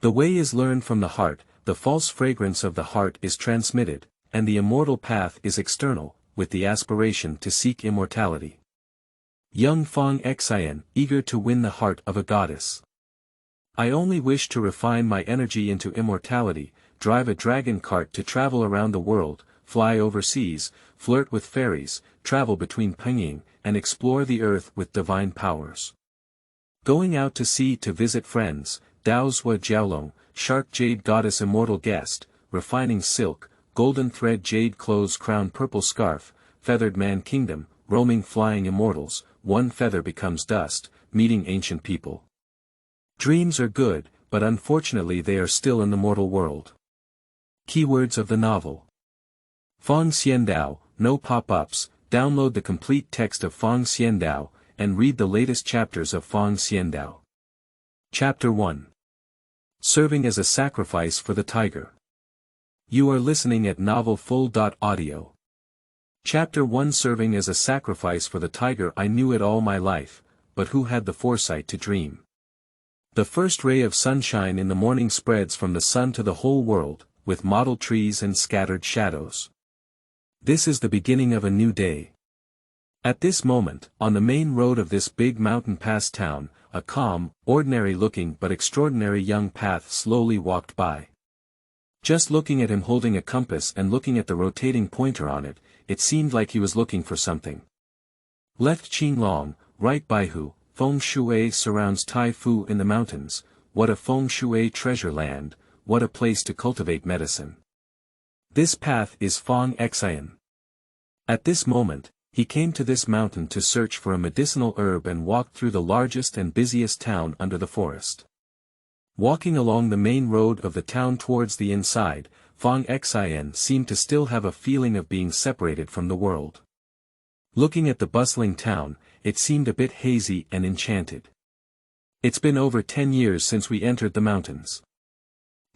The way is learned from the heart, the false fragrance of the heart is transmitted, and the immortal path is external, with the aspiration to seek immortality. Young Fang Xian, eager to win the heart of a goddess. I only wish to refine my energy into immortality, drive a dragon cart to travel around the world, fly overseas, flirt with fairies, travel between Pengying, and explore the earth with divine powers. Going out to sea to visit friends, Daozhua Jiaolong, shark jade goddess immortal guest, refining silk, golden thread jade clothes crown purple scarf, feathered man kingdom, roaming flying immortals, one feather becomes dust, meeting ancient people. Dreams are good, but unfortunately they are still in the mortal world. Keywords of the novel. Fang Xian, no pop-ups. Download the complete text of Fang Xian, and read the latest chapters of Fang Xian. Chapter 1. Serving as a sacrifice for the tiger. You are listening at novelfull.audio. Chapter 1. Serving as a sacrifice for the tiger. I knew it all my life, but who had the foresight to dream? The first ray of sunshine in the morning spreads from the sun to the whole world, with mottled trees and scattered shadows. This is the beginning of a new day. At this moment, on the main road of this big mountain pass town, a calm, ordinary-looking but extraordinary young path slowly walked by. Just looking at him holding a compass and looking at the rotating pointer on it, it seemed like he was looking for something. Left Qinglong, right Baihu, Feng Shui surrounds Tai Fu in the mountains. What a Feng Shui treasure land, what a place to cultivate medicine. This path is Fang Xian. At this moment, he came to this mountain to search for a medicinal herb and walked through the largest and busiest town under the forest. Walking along the main road of the town towards the inside, Fang Xian seemed to still have a feeling of being separated from the world. Looking at the bustling town, it seemed a bit hazy and enchanted. It's been over 10 years since we entered the mountains.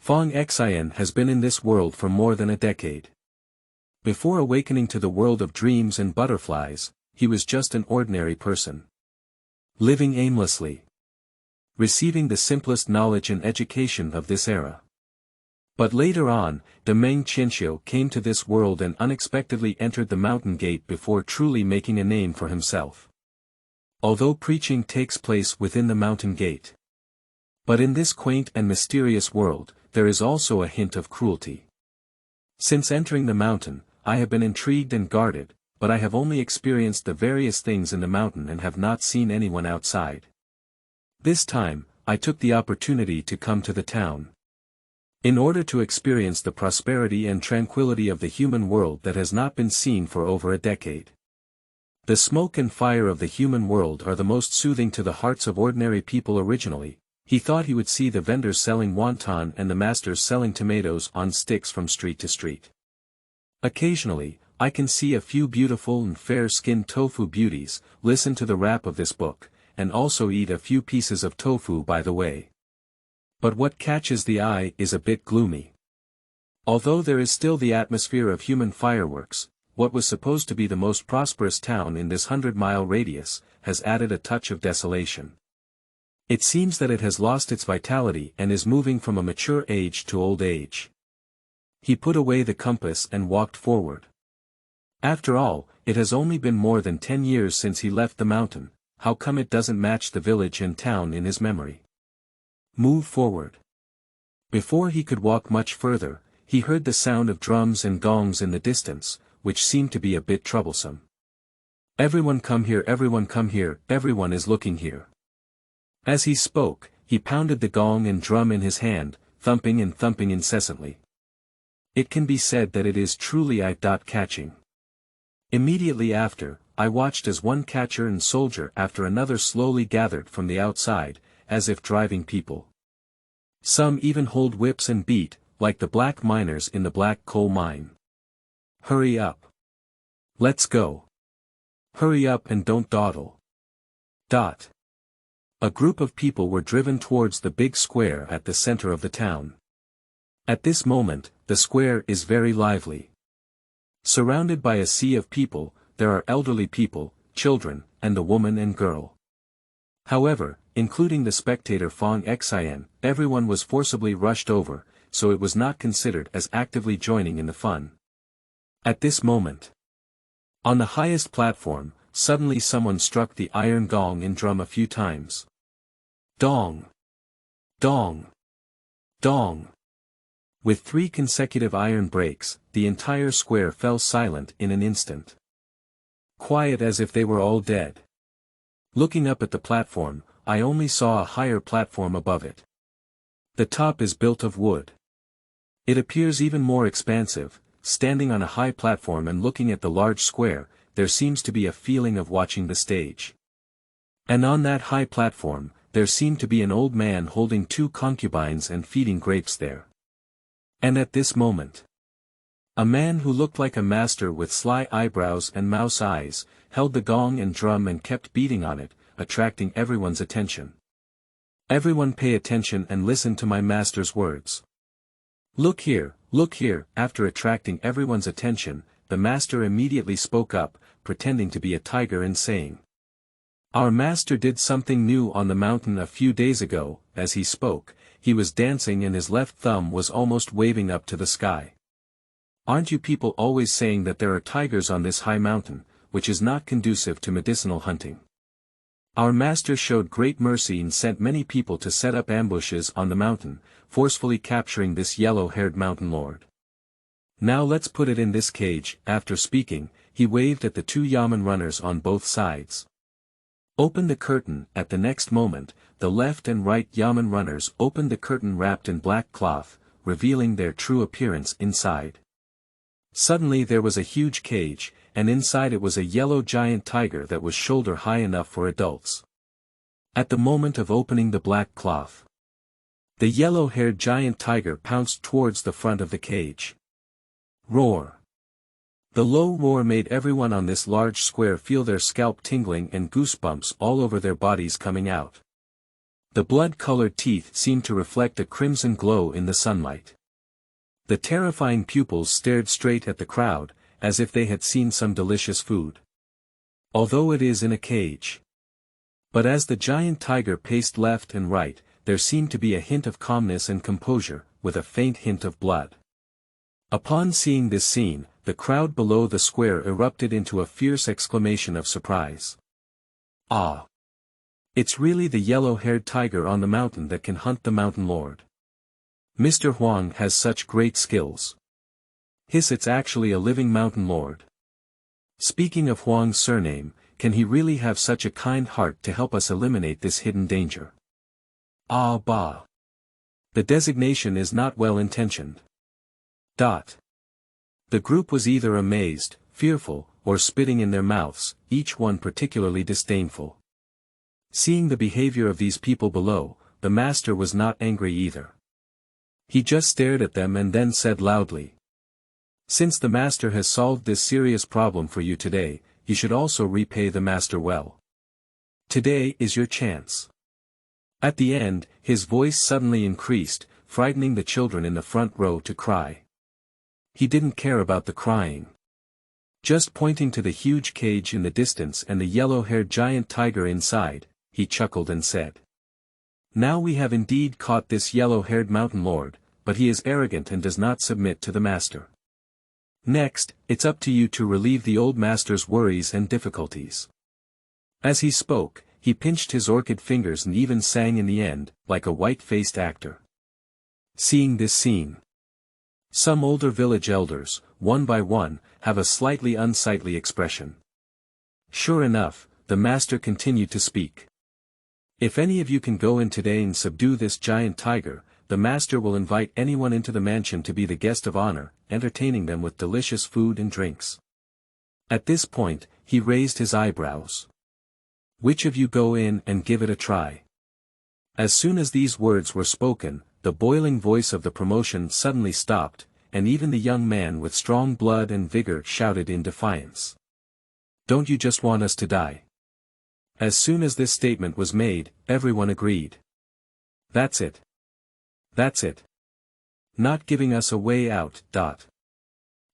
Fang Xian has been in this world for more than a decade. Before awakening to the world of dreams and butterflies, he was just an ordinary person. Living aimlessly. Receiving the simplest knowledge and education of this era. But later on, Demeng Qianxiu came to this world and unexpectedly entered the mountain gate before truly making a name for himself. Although preaching takes place within the mountain gate. But in this quaint and mysterious world, there is also a hint of cruelty. Since entering the mountain, I have been intrigued and guarded, but I have only experienced the various things in the mountain and have not seen anyone outside. This time, I took the opportunity to come to the town. In order to experience the prosperity and tranquility of the human world that has not been seen for over a decade. The smoke and fire of the human world are the most soothing to the hearts of ordinary people. Originally, he thought he would see the vendors selling wonton and the masters selling tomatoes on sticks from street to street. Occasionally, I can see a few beautiful and fair-skinned tofu beauties, listen to the rap of this book, and also eat a few pieces of tofu by the way. But what catches the eye is a bit gloomy. Although there is still the atmosphere of human fireworks, what was supposed to be the most prosperous town in this 100-mile radius, has added a touch of desolation. It seems that it has lost its vitality and is moving from a mature age to old age. He put away the compass and walked forward. After all, it has only been more than 10 years since he left the mountain. How come it doesn't match the village and town in his memory? Move forward. Before he could walk much further, he heard the sound of drums and gongs in the distance, which seemed to be a bit troublesome. Everyone come here, everyone is looking here. As he spoke, he pounded the gong and drum in his hand, thumping and thumping incessantly. It can be said that it is truly eye-catching. Immediately after, I watched as one catcher and soldier after another slowly gathered from the outside, as if driving people. Some even hold whips and beat, like the black miners in the black coal mine. Hurry up. Let's go. Hurry up and don't dawdle. A group of people were driven towards the big square at the center of the town. At this moment, the square is very lively. Surrounded by a sea of people, there are elderly people, children, and the woman and girl. However, including the spectator Fang Xian, everyone was forcibly rushed over, so it was not considered as actively joining in the fun. At this moment, on the highest platform, suddenly someone struck the iron gong and drum a few times. Dong! Dong! Dong! With 3 consecutive iron breaks, the entire square fell silent in an instant. Quiet as if they were all dead. Looking up at the platform, I only saw a higher platform above it. The top is built of wood. It appears even more expansive. Standing on a high platform and looking at the large square, there seems to be a feeling of watching the stage. And on that high platform, there seemed to be an old man holding 2 concubines and feeding grapes there. And at this moment, a man who looked like a master with sly eyebrows and mouse eyes, held the gong and drum and kept beating on it, attracting everyone's attention. Everyone pay attention and listen to my master's words. Look here, after attracting everyone's attention, the master immediately spoke up, pretending to be a tiger and saying, "Our master did something new on the mountain a few days ago." As he spoke, he was dancing and his left thumb was almost waving up to the sky. Aren't you people always saying that there are tigers on this high mountain, which is not conducive to medicinal hunting? Our master showed great mercy and sent many people to set up ambushes on the mountain, forcefully capturing this yellow-haired mountain lord. Now let's put it in this cage. After speaking, he waved at the 2 yamen runners on both sides. Open the curtain. At the next moment, the left and right yamen runners opened the curtain wrapped in black cloth, revealing their true appearance inside. Suddenly there was a huge cage, and inside it was a yellow giant tiger that was shoulder high enough for adults. At the moment of opening the black cloth, the yellow-haired giant tiger pounced towards the front of the cage. Roar! The low roar made everyone on this large square feel their scalp tingling and goosebumps all over their bodies coming out. The blood-colored teeth seemed to reflect a crimson glow in the sunlight. The terrifying pupils stared straight at the crowd, as if they had seen some delicious food. Although it is in a cage. But as the giant tiger paced left and right, there seemed to be a hint of calmness and composure, with a faint hint of blood. Upon seeing this scene, the crowd below the square erupted into a fierce exclamation of surprise. Ah! It's really the yellow-haired tiger on the mountain that can hunt the mountain lord. Mr. Huang has such great skills. Hiss, it's actually a living mountain lord. Speaking of Huang's surname, can he really have such a kind heart to help us eliminate this hidden danger? Ah bah! The designation is not well intentioned. The group was either amazed, fearful, or spitting in their mouths, each one particularly disdainful. Seeing the behavior of these people below, the master was not angry either. He just stared at them and then said loudly, "Since the master has solved this serious problem for you today, you should also repay the master well. Today is your chance." At the end, his voice suddenly increased, frightening the children in the front row to cry. He didn't care about the crying. Just pointing to the huge cage in the distance and the yellow-haired giant tiger inside, he chuckled and said, "Now we have indeed caught this yellow-haired mountain lord, but he is arrogant and does not submit to the master. Next, it's up to you to relieve the old master's worries and difficulties." As he spoke, he pinched his orchid fingers and even sang in the end, like a white-faced actor. Seeing this scene, some older village elders, one by one, have a slightly unsightly expression. Sure enough, the master continued to speak. "If any of you can go in today and subdue this giant tiger, the master will invite anyone into the mansion to be the guest of honor, entertaining them with delicious food and drinks." At this point, he raised his eyebrows. "Which of you go in and give it a try?" As soon as these words were spoken, the boiling voice of the promotion suddenly stopped, and even the young man with strong blood and vigor shouted in defiance. "Don't you just want us to die?" As soon as this statement was made, everyone agreed. "That's it. That's it. Not giving us a way out."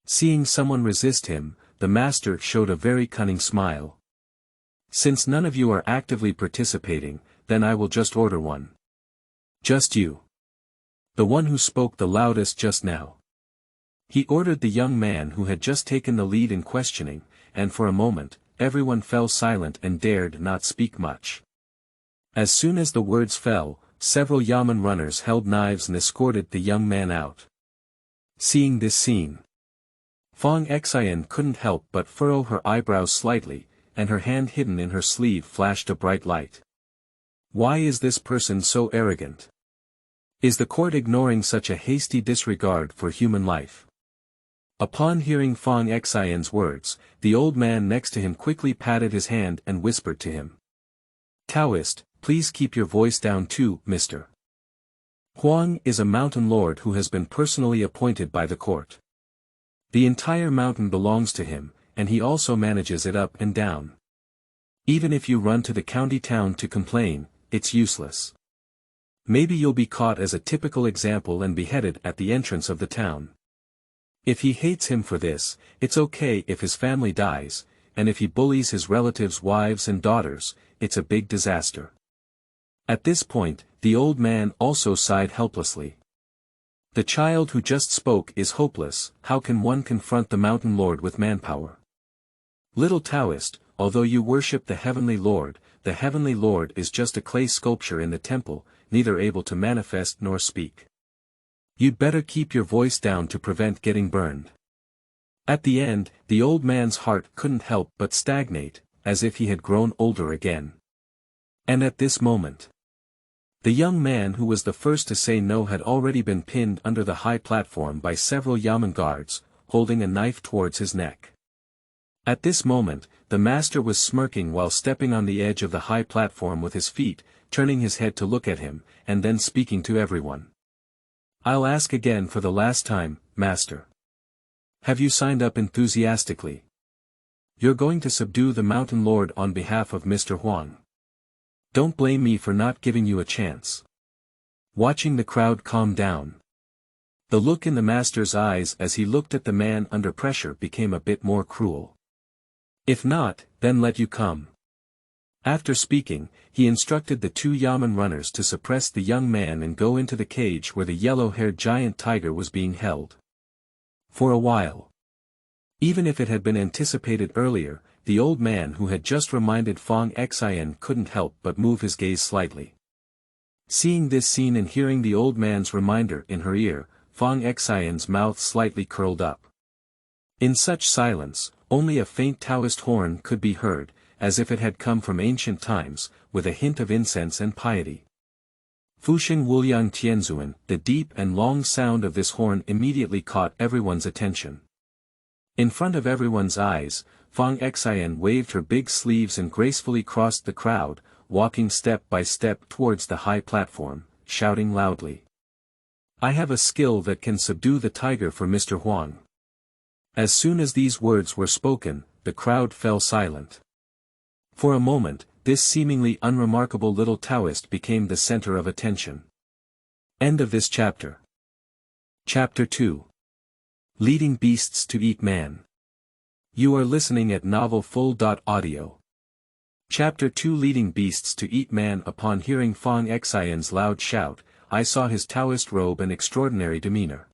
Seeing someone resist him, the master showed a very cunning smile. "Since none of you are actively participating, then I will just order one. Just you. The one who spoke the loudest just now. He ordered the young man who had just taken the lead in questioning, and for a moment, everyone fell silent and dared not speak much. As soon as the words fell, several yamen runners held knives and escorted the young man out. Seeing this scene, Fang Xian couldn't help but furrow her eyebrows slightly, and her hand hidden in her sleeve flashed a bright light. Why is this person so arrogant? Is the court ignoring such a hasty disregard for human life? Upon hearing Fang Xian's words, the old man next to him quickly patted his hand and whispered to him. Taoist, please keep your voice down too, Mr. Huang is a mountain lord who has been personally appointed by the court. The entire mountain belongs to him, and he also manages it up and down. Even if you run to the county town to complain, it's useless. Maybe you'll be caught as a typical example and beheaded at the entrance of the town. If he hates him for this, it's okay if his family dies, and if he bullies his relatives' wives and daughters, it's a big disaster. At this point, the old man also sighed helplessly. The child who just spoke is hopeless. How can one confront the mountain lord with manpower? Little Taoist, although you worship the heavenly lord is just a clay sculpture in the temple, neither able to manifest nor speak. You'd better keep your voice down to prevent getting burned. At the end, the old man's heart couldn't help but stagnate, as if he had grown older again. And at this moment, the young man who was the first to say no had already been pinned under the high platform by several yamen guards, holding a knife towards his neck. At this moment, the master was smirking while stepping on the edge of the high platform with his feet, turning his head to look at him, and then speaking to everyone. I'll ask again for the last time, master. Have you signed up enthusiastically? You're going to subdue the mountain lord on behalf of Mr. Huang. Don't blame me for not giving you a chance. Watching the crowd calm down. The look in the master's eyes as he looked at the man under pressure became a bit more cruel. If not, then let you come. After speaking, he instructed the two yamen runners to suppress the young man and go into the cage where the yellow-haired giant tiger was being held. For a while. Even if it had been anticipated earlier, the old man who had just reminded Fang Xian couldn't help but move his gaze slightly. Seeing this scene and hearing the old man's reminder in her ear, Fang Xian's mouth slightly curled up. In such silence, only a faint Taoist horn could be heard, as if it had come from ancient times, with a hint of incense and piety. Fusheng Wuliang Tianzuan, the deep and long sound of this horn immediately caught everyone's attention. In front of everyone's eyes, Fang Xian waved her big sleeves and gracefully crossed the crowd, walking step by step towards the high platform, shouting loudly. I have a skill that can subdue the tiger for Mr. Huang. As soon as these words were spoken, the crowd fell silent. For a moment, this seemingly unremarkable little Taoist became the center of attention. End of this chapter. Chapter 2. Leading Beasts to Eat Man. You are listening at novelfull.audio. Chapter 2 Leading Beasts to Eat Man. Upon hearing Fang Xian's loud shout, I saw his Taoist robe and extraordinary demeanor.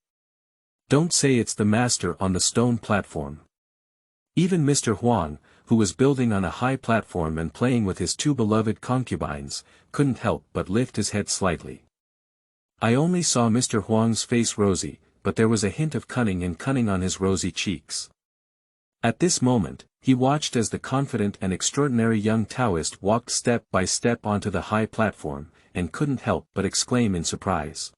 Don't say it's the master on the stone platform. Even Mr. Huang, who was building on a high platform and playing with his two beloved concubines, couldn't help but lift his head slightly. I only saw Mr. Huang's face rosy, but there was a hint of cunning on his rosy cheeks. At this moment, he watched as the confident and extraordinary young Taoist walked step by step onto the high platform, and couldn't help but exclaim in surprise.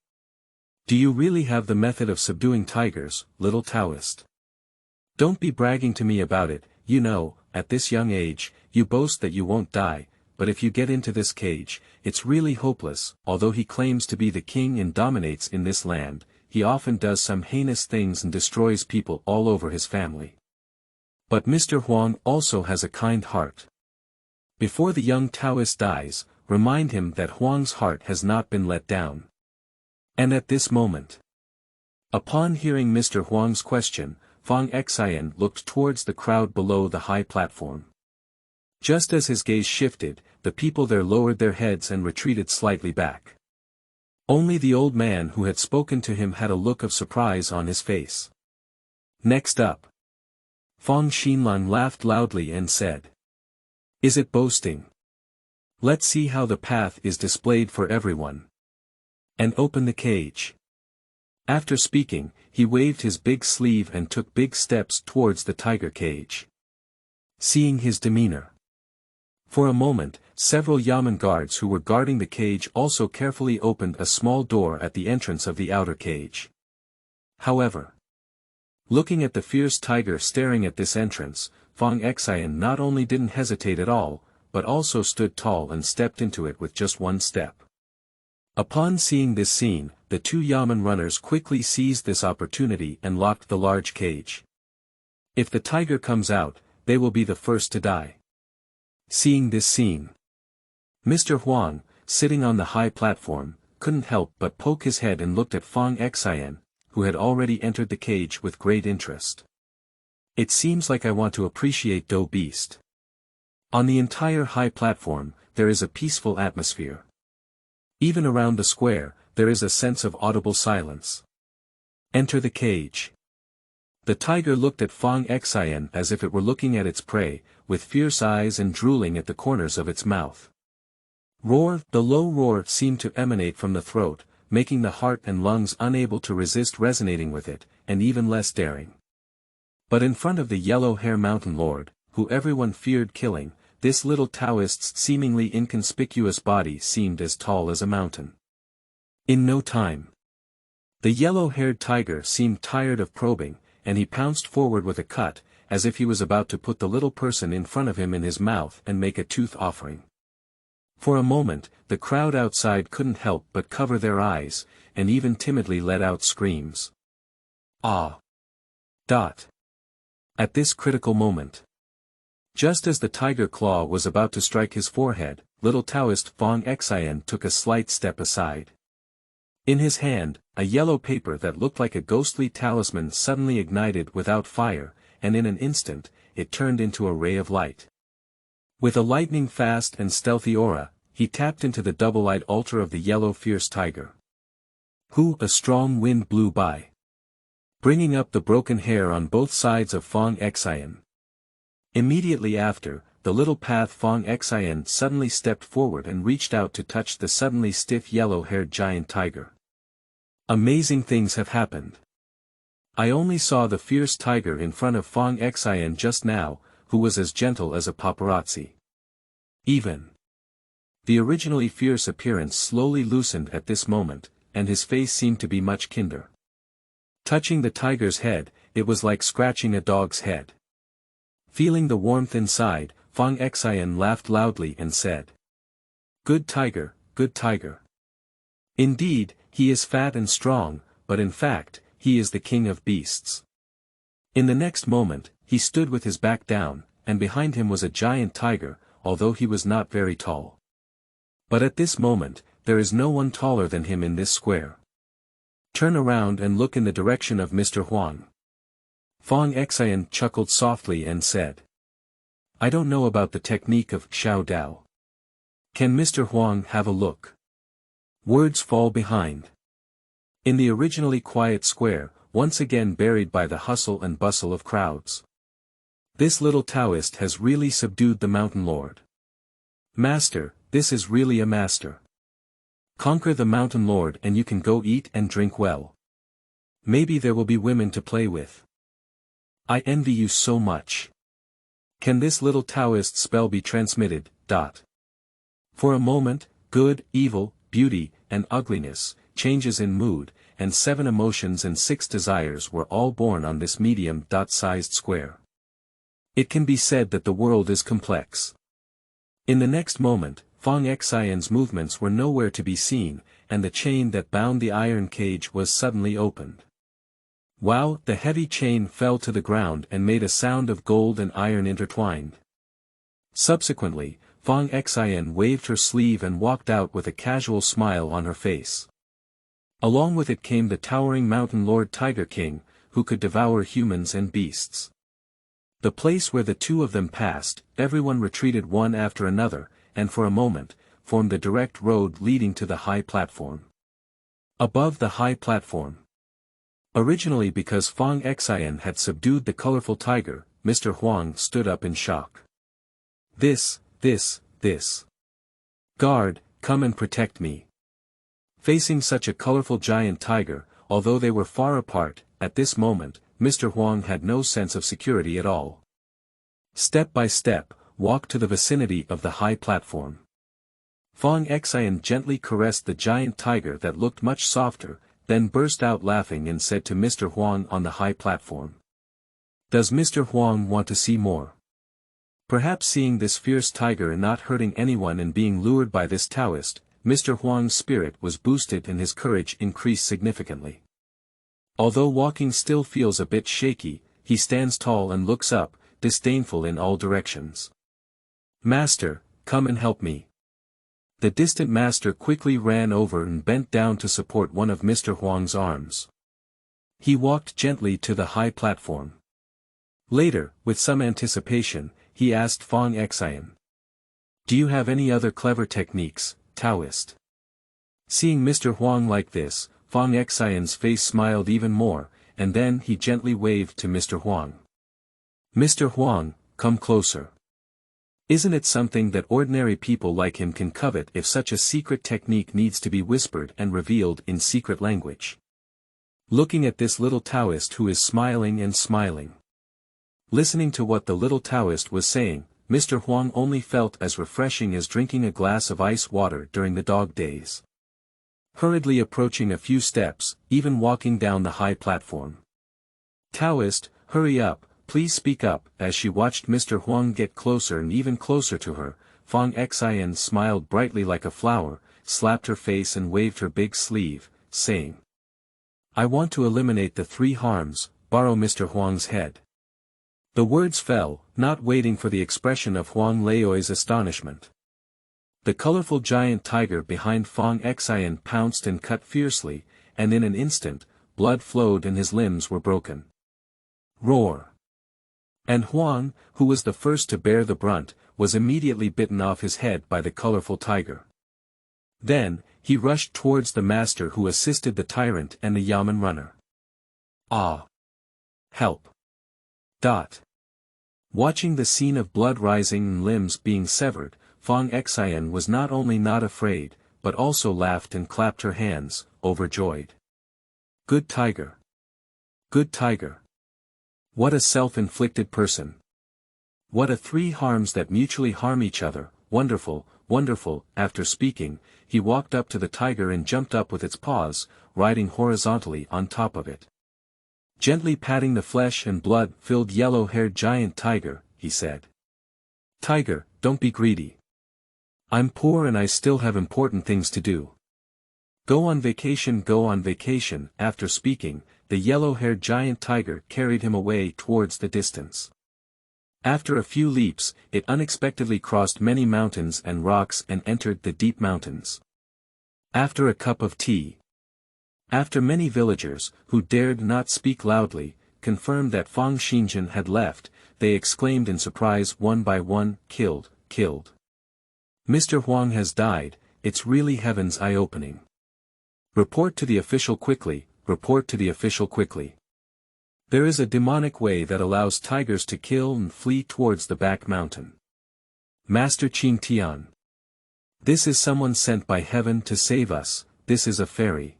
Do you really have the method of subduing tigers, little Taoist? Don't be bragging to me about it. You know, at this young age, you boast that you won't die, but if you get into this cage, it's really hopeless. Although he claims to be the king and dominates in this land, he often does some heinous things and destroys people all over his family. But Mr. Huang also has a kind heart. Before the young Taoist dies, remind him that Huang's heart has not been let down. And at this moment, upon hearing Mr. Huang's question, Fang Xian looked towards the crowd below the high platform. Just as his gaze shifted, the people there lowered their heads and retreated slightly back. Only the old man who had spoken to him had a look of surprise on his face. Next up. Fang Xian laughed loudly and said. Is it boasting? Let's see how the path is displayed for everyone. And open the cage. After speaking, he waved his big sleeve and took big steps towards the tiger cage. Seeing his demeanor. For a moment, several yamen guards who were guarding the cage also carefully opened a small door at the entrance of the outer cage. However, looking at the fierce tiger staring at this entrance, Fang Xian not only didn't hesitate at all, but also stood tall and stepped into it with just one step. Upon seeing this scene, the two yamen runners quickly seized this opportunity and locked the large cage. If the tiger comes out, they will be the first to die. Seeing this scene, Mr. Huang, sitting on the high platform, couldn't help but poke his head and looked at Fang Xian, who had already entered the cage with great interest. It seems like I want to appreciate Do Beast. On the entire high platform, there is a peaceful atmosphere. Even around the square, there is a sense of audible silence. Enter the cage. The tiger looked at Fang Xian as if it were looking at its prey, with fierce eyes and drooling at the corners of its mouth. Roar! The low roar seemed to emanate from the throat, making the heart and lungs unable to resist resonating with it, and even less daring. But in front of the yellow-hair mountain lord, who everyone feared killing, this little Taoist's seemingly inconspicuous body seemed as tall as a mountain. In no time, the yellow-haired tiger seemed tired of probing, and he pounced forward with a cut, as if he was about to put the little person in front of him in his mouth and make a tooth offering. For a moment, the crowd outside couldn't help but cover their eyes, and even timidly let out screams. Ah! At this critical moment. Just as the tiger claw was about to strike his forehead, little Taoist Fang Xian took a slight step aside. In his hand, a yellow paper that looked like a ghostly talisman suddenly ignited without fire, and in an instant, it turned into a ray of light. With a lightning-fast and stealthy aura, he tapped into the double-eyed altar of the yellow fierce tiger. A strong wind blew by, bringing up the broken hair on both sides of Fang Xian. Immediately after, the little path Fang Xian suddenly stepped forward and reached out to touch the suddenly stiff yellow-haired giant tiger. Amazing things have happened. I only saw the fierce tiger in front of Fang Xian just now, who was as gentle as a paparazzi. Even the originally fierce appearance slowly loosened at this moment, and his face seemed to be much kinder. Touching the tiger's head, it was like scratching a dog's head. Feeling the warmth inside, Fang Xian laughed loudly and said, good tiger, good tiger. Indeed, he is fat and strong, but in fact, he is the king of beasts. In the next moment, he stood with his back down, and behind him was a giant tiger, although he was not very tall. But at this moment, there is no one taller than him in this square. Turn around and look in the direction of Mr. Huang. Fang Xian chuckled softly and said, I don't know about the technique of Xiao Dao. Can Mr. Huang have a look? Words fall behind. In the originally quiet square, once again buried by the hustle and bustle of crowds. This little Taoist has really subdued the mountain lord. Master, this is really a master. Conquer the mountain lord and you can go eat and drink well. Maybe there will be women to play with. I envy you so much. Can this little Taoist spell be transmitted? For a moment, good, evil, beauty, and ugliness, changes in mood, and 7 emotions and 6 desires were all born on this medium-sized square. It can be said that the world is complex. In the next moment, Fang Xian's movements were nowhere to be seen, and the chain that bound the iron cage was suddenly opened. Wow! The heavy chain fell to the ground and made a sound of gold and iron intertwined. Subsequently, Fang Xian waved her sleeve and walked out with a casual smile on her face. Along with it came the towering mountain lord Tiger King, who could devour humans and beasts. The place where the two of them passed, everyone retreated one after another, and for a moment, formed the direct road leading to the high platform. Above the high platform. Originally because Fang Xian had subdued the colorful tiger, Mr. Huang stood up in shock. This. Guard, come and protect me. Facing such a colorful giant tiger, although they were far apart, at this moment, Mr. Huang had no sense of security at all. Step by step, walked to the vicinity of the high platform. Fang Xian gently caressed the giant tiger that looked much softer, then burst out laughing and said to Mr. Huang on the high platform. Does Mr. Huang want to see more? Perhaps seeing this fierce tiger not hurting anyone and being lured by this Taoist, Mr. Huang's spirit was boosted and his courage increased significantly. Although walking still feels a bit shaky, he stands tall and looks up, disdainful in all directions. Master, come and help me. The distant master quickly ran over and bent down to support one of Mr. Huang's arms. He walked gently to the high platform. Later, with some anticipation, he asked Fang Xian. Do you have any other clever techniques, Taoist? Seeing Mr. Huang like this, Fang Xian's face smiled even more, and then he gently waved to Mr. Huang. Mr. Huang, come closer. Isn't it something that ordinary people like him can covet if such a secret technique needs to be whispered and revealed in secret language? Looking at this little Taoist who is smiling and smiling. Listening to what the little Taoist was saying, Mr. Huang only felt as refreshing as drinking a glass of ice water during the dog days. Hurriedly approaching a few steps, even walking down the high platform. Taoist, hurry up, please speak up. As she watched Mr. Huang get closer and even closer to her, Fang Xian smiled brightly like a flower, slapped her face and waved her big sleeve, saying. I want to eliminate the 3 harms, borrow Mr. Huang's head. The words fell, not waiting for the expression of Huang Laoi's astonishment. The colorful giant tiger behind Fang Xian pounced and cut fiercely, and in an instant, blood flowed and his limbs were broken. Roar! And Huang, who was the first to bear the brunt, was immediately bitten off his head by the colorful tiger. Then, he rushed towards the master who assisted the tyrant and the yamen runner. Ah! Help! Watching the scene of blood rising and limbs being severed, Fang Xian was not only not afraid, but also laughed and clapped her hands, overjoyed. Good tiger! Good tiger! What a self-inflicted person! What a 3 harms that mutually harm each other, wonderful, wonderful. After speaking, he walked up to the tiger and jumped up with its paws, riding horizontally on top of it. Gently patting the flesh and blood-filled yellow-haired giant tiger, he said. Tiger, don't be greedy. I'm poor and I still have important things to do. Go on vacation, go on vacation. After speaking, the yellow-haired giant tiger carried him away towards the distance. After a few leaps, it unexpectedly crossed many mountains and rocks and entered the deep mountains. After a cup of tea. After many villagers, who dared not speak loudly, confirmed that Fang Xian had left, they exclaimed in surprise one by one, killed. Mr. Huang has died, it's really heaven's eye-opening. Report to the official quickly, report to the official quickly. There is a demonic way that allows tigers to kill and flee towards the back mountain. Master Qing Tian. This is someone sent by heaven to save us, this is a fairy.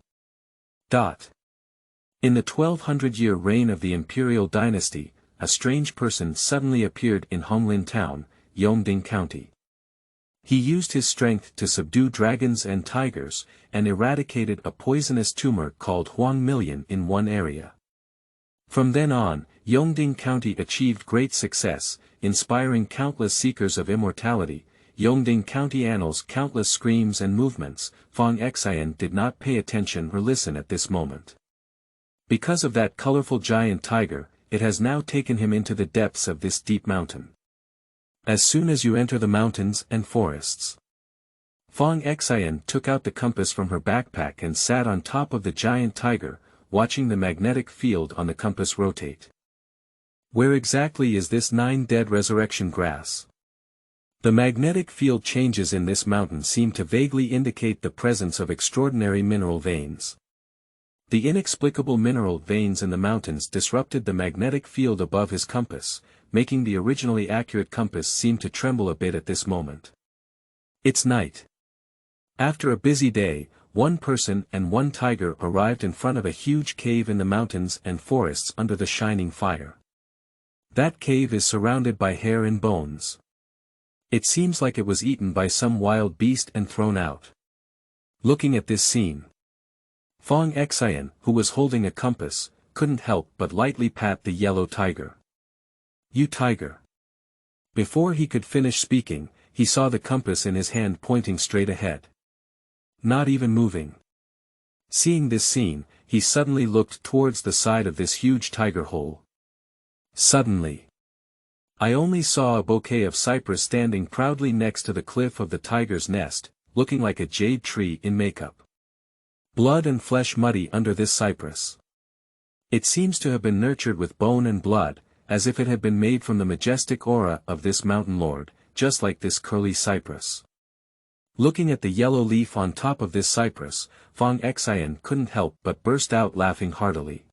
In the 1200-year reign of the imperial dynasty, a strange person suddenly appeared in Honglin town, Yongding County. He used his strength to subdue dragons and tigers, and eradicated a poisonous tumor called Huang Million in one area. From then on, Yongding County achieved great success, inspiring countless seekers of immortality. Yongding County annals countless screams and movements. Fang Xian did not pay attention or listen at this moment. Because of that colorful giant tiger, it has now taken him into the depths of this deep mountain. As soon as you enter the mountains and forests. Fang Xian took out the compass from her backpack and sat on top of the giant tiger, watching the magnetic field on the compass rotate. Where exactly is this 9 dead resurrection grass? The magnetic field changes in this mountain seem to vaguely indicate the presence of extraordinary mineral veins. The inexplicable mineral veins in the mountains disrupted the magnetic field above his compass, making the originally accurate compass seem to tremble a bit at this moment. It's night. After a busy day, one person and one tiger arrived in front of a huge cave in the mountains and forests under the shining fire. That cave is surrounded by hair and bones. It seems like it was eaten by some wild beast and thrown out. Looking at this scene, Fang Xian, who was holding a compass, couldn't help but lightly pat the yellow tiger. "You tiger." Before he could finish speaking, he saw the compass in his hand pointing straight ahead. Not even moving. Seeing this scene, he suddenly looked towards the side of this huge tiger hole. Suddenly, I only saw a bouquet of cypress standing proudly next to the cliff of the tiger's nest, looking like a jade tree in makeup. Blood and flesh muddy under this cypress. It seems to have been nurtured with bone and blood, as if it had been made from the majestic aura of this mountain lord, just like this curly cypress. Looking at the yellow leaf on top of this cypress, Fang Xian couldn't help but burst out laughing heartily.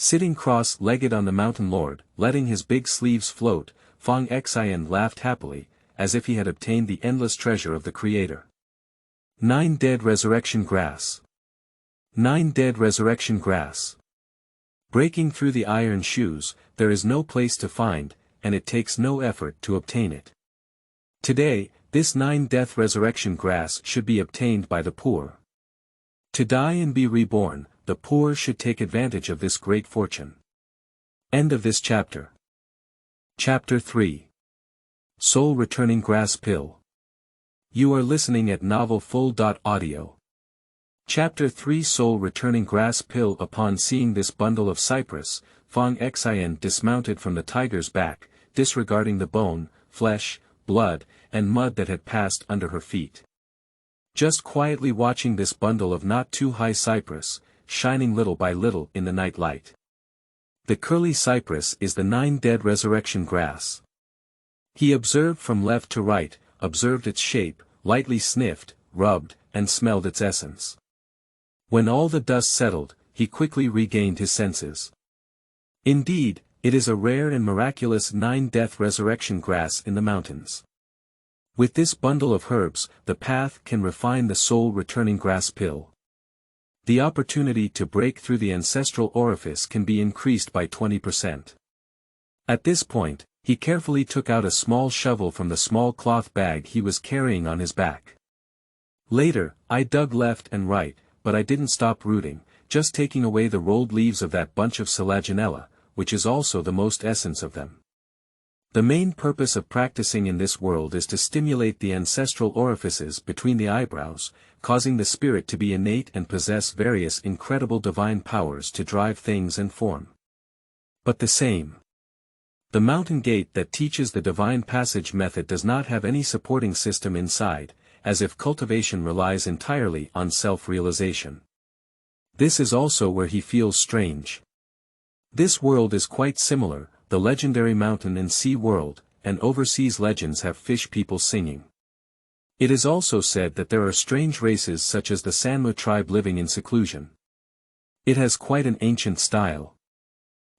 Sitting cross-legged on the mountain lord, letting his big sleeves float, Fang Xian laughed happily, as if he had obtained the endless treasure of the Creator. 9 dead resurrection grass. 9 dead resurrection grass. Breaking through the iron shoes, there is no place to find, and it takes no effort to obtain it. Today, this 9-death resurrection grass should be obtained by the poor. To die and be reborn, the poor should take advantage of this great fortune. End of this chapter. Chapter 3. Soul Returning Grass Pill. You are listening at novelfull.audio. Chapter 3 Soul Returning Grass Pill. Upon seeing this bundle of cypress, Fang Xian dismounted from the tiger's back, disregarding the bone, flesh, blood, and mud that had passed under her feet. Just quietly watching this bundle of not too high cypress, shining little by little in the night light. The curly cypress is the 9 dead resurrection grass. He observed from left to right, observed its shape, lightly sniffed, rubbed, and smelled its essence. When all the dust settled, he quickly regained his senses. Indeed, it is a rare and miraculous 9-death resurrection grass in the mountains. With this bundle of herbs, the path can refine the soul-returning grass pill. The opportunity to break through the ancestral orifice can be increased by 20%. At this point, he carefully took out a small shovel from the small cloth bag he was carrying on his back. Later, I dug left and right, but I didn't stop rooting, just taking away the rolled leaves of that bunch of Selaginella, which is also the most essence of them. The main purpose of practicing in this world is to stimulate the ancestral orifices between the eyebrows, causing the spirit to be innate and possess various incredible divine powers to drive things and form. But the mountain gate that teaches the divine passage method does not have any supporting system inside, as if cultivation relies entirely on self-realization. This is also where he feels strange. This world is quite similar, the legendary mountain and sea world, and overseas legends have fish people singing. It is also said that there are strange races such as the Sanmu tribe living in seclusion. It has quite an ancient style.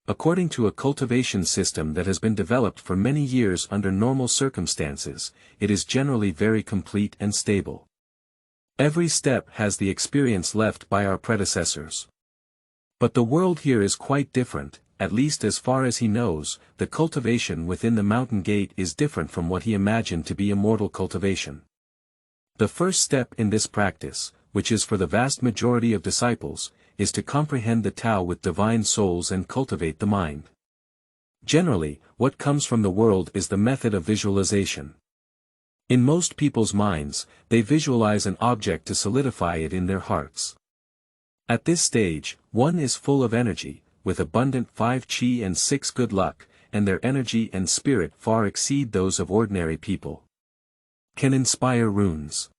According to a cultivation system that has been developed for many years under normal circumstances, it is generally very complete and stable. Every step has the experience left by our predecessors. But the world here is quite different. At least as far as he knows, the cultivation within the mountain gate is different from what he imagined to be immortal cultivation. The first step in this practice, which is for the vast majority of disciples, is to comprehend the Tao with divine souls and cultivate the mind. Generally, what comes from the world is the method of visualization. In most people's minds, they visualize an object to solidify it in their hearts. At this stage, one is full of energy, with abundant 5 qi and 6 good luck, and their energy and spirit far exceed those of ordinary people. Can inspire runes.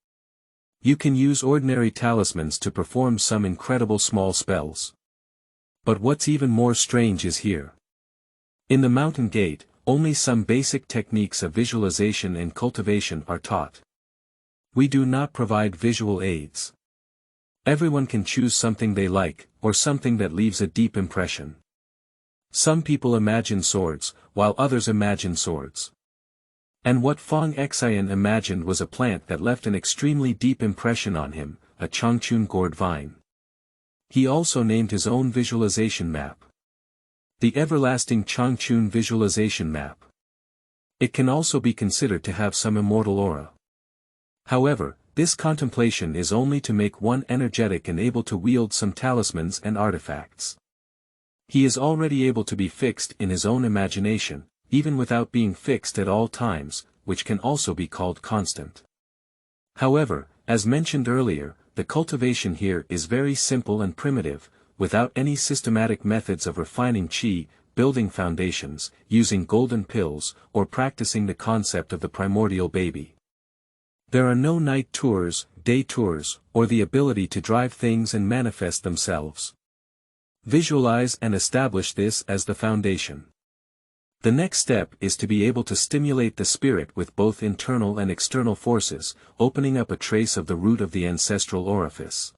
You can use ordinary talismans to perform some incredible small spells. But what's even more strange is here. In the mountain gate, only some basic techniques of visualization and cultivation are taught. We do not provide visual aids. Everyone can choose something they like, or something that leaves a deep impression. Some people imagine swords, while others imagine swords. And what Fang Xian imagined was a plant that left an extremely deep impression on him, a Changchun gourd vine. He also named his own visualization map. The everlasting Changchun visualization map. It can also be considered to have some immortal aura. However, this contemplation is only to make one energetic and able to wield some talismans and artifacts. He is already able to be fixed in his own imagination, even without being fixed at all times, which can also be called constant. However, as mentioned earlier, the cultivation here is very simple and primitive, without any systematic methods of refining qi, building foundations, using golden pills, or practicing the concept of the primordial baby. There are no night tours, day tours, or the ability to drive things and manifest themselves. Visualize and establish this as the foundation. The next step is to be able to stimulate the spirit with both internal and external forces, opening up a trace of the root of the ancestral orifice.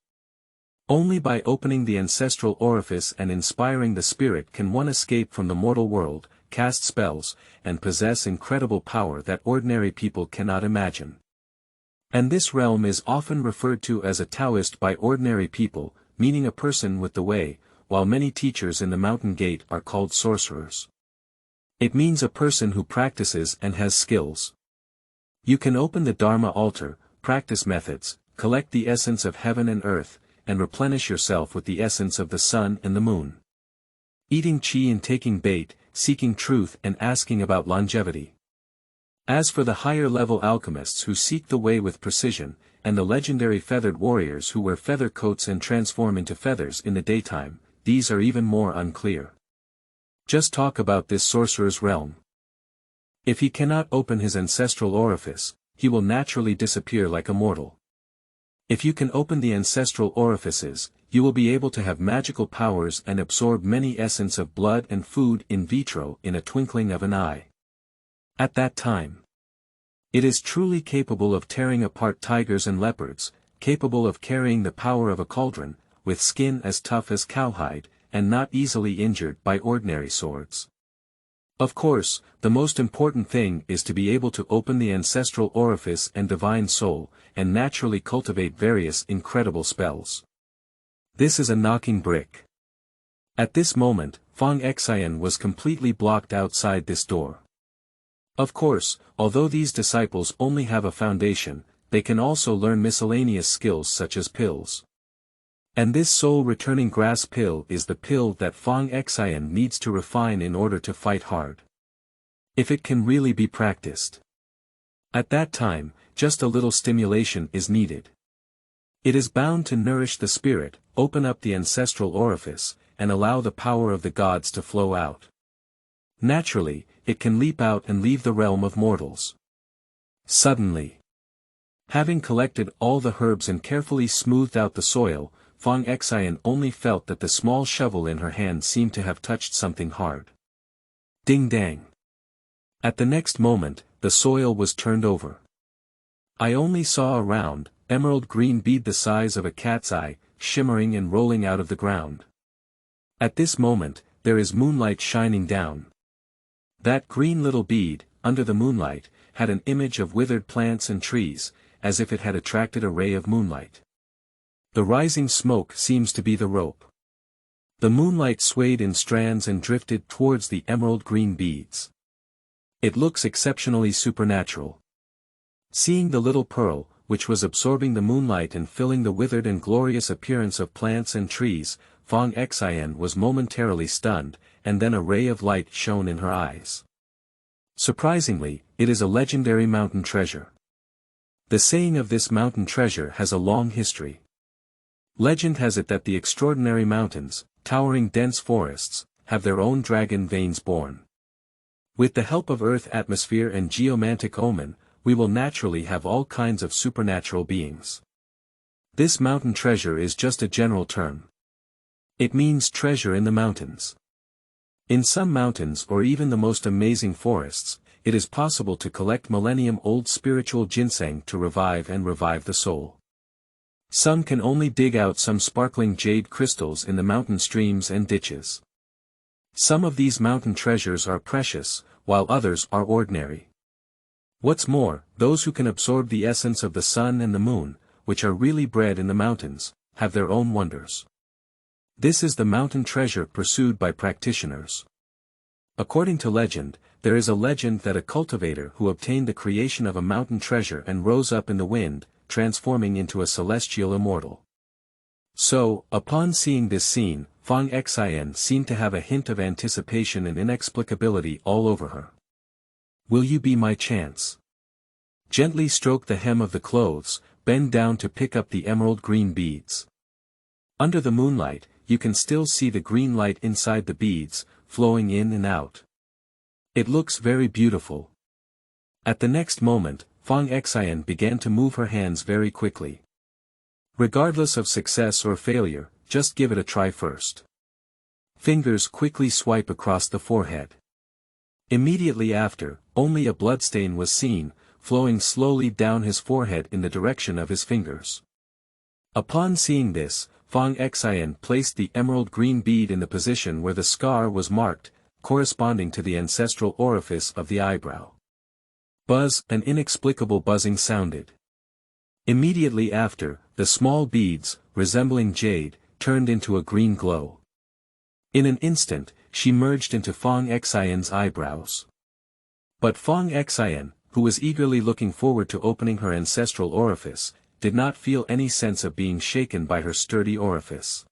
Only by opening the ancestral orifice and inspiring the spirit can one escape from the mortal world, cast spells, and possess incredible power that ordinary people cannot imagine. And this realm is often referred to as a Taoist by ordinary people, meaning a person with the way, while many teachers in the mountain gate are called sorcerers. It means a person who practices and has skills. You can open the Dharma altar, practice methods, collect the essence of heaven and earth, and replenish yourself with the essence of the sun and the moon. Eating qi and taking bait, seeking truth and asking about longevity. As for the higher-level alchemists who seek the way with precision, and the legendary feathered warriors who wear feather coats and transform into feathers in the daytime, these are even more unclear. Just talk about this sorcerer's realm. If he cannot open his ancestral orifice, he will naturally disappear like a mortal. If you can open the ancestral orifices, you will be able to have magical powers and absorb many essence of blood and food in vitro in a twinkling of an eye. At that time, it is truly capable of tearing apart tigers and leopards, capable of carrying the power of a cauldron, with skin as tough as cowhide, and not easily injured by ordinary swords. Of course, the most important thing is to be able to open the ancestral orifice and divine soul, and naturally cultivate various incredible spells. This is a knocking brick. At this moment, Fang Xian was completely blocked outside this door. Of course, although these disciples only have a foundation, they can also learn miscellaneous skills such as pills. And this soul-returning grass pill is the pill that Fang Xian needs to refine in order to fight hard. If it can really be practiced. At that time, just a little stimulation is needed. It is bound to nourish the spirit, open up the ancestral orifice, and allow the power of the gods to flow out. Naturally, it can leap out and leave the realm of mortals. Suddenly, having collected all the herbs and carefully smoothed out the soil, Fang Xian only felt that the small shovel in her hand seemed to have touched something hard. Ding dang. At the next moment, the soil was turned over. I only saw a round, emerald green bead the size of a cat's eye, shimmering and rolling out of the ground. At this moment, there is moonlight shining down. That green little bead, under the moonlight, had an image of withered plants and trees, as if it had attracted a ray of moonlight. The rising smoke seems to be the rope. The moonlight swayed in strands and drifted towards the emerald green beads. It looks exceptionally supernatural. Seeing the little pearl, which was absorbing the moonlight and filling the withered and glorious appearance of plants and trees, Fang Xian was momentarily stunned, and then a ray of light shone in her eyes. Surprisingly, it is a legendary mountain treasure. The saying of this mountain treasure has a long history. Legend has it that the extraordinary mountains, towering dense forests, have their own dragon veins born. With the help of earth atmosphere and geomantic omen, we will naturally have all kinds of supernatural beings. This mountain treasure is just a general term. It means treasure in the mountains. In some mountains or even the most amazing forests, it is possible to collect millennium-old spiritual ginseng to revive the soul. Some can only dig out some sparkling jade crystals in the mountain streams and ditches. Some of these mountain treasures are precious, while others are ordinary. What's more, those who can absorb the essence of the sun and the moon, which are really bred in the mountains, have their own wonders. This is the mountain treasure pursued by practitioners. According to legend, there is a legend that a cultivator who obtained the creation of a mountain treasure and rose up in the wind, transforming into a celestial immortal. So, upon seeing this scene, Fang Xian seemed to have a hint of anticipation and inexplicability all over her. Will you be my chance? Gently stroke the hem of the clothes, bend down to pick up the emerald green beads. Under the moonlight, you can still see the green light inside the beads, flowing in and out. It looks very beautiful. At the next moment, Fang Xian began to move her hands very quickly. Regardless of success or failure, just give it a try first. Fingers quickly swipe across the forehead. Immediately after, only a bloodstain was seen, flowing slowly down his forehead in the direction of his fingers. Upon seeing this, Fang Xian placed the emerald green bead in the position where the scar was marked, corresponding to the ancestral orifice of the eyebrow. Buzz, an inexplicable buzzing sounded. Immediately after, the small beads, resembling jade, turned into a green glow. In an instant, she merged into Fang Xian's eyebrows. But Fang Xian, who was eagerly looking forward to opening her ancestral orifice, did not feel any sense of being shaken by her sturdy orifice.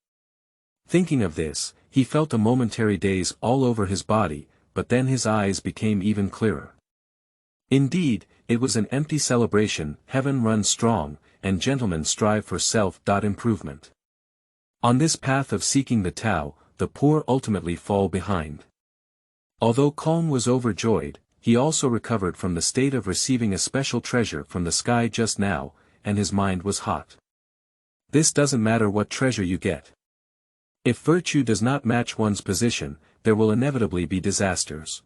Thinking of this, he felt a momentary daze all over his body, but then his eyes became even clearer. Indeed, it was an empty celebration. Heaven runs strong, and gentlemen strive for self-improvement. On this path of seeking the Tao, the poor ultimately fall behind. Although Gong was overjoyed, he also recovered from the state of receiving a special treasure from the sky just now, and his mind was hot. This doesn't matter what treasure you get. If virtue does not match one's position, there will inevitably be disasters.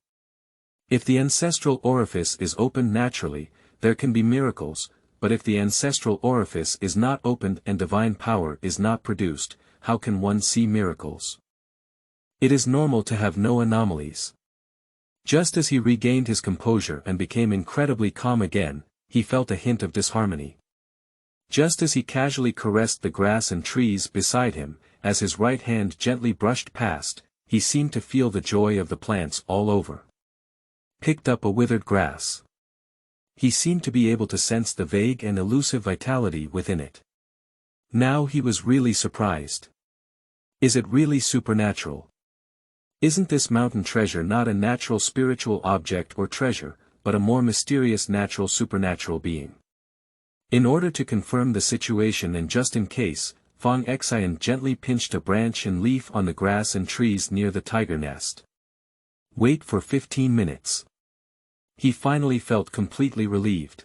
If the ancestral orifice is opened naturally, there can be miracles, but if the ancestral orifice is not opened and divine power is not produced, how can one see miracles? It is normal to have no anomalies. Just as he regained his composure and became incredibly calm again, he felt a hint of disharmony. Just as he casually caressed the grass and trees beside him, as his right hand gently brushed past, he seemed to feel the joy of the plants all over. Picked up a withered grass. He seemed to be able to sense the vague and elusive vitality within it. Now he was really surprised. Is it really supernatural? Isn't this mountain treasure not a natural spiritual object or treasure, but a more mysterious natural supernatural being? In order to confirm the situation and just in case, Fang Xian gently pinched a branch and leaf on the grass and trees near the tiger nest. Wait for 15 minutes. He finally felt completely relieved.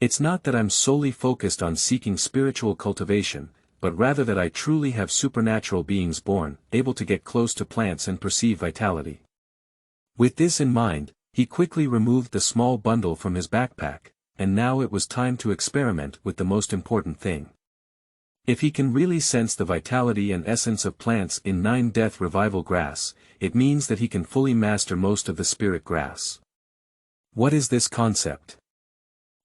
It's not that I'm solely focused on seeking spiritual cultivation, but rather that I truly have supernatural beings born, able to get close to plants and perceive vitality. With this in mind, he quickly removed the small bundle from his backpack, and now it was time to experiment with the most important thing. If he can really sense the vitality and essence of plants in 9-death revival grass, it means that he can fully master most of the spirit grass. What is this concept?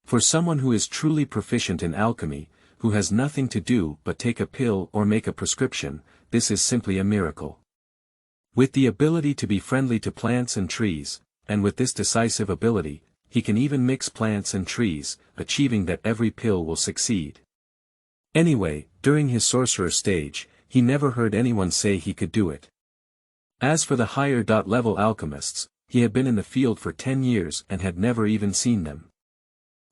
For someone who is truly proficient in alchemy, who has nothing to do but take a pill or make a prescription, this is simply a miracle. With the ability to be friendly to plants and trees, and with this decisive ability, he can even mix plants and trees, achieving that every pill will succeed. Anyway, during his sorcerer stage, he never heard anyone say he could do it. As for the higher-level alchemists, he had been in the field for 10 years and had never even seen them.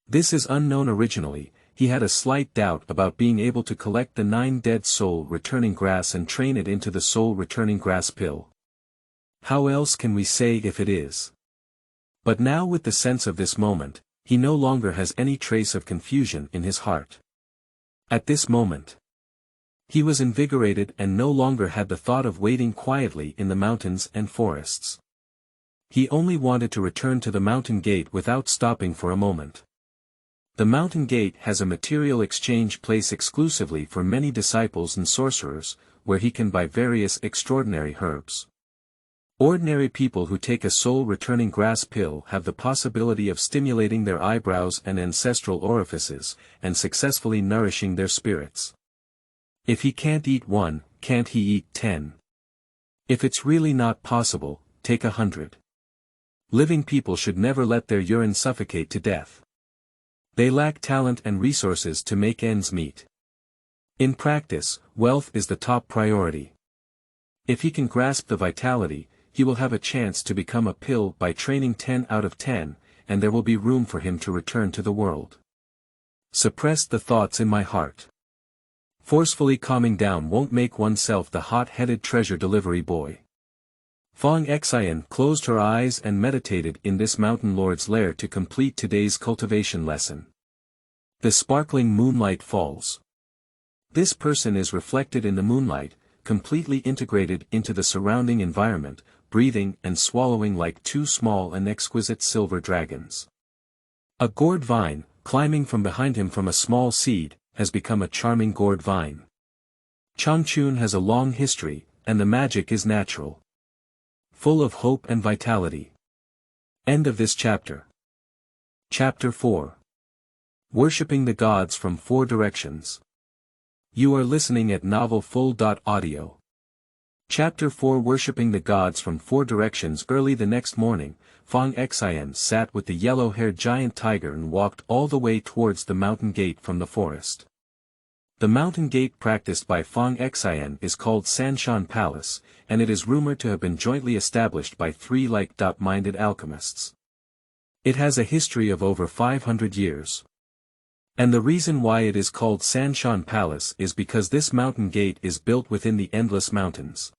This is unknown originally. He had a slight doubt about being able to collect the 9-dead soul-returning grass and train it into the soul-returning grass pill. How else can we say if it is? But now with the sense of this moment, he no longer has any trace of confusion in his heart. At this moment, He was invigorated and no longer had the thought of waiting quietly in the mountains and forests. He only wanted to return to the mountain gate without stopping for a moment. The mountain gate has a material exchange place exclusively for many disciples and sorcerers, where he can buy various extraordinary herbs. Ordinary people who take a soul-returning grass pill have the possibility of stimulating their eyebrows and ancestral orifices, and successfully nourishing their spirits. If he can't eat one, can't he eat 10? If it's really not possible, take 100. Living people should never let their urine suffocate to death. They lack talent and resources to make ends meet. In practice, wealth is the top priority. If he can grasp the vitality, he will have a chance to become a pill by training 10 out of 10, and there will be room for him to return to the world. Suppress the thoughts in my heart. Forcefully calming down won't make oneself the hot-headed treasure delivery boy. Fang Xian closed her eyes and meditated in this mountain lord's lair to complete today's cultivation lesson. The sparkling moonlight falls. This person is reflected in the moonlight, completely integrated into the surrounding environment, breathing and swallowing like two small and exquisite silver dragons. A gourd vine, climbing from behind him from a small seed, has become a charming gourd vine. Changchun has a long history, and the magic is natural. Full of hope and vitality. End of this chapter. Chapter 4. Worshipping the Gods from 4 Directions. You are listening at novelfull.audio. Chapter 4 Worshipping the Gods from 4 Directions. Early the next morning, Fang Xian sat with the yellow-haired giant tiger and walked all the way towards the mountain gate from the forest. The mountain gate practiced by Fang Xian is called Shan Palace, and it is rumored to have been jointly established by 3 like-minded alchemists. It has a history of over 500 years. And the reason why it is called Shan Palace is because this mountain gate is built within the endless mountains.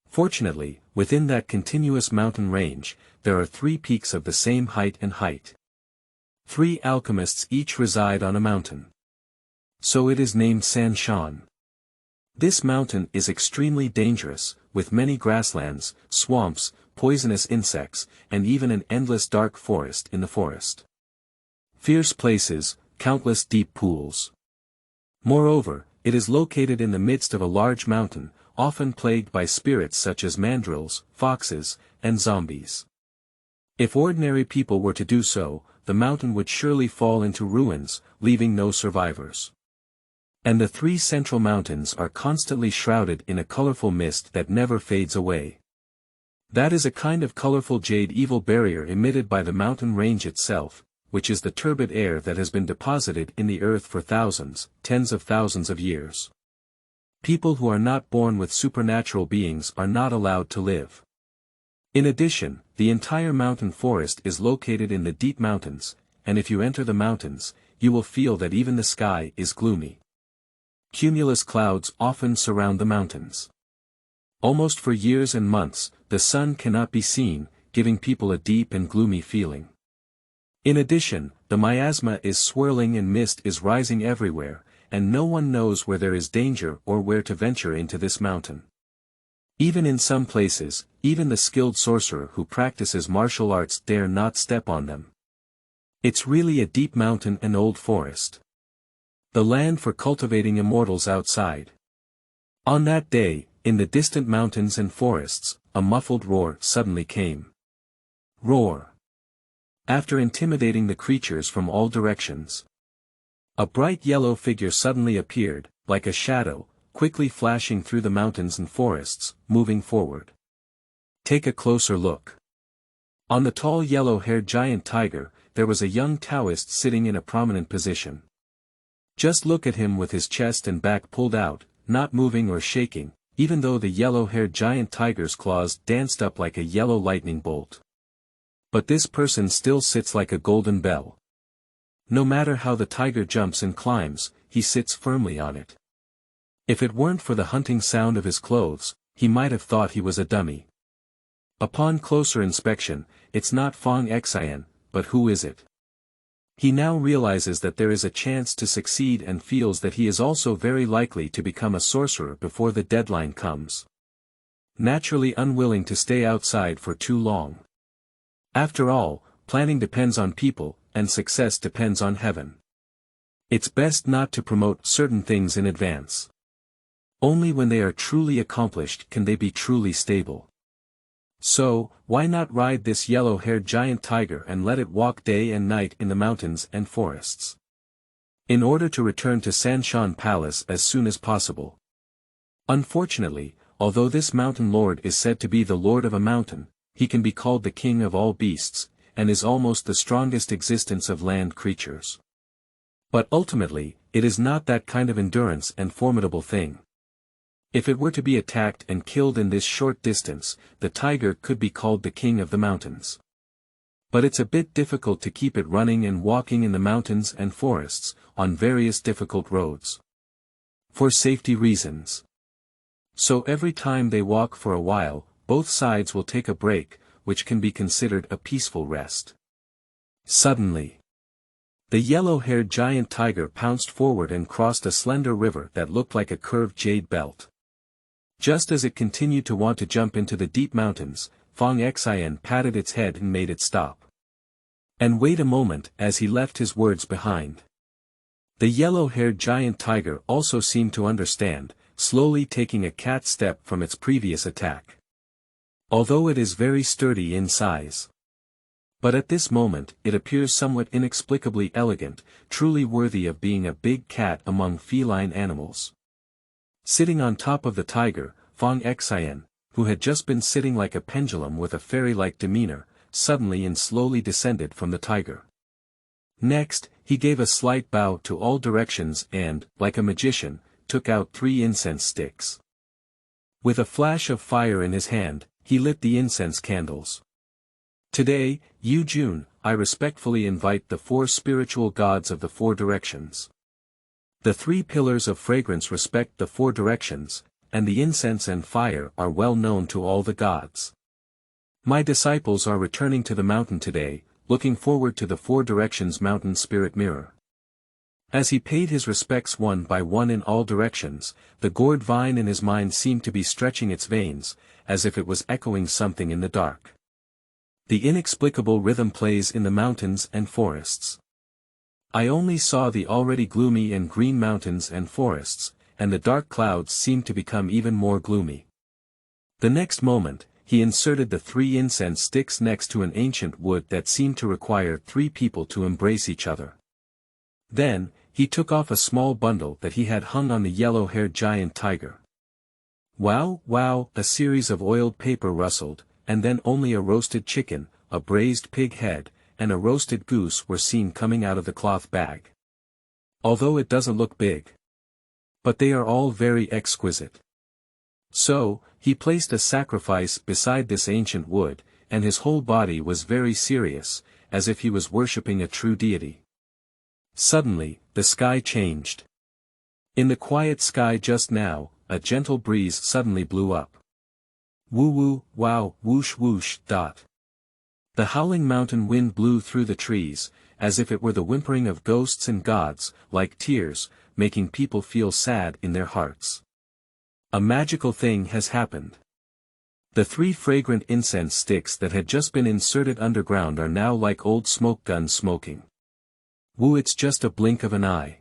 Fortunately, within that continuous mountain range, there are 3 peaks of the same height and height. 3 alchemists each reside on a mountain. So it is named Shan. This mountain is extremely dangerous, with many grasslands, swamps, poisonous insects, and even an endless dark forest in the forest. Fierce places, countless deep pools. Moreover, it is located in the midst of a large mountain, often plagued by spirits such as mandrills, foxes, and zombies. If ordinary people were to do so, the mountain would surely fall into ruins, leaving no survivors. And the 3 central mountains are constantly shrouded in a colorful mist that never fades away. That is a kind of colorful jade evil barrier emitted by the mountain range itself, which is the turbid air that has been deposited in the earth for thousands, tens of thousands of years. People who are not born with supernatural beings are not allowed to live. In addition, the entire mountain forest is located in the deep mountains, and if you enter the mountains, you will feel that even the sky is gloomy. Cumulus clouds often surround the mountains. Almost for years and months, the sun cannot be seen, giving people a deep and gloomy feeling. In addition, the miasma is swirling and mist is rising everywhere, and no one knows where there is danger or where to venture into this mountain. Even in some places, even the skilled sorcerer who practices martial arts dare not step on them. It's really a deep mountain and old forest. The land for cultivating immortals outside. On that day, in the distant mountains and forests, a muffled roar suddenly came. Roar. After intimidating the creatures from all directions. A bright yellow figure suddenly appeared, like a shadow, quickly flashing through the mountains and forests, moving forward. Take a closer look. On the tall yellow-haired giant tiger, there was a young Taoist sitting in a prominent position. Just look at him with his chest and back pulled out, not moving or shaking, even though the yellow-haired giant tiger's claws danced up like a yellow lightning bolt. But this person still sits like a golden bell. No matter how the tiger jumps and climbs, he sits firmly on it. If it weren't for the hunting sound of his clothes, he might have thought he was a dummy. Upon closer inspection, it's not Fang Xian, but who is it? He now realizes that there is a chance to succeed and feels that he is also very likely to become a sorcerer before the deadline comes. Naturally unwilling to stay outside for too long. After all, planning depends on people, and success depends on heaven. It's best not to promote certain things in advance. Only when they are truly accomplished can they be truly stable. So, why not ride this yellow-haired giant tiger and let it walk day and night in the mountains and forests? In order to return to Shan Palace as soon as possible. Unfortunately, although this mountain lord is said to be the lord of a mountain, he can be called the king of all beasts, and is almost the strongest existence of land creatures. But ultimately, it is not that kind of endurance and formidable thing. If it were to be attacked and killed in this short distance, the tiger could be called the king of the mountains. But it's a bit difficult to keep it running and walking in the mountains and forests, on various difficult roads. For safety reasons. So every time they walk for a while, both sides will take a break, which can be considered a peaceful rest. Suddenly, the yellow-haired giant tiger pounced forward and crossed a slender river that looked like a curved jade belt. Just as it continued to want to jump into the deep mountains, Fang Xian patted its head and made it stop. And wait a moment, as he left his words behind. The yellow-haired giant tiger also seemed to understand, slowly taking a cat step from its previous attack. Although it is very sturdy in size. But at this moment it appears somewhat inexplicably elegant, truly worthy of being a big cat among feline animals. Sitting on top of the tiger, Fang Xian, who had just been sitting like a pendulum with a fairy-like demeanor, suddenly and slowly descended from the tiger. Next, he gave a slight bow to all directions and, like a magician, took out 3 incense sticks. With a flash of fire in his hand, he lit the incense candles. Today, Yu Jun, I respectfully invite the 4 spiritual gods of the 4 directions. The 3 pillars of fragrance respect the 4 directions, and the incense and fire are well known to all the gods. My disciples are returning to the mountain today, looking forward to the 4 directions mountain spirit mirror. As he paid his respects one by one in all directions, the gourd vine in his mind seemed to be stretching its veins, as if it was echoing something in the dark. The inexplicable rhythm plays in the mountains and forests. I only saw the already gloomy and green mountains and forests, and the dark clouds seemed to become even more gloomy. The next moment, he inserted the 3 incense sticks next to an ancient wood that seemed to require 3 people to embrace each other. Then, he took off a small bundle that he had hung on the yellow-haired giant tiger. Wow, wow, a series of oiled paper rustled, and then only a roasted chicken, a braised pig head, and a roasted goose were seen coming out of the cloth bag. Although it doesn't look big. But they are all very exquisite. So, he placed a sacrifice beside this ancient wood, and his whole body was very serious, as if he was worshipping a true deity. Suddenly, the sky changed. In the quiet sky just now, a gentle breeze suddenly blew up. Woo-woo, wow, whoosh whoosh, dot. The howling mountain wind blew through the trees, as if it were the whimpering of ghosts and gods, like tears, making people feel sad in their hearts. A magical thing has happened. The 3 fragrant incense sticks that had just been inserted underground are now like old smoke guns smoking. Woo, it's just a blink of an eye.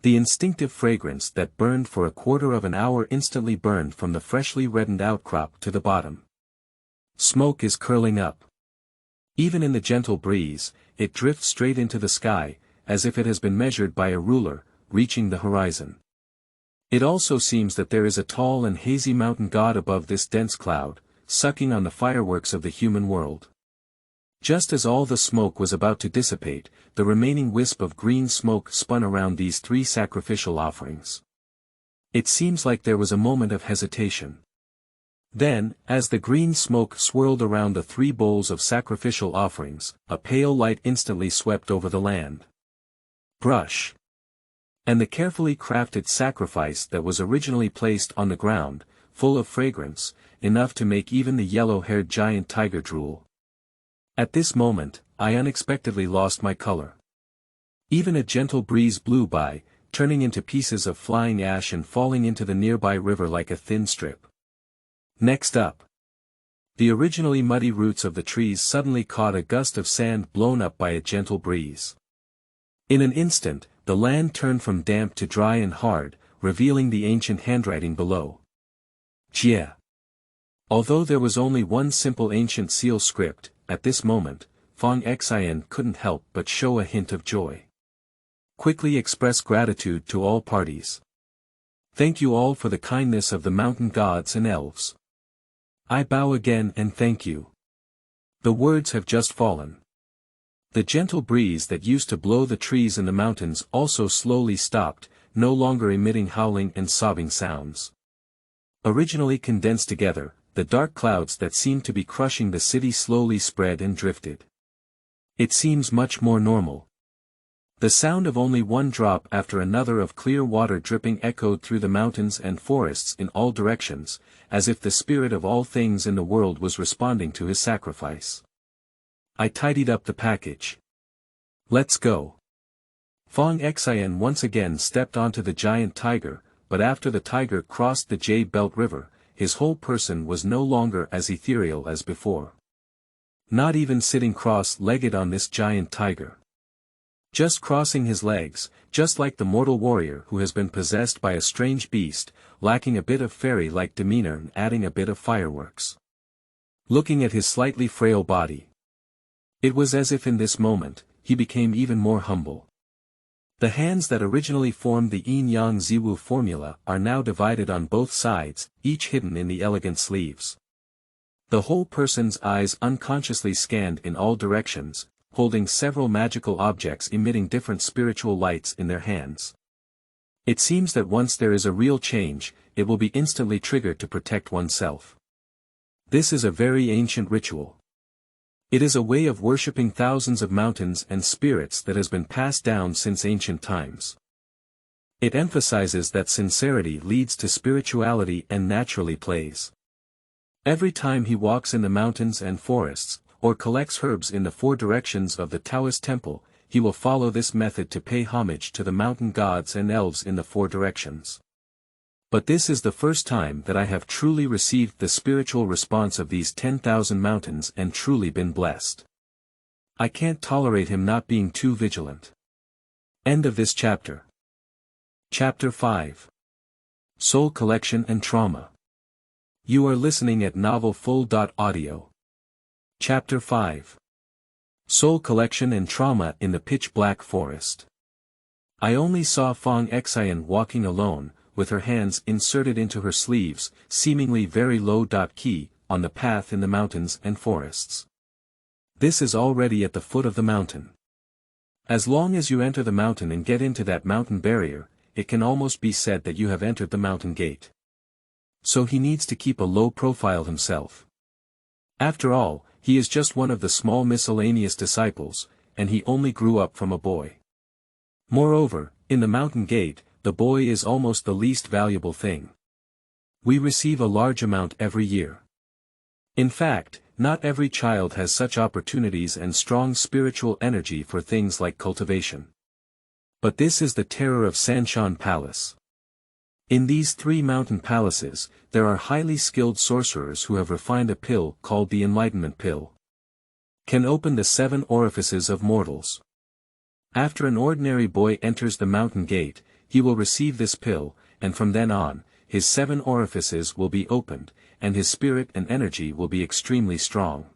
The instinctive fragrance that burned for a quarter of an hour instantly burned from the freshly reddened outcrop to the bottom. Smoke is curling up. Even in the gentle breeze, it drifts straight into the sky, as if it has been measured by a ruler, reaching the horizon. It also seems that there is a tall and hazy mountain god above this dense cloud, sucking on the fireworks of the human world. Just as all the smoke was about to dissipate, the remaining wisp of green smoke spun around these 3 sacrificial offerings. It seems like there was a moment of hesitation. Then, as the green smoke swirled around the 3 bowls of sacrificial offerings, a pale light instantly swept over the land. Brush. And the carefully crafted sacrifice that was originally placed on the ground, full of fragrance, enough to make even the yellow-haired giant tiger drool. At this moment, I unexpectedly lost my color. Even a gentle breeze blew by, turning into pieces of flying ash and falling into the nearby river like a thin strip. Next up. The originally muddy roots of the trees suddenly caught a gust of sand blown up by a gentle breeze. In an instant, the land turned from damp to dry and hard, revealing the ancient handwriting below. Jia. Although there was only one simple ancient seal script, at this moment, Fang Xian couldn't help but show a hint of joy. Quickly express gratitude to all parties. Thank you all for the kindness of the mountain gods and elves. I bow again and thank you. The words have just fallen. The gentle breeze that used to blow the trees in the mountains also slowly stopped, no longer emitting howling and sobbing sounds. Originally condensed together, the dark clouds that seemed to be crushing the city slowly spread and drifted. It seems much more normal. The sound of only one drop after another of clear water dripping echoed through the mountains and forests in all directions, as if the spirit of all things in the world was responding to his sacrifice. I tidied up the package. Let's go. Fang Xian once again stepped onto the giant tiger, but after the tiger crossed the Jade Belt River, his whole person was no longer as ethereal as before. Not even sitting cross-legged on this giant tiger. Just crossing his legs, just like the mortal warrior who has been possessed by a strange beast, lacking a bit of fairy-like demeanor and adding a bit of fireworks. Looking at his slightly frail body. It was as if in this moment, he became even more humble. The hands that originally formed the yin-yang ziwu formula are now divided on both sides, each hidden in the elegant sleeves. The whole person's eyes unconsciously scanned in all directions, holding several magical objects emitting different spiritual lights in their hands. It seems that once there is a real change, it will be instantly triggered to protect oneself. This is a very ancient ritual. It is a way of worshipping thousands of mountains and spirits that has been passed down since ancient times. It emphasizes that sincerity leads to spirituality and naturally plays. Every time he walks in the mountains and forests, or collects herbs in the four directions of the Taoist temple, he will follow this method to pay homage to the mountain gods and elves in the four directions. But this is the first time that I have truly received the spiritual response of these 10,000 mountains and truly been blessed. I can't tolerate him not being too vigilant. End of this chapter. Chapter 5. Soul Collection and Trauma. You are listening at novelfull.audio. Chapter 5. Soul Collection and Trauma in the Pitch Black Forest. I only saw Fang Xian walking alone, with her hands inserted into her sleeves, seemingly very low-key, on the path in the mountains and forests. This is already at the foot of the mountain. As long as you enter the mountain and get into that mountain barrier, it can almost be said that you have entered the mountain gate. So he needs to keep a low profile himself. After all, he is just one of the small miscellaneous disciples, and he only grew up from a boy. Moreover, in the mountain gate, the boy is almost the least valuable thing. We receive a large amount every year. In fact, not every child has such opportunities and strong spiritual energy for things like cultivation. But this is the terror of Shan Palace. In these 3 mountain palaces, there are highly skilled sorcerers who have refined a pill called the Enlightenment Pill. Can open the 7 orifices of mortals. After an ordinary boy enters the mountain gate, he will receive this pill, and from then on, his 7 orifices will be opened, and his spirit and energy will be extremely strong.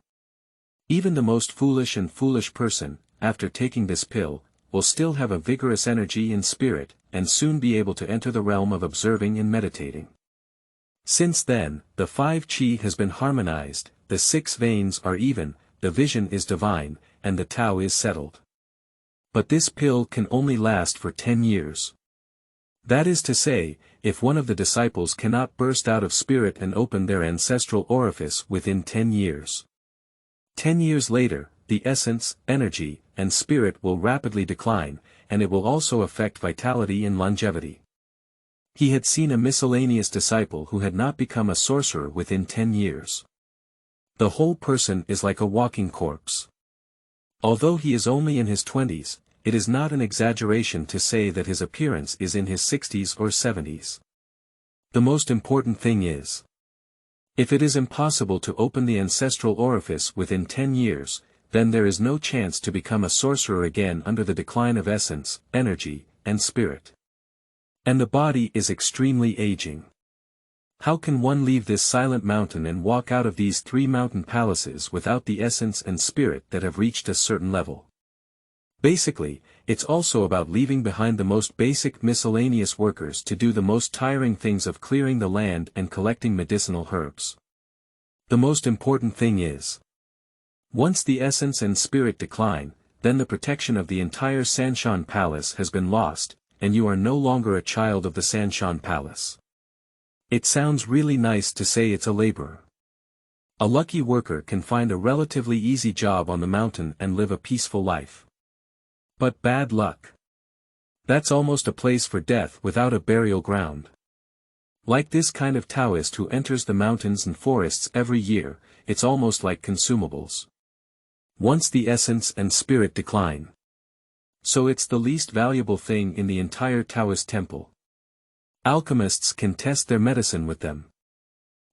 Even the most foolish person, after taking this pill, will still have a vigorous energy and spirit, and soon be able to enter the realm of observing and meditating. Since then, the 5 qi has been harmonized, the 6 veins are even, the vision is divine, and the Tao is settled. But this pill can only last for 10 years. That is to say, if one of the disciples cannot burst out of spirit and open their ancestral orifice within 10 years. 10 years later, the essence, energy, and spirit will rapidly decline, and it will also affect vitality and longevity. He had seen a miscellaneous disciple who had not become a sorcerer within 10 years. The whole person is like a walking corpse. Although he is only in his 20s, it is not an exaggeration to say that his appearance is in his 60s or 70s. The most important thing is, if it is impossible to open the ancestral orifice within 10 years, then there is no chance to become a sorcerer again under the decline of essence, energy, and spirit. And the body is extremely aging. How can one leave this silent mountain and walk out of these 3 mountain palaces without the essence and spirit that have reached a certain level? Basically, it's also about leaving behind the most basic miscellaneous workers to do the most tiring things of clearing the land and collecting medicinal herbs. The most important thing is, once the essence and spirit decline, then the protection of the entire Shan Palace has been lost, and you are no longer a child of the Shan Palace. It sounds really nice to say it's a laborer. A lucky worker can find a relatively easy job on the mountain and live a peaceful life. But bad luck. That's almost a place for death without a burial ground. Like this kind of Taoist who enters the mountains and forests every year, it's almost like consumables. Once the essence and spirit decline. So it's the least valuable thing in the entire Taoist temple. Alchemists can test their medicine with them.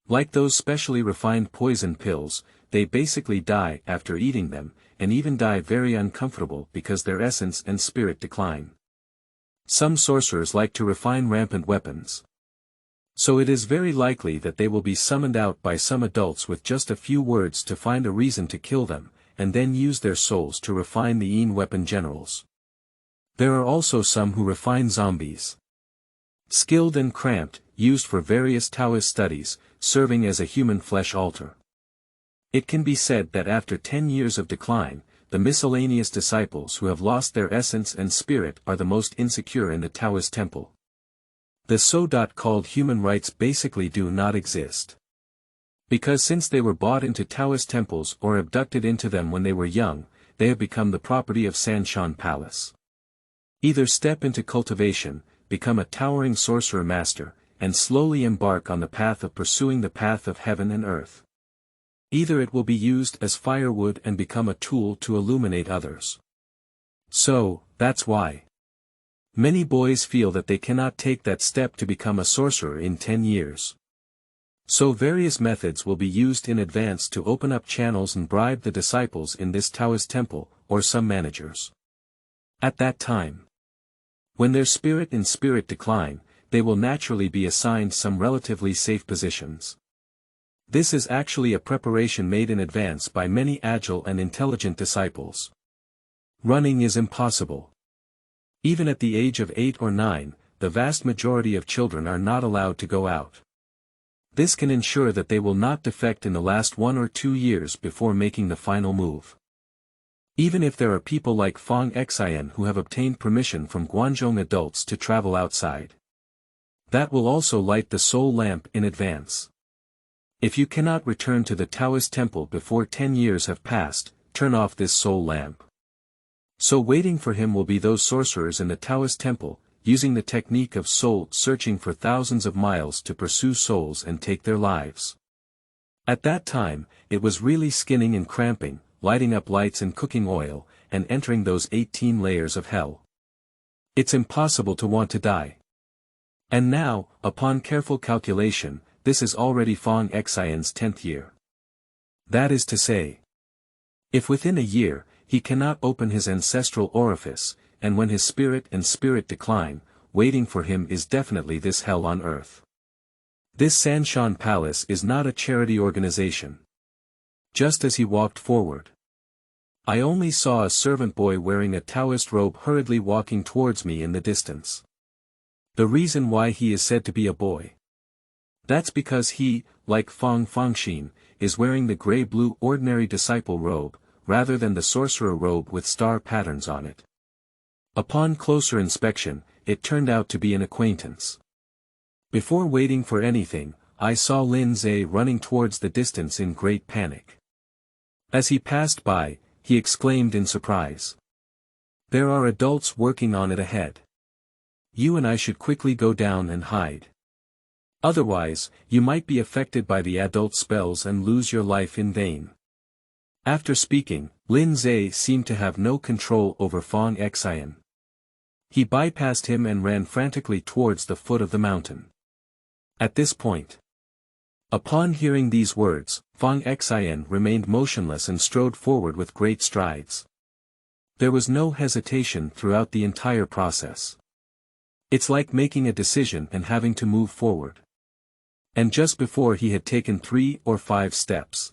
Like those specially refined poison pills, they basically die after eating them, and even die very uncomfortable because their essence and spirit decline. Some sorcerers like to refine rampant weapons. So it is very likely that they will be summoned out by some adults with just a few words to find a reason to kill them, and then use their souls to refine the weapon generals. There are also some who refine zombies. Skilled and cramped, used for various Taoist studies, serving as a human flesh altar. It can be said that after 10 years of decline, the miscellaneous disciples who have lost their essence and spirit are the most insecure in the Taoist temple. The so-called human rights basically do not exist. Because since they were bought into Taoist temples or abducted into them when they were young, they have become the property of Shan Palace. Either step into cultivation, become a towering sorcerer master, and slowly embark on the path of pursuing the path of heaven and earth. Either it will be used as firewood and become a tool to illuminate others. So, that's why many boys feel that they cannot take that step to become a sorcerer in 10 years. So various methods will be used in advance to open up channels and bribe the disciples in this Taoist temple, or some managers. At that time, when their spirit and spirit decline, they will naturally be assigned some relatively safe positions. This is actually a preparation made in advance by many agile and intelligent disciples. Running is impossible. Even at the age of 8 or 9, the vast majority of children are not allowed to go out. This can ensure that they will not defect in the last 1 or 2 years before making the final move. Even if there are people like Fang Xian who have obtained permission from Guan adults to travel outside. That will also light the soul lamp in advance. If you cannot return to the Taoist temple before 10 years have passed, turn off this soul lamp. So waiting for him will be those sorcerers in the Taoist temple, using the technique of soul searching for thousands of miles to pursue souls and take their lives. At that time, it was really skinning and cramping, lighting up lights and cooking oil, and entering those 18 layers of hell. It's impossible to want to die. And now, upon careful calculation, this is already Fang Xian's 10th year. That is to say, if within a year, he cannot open his ancestral orifice, and when his spirit and spirit decline, waiting for him is definitely this hell on earth. This Shan Palace is not a charity organization. Just as he walked forward, I only saw a servant boy wearing a Taoist robe hurriedly walking towards me in the distance. The reason why he is said to be a boy. That's because he, like Fang Xin, is wearing the gray-blue ordinary disciple robe, rather than the sorcerer robe with star patterns on it. Upon closer inspection, it turned out to be an acquaintance. Before waiting for anything, I saw Lin Zhe running towards the distance in great panic. As he passed by, he exclaimed in surprise. There are adults working on it ahead. You and I should quickly go down and hide. Otherwise, you might be affected by the adult spells and lose your life in vain. After speaking, Lin Zhe seemed to have no control over Fang Xian. He bypassed him and ran frantically towards the foot of the mountain. At this point, upon hearing these words, Fang Xian remained motionless and strode forward with great strides. There was no hesitation throughout the entire process. It's like making a decision and having to move forward. And just before he had taken 3 or 5 steps,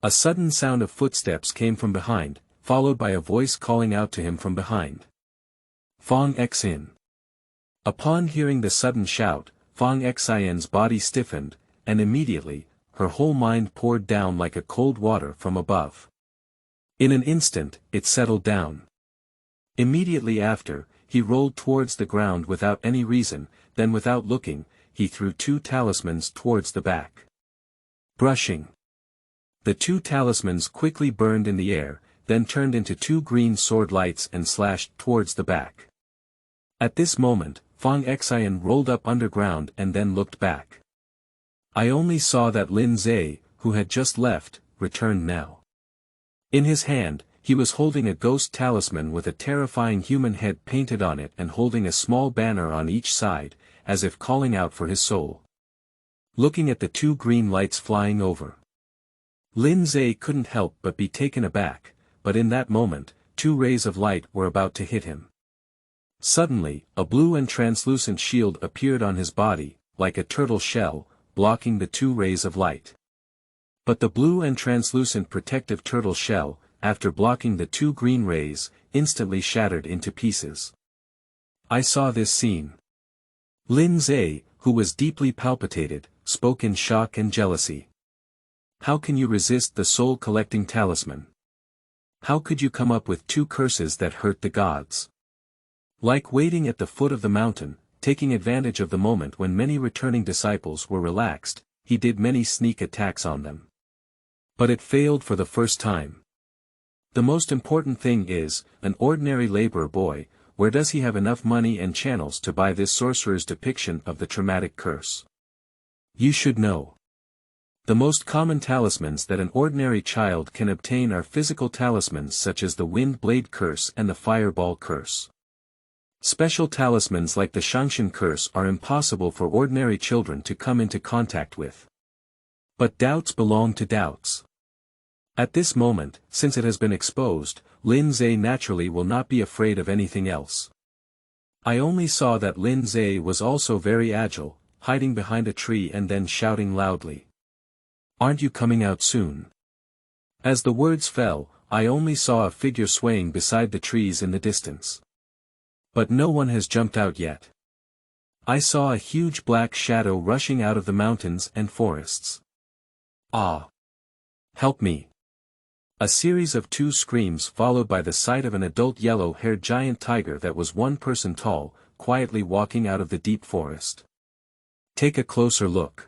a sudden sound of footsteps came from behind, followed by a voice calling out to him from behind. Fang Xin. Upon hearing the sudden shout, Fang Xian's body stiffened, and immediately, her whole mind poured down like a cold water from above. In an instant, it settled down. Immediately after, he rolled towards the ground without any reason, then without looking, he threw 2 talismans towards the back. Brushing. The 2 talismans quickly burned in the air, then turned into 2 green sword lights and slashed towards the back. At this moment, Fang Xian rolled up underground and then looked back. I only saw that Lin Zhe, who had just left, returned now. In his hand, he was holding a ghost talisman with a terrifying human head painted on it and holding a small banner on each side, as if calling out for his soul. Looking at the 2 green lights flying over, Lin Zhe couldn't help but be taken aback, but in that moment, 2 rays of light were about to hit him. Suddenly, a blue and translucent shield appeared on his body, like a turtle shell, blocking the 2 rays of light. But the blue and translucent protective turtle shell, after blocking the 2 green rays, instantly shattered into pieces. I saw this scene. Lin Zhe, who was deeply palpitated, spoke in shock and jealousy. How can you resist the soul-collecting talisman? How could you come up with 2 curses that hurt the gods? Like waiting at the foot of the mountain, taking advantage of the moment when many returning disciples were relaxed, he did many sneak attacks on them. But it failed for the first time. The most important thing is, an ordinary laborer boy, where does he have enough money and channels to buy this sorcerer's depiction of the traumatic curse? You should know. The most common talismans that an ordinary child can obtain are physical talismans such as the Wind Blade Curse and the Fireball Curse. Special talismans like the Shang curse are impossible for ordinary children to come into contact with. But doubts belong to doubts. At this moment, since it has been exposed, Lin Zhe naturally will not be afraid of anything else. I only saw that Lin Zhe was also very agile, hiding behind a tree and then shouting loudly. Aren't you coming out soon? As the words fell, I only saw a figure swaying beside the trees in the distance. But no one has jumped out yet. I saw a huge black shadow rushing out of the mountains and forests. Ah! Help me! A series of 2 screams followed by the sight of an adult yellow-haired giant tiger that was 1 person tall, quietly walking out of the deep forest. Take a closer look.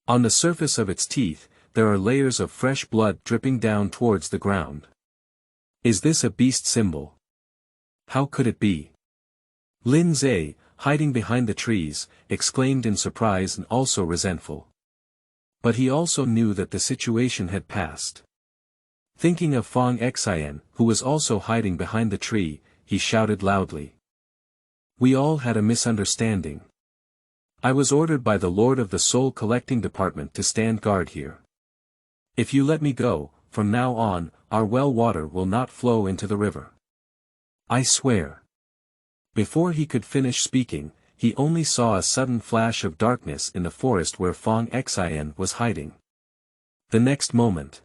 On the surface of its teeth, there are layers of fresh blood dripping down towards the ground. Is this a beast symbol? How could it be? Lin Zhe, hiding behind the trees, exclaimed in surprise and also resentful. But he also knew that the situation had passed. Thinking of Fang Xian, who was also hiding behind the tree, he shouted loudly. We all had a misunderstanding. I was ordered by the Lord of the Soul Collecting Department to stand guard here. If you let me go, from now on, our well water will not flow into the river. I swear. Before he could finish speaking, he only saw a sudden flash of darkness in the forest where Fang Xian was hiding. The next moment,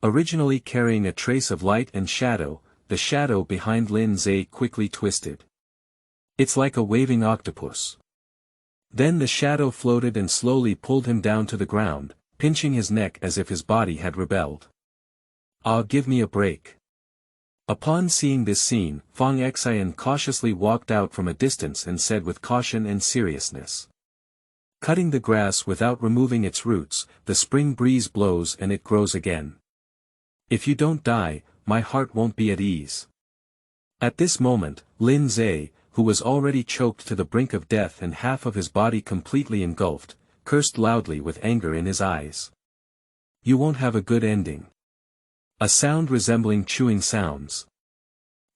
originally carrying a trace of light and shadow, the shadow behind Lin Zhe quickly twisted. It's like a waving octopus. Then the shadow floated and slowly pulled him down to the ground, pinching his neck as if his body had rebelled. Ah, give me a break. Upon seeing this scene, Fang Xian cautiously walked out from a distance and said with caution and seriousness. Cutting the grass without removing its roots, the spring breeze blows and it grows again. If you don't die, my heart won't be at ease. At this moment, Lin Zhe, who was already choked to the brink of death and half of his body completely engulfed, cursed loudly with anger in his eyes. You won't have a good ending. A sound resembling chewing sounds.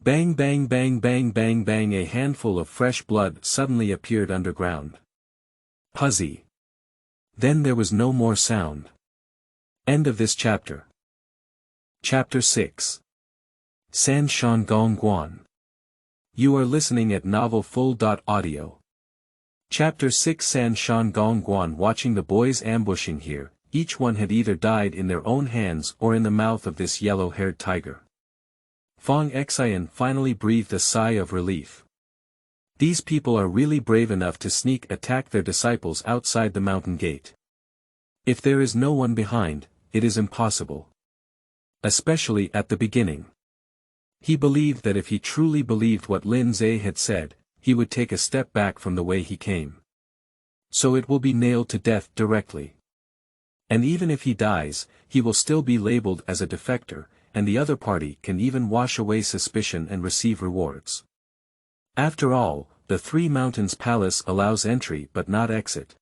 Bang bang bang bang bang bang. A handful of fresh blood suddenly appeared underground. Puzzy. Then there was no more sound. End of this chapter. Chapter 6. San Shan Gong Guan. You are listening at Novel Full.audio. Chapter 6. San Shan Gong Guan. Watching the boys ambushing here, each one had either died in their own hands or in the mouth of this yellow-haired tiger. Fang Xian finally breathed a sigh of relief. These people are really brave enough to sneak attack their disciples outside the mountain gate. If there is no one behind, it is impossible. Especially at the beginning. He believed that if he truly believed what Lin Zhe had said, he would take a step back from the way he came. So it will be nailed to death directly. And even if he dies, he will still be labeled as a defector, and the other party can even wash away suspicion and receive rewards. After all, the Three Mountains Palace allows entry but not exit.